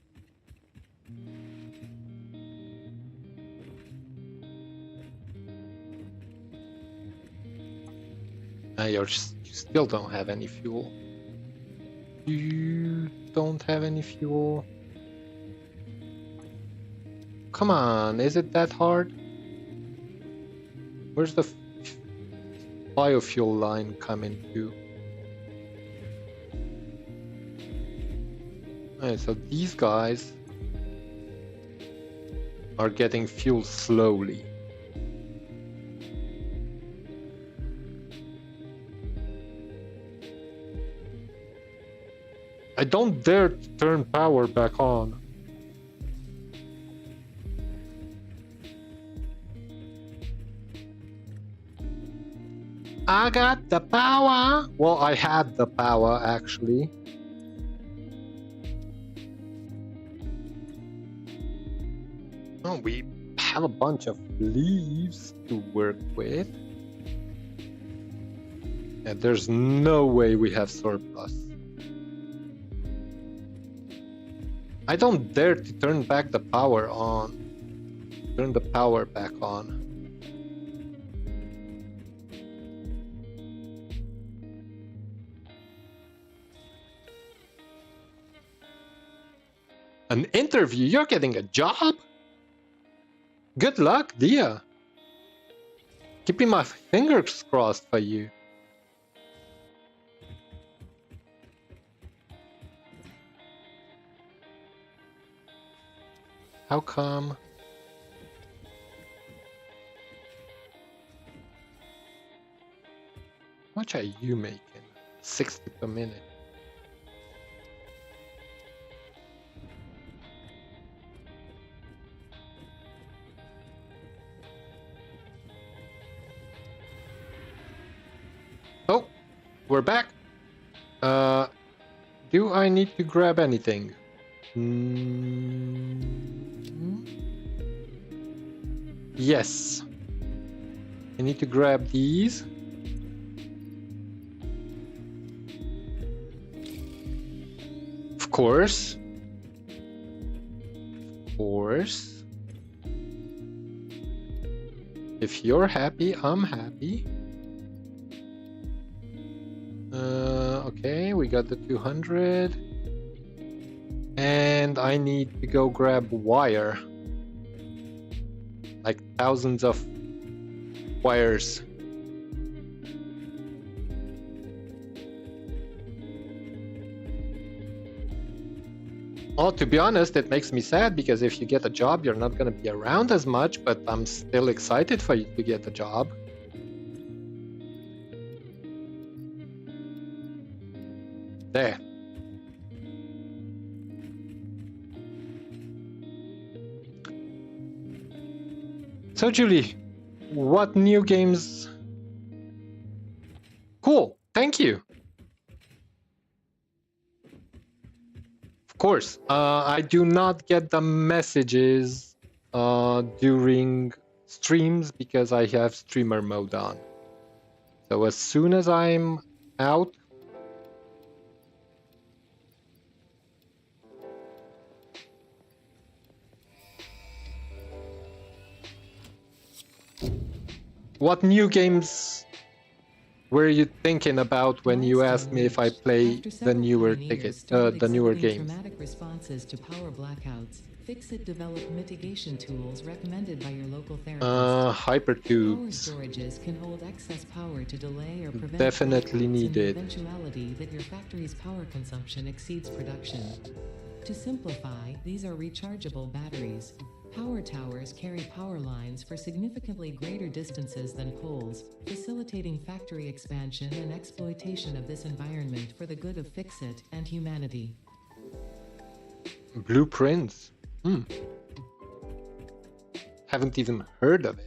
You still don't have any fuel. You don't have any fuel. Come on, is it that hard? Where's the biofuel line coming to? Alright, so these guys are getting fuel slowly. I don't dare to turn power back on. I got the power! Well, I had the power, actually. Oh, we have a bunch of leaves to work with. And there's no way we have surplus. I don't dare to turn back the power on. Turn the power back on. An interview? You're getting a job? Good luck, dear. Keeping my fingers crossed for you. How come? How much are you making? 60 per minute. Oh, we're back. Do I need to grab anything? Yes. I need to grab these. course. Of course. If you're happy, I'm happy. Okay, we got the 200. And I need to go grab wire. Like thousands of wires. Well, to be honest, it makes me sad because if you get a job, you're not going to be around as much, but I'm still excited for you to get a job. There. So, Julie, what new games? Cool, thank you. Of course, I do not get the messages during streams because I have streamer mode on. So as soon as I'm out, what new games were you thinking about when you asked me if I play the newer tickets, the newer games? Dramatic responses to power blackouts. Fix-It developed mitigation tools recommended by your local therapist. Hypertubes. Power storages can hold excess power to delay or prevent Definitely needed. in the eventuality that your factory's power consumption exceeds production. To simplify, these are rechargeable batteries. Power towers carry power lines for significantly greater distances than poles, facilitating factory expansion and exploitation of this environment for the good of Fix-It and humanity. Blueprints. Haven't even heard of it.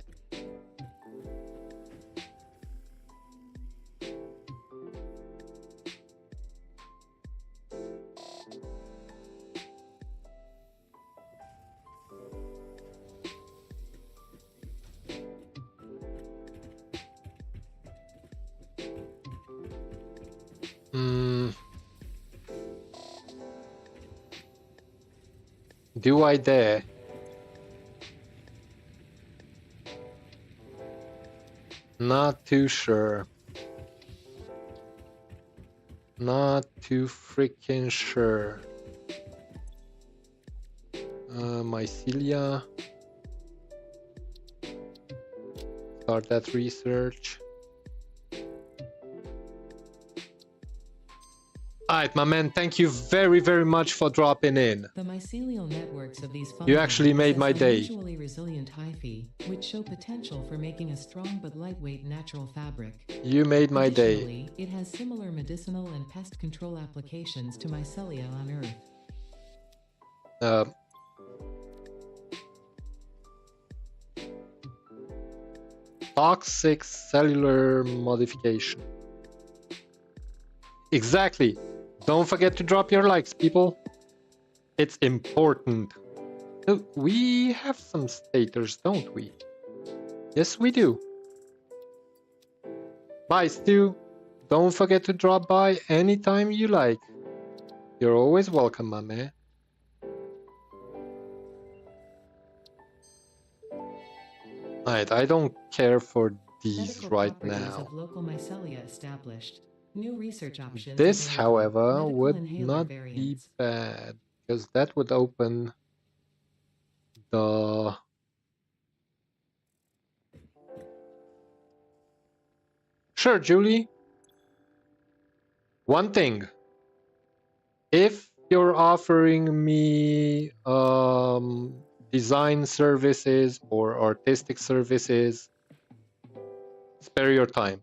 Do I dare? Not too sure. Not too freaking sure. Mycelia. Start that research. Alright, my man, thank you very, very much for dropping in. The mycelial networks of these You actually made my day. Unusually resilient hyphae, which show potential for making a strong but lightweight natural fabric. You made my day. Additionally, it has similar medicinal and pest control applications to mycelia on Earth. Toxic cellular modification. Exactly. Don't forget to drop your likes, people. It's important. We have some staters, don't we? Yes, we do. Bye, Stu. Don't forget to drop by anytime you like. You're always welcome, my man. Alright, I don't care for these Medical right properties now. of local mycelia established. New research options This, available. however, Medical would inhaler not be variants. bad, because that would open the... Sure, Julie. One thing. If you're offering me design services or artistic services, spare your time.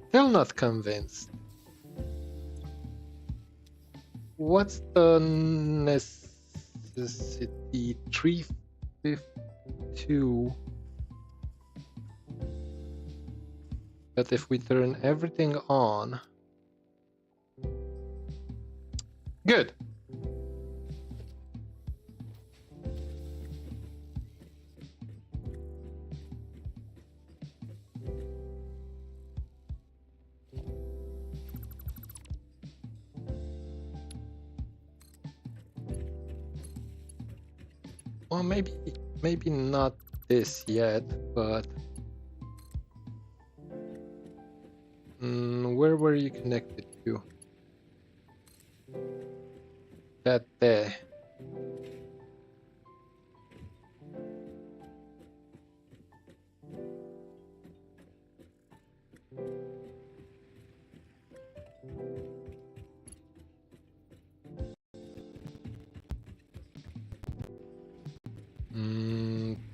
Still not convinced. What's the necessity? 352. But if we turn everything on... Good! Well, maybe not this yet, but where were you connected to? That there.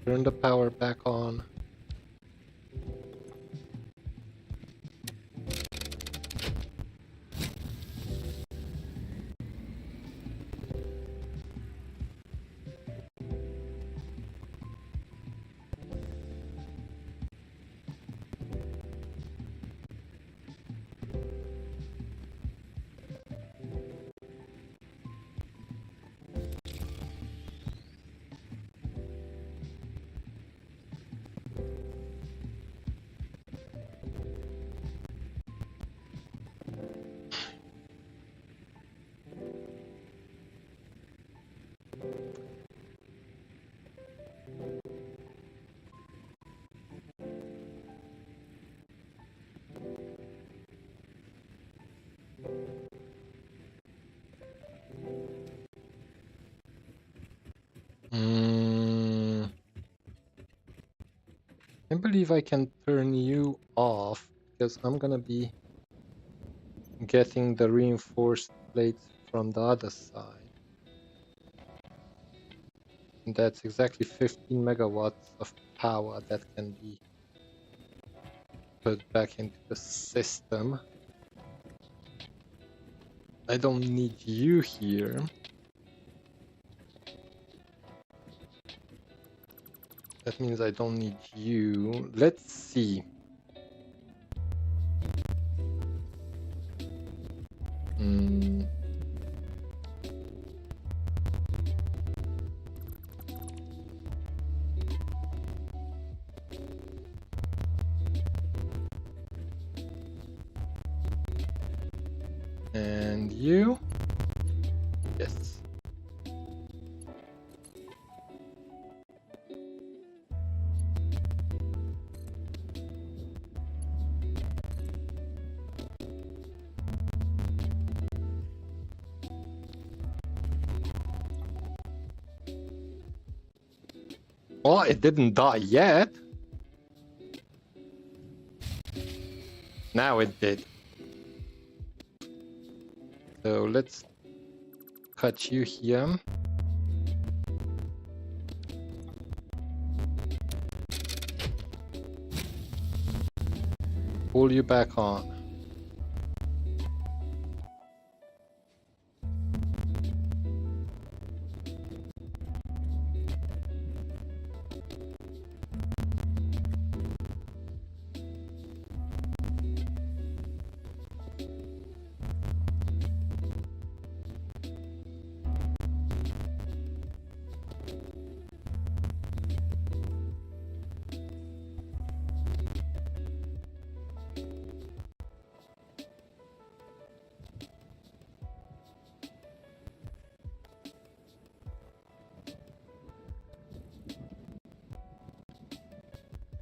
Turn the power back on. I believe I can turn you off because I'm gonna be getting the reinforced plates from the other side. And that's exactly 15 megawatts of power that can be put back into the system. I don't need you here. That means I don't need you. Let's see. And you? Yes. Oh, it didn't die yet. Now it did. So let's cut you here. Pull you back on.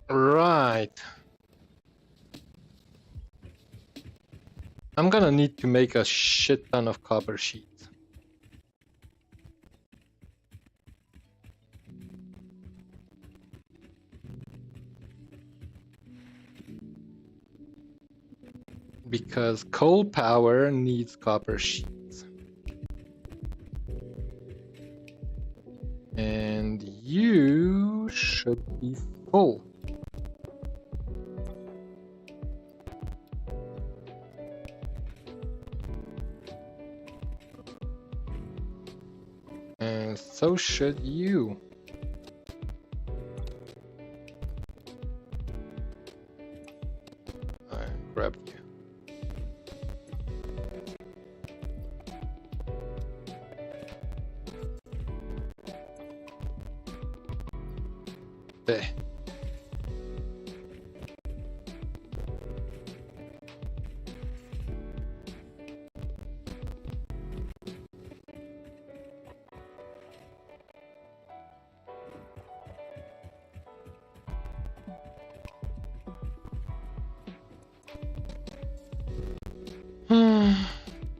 Right. I'm gonna need to make a shit ton of copper sheets. Because coal power needs copper sheets. And you should be full. And so should you. There.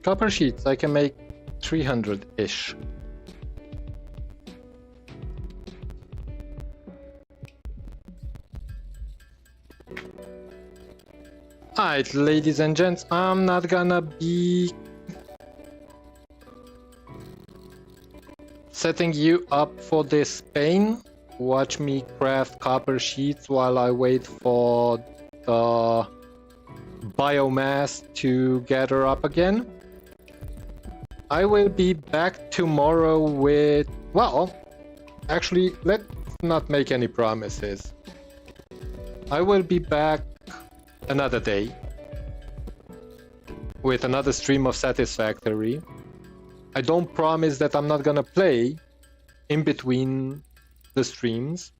Copper sheets, I can make 300-ish. Alright, ladies and gents, I'm not gonna be setting you up for this pain. Watch me craft copper sheets while I wait for the biomass to gather up again. I will be back tomorrow with, well, actually, let's not make any promises. I will be back another day with another stream of Satisfactory. I don't promise that I'm not gonna play in between the streams.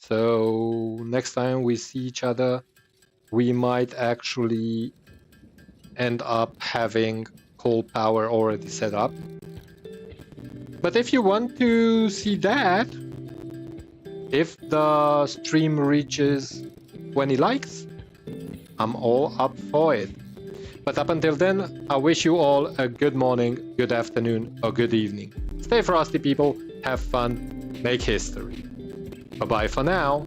So next time we see each other, we might actually end up having coal power already set up. But if you want to see that, if the stream reaches 20 likes, I'm all up for it. But up until then, I wish you all a good morning, good afternoon, or good evening. Stay frosty, people. Have fun. Make history. Bye-bye for now.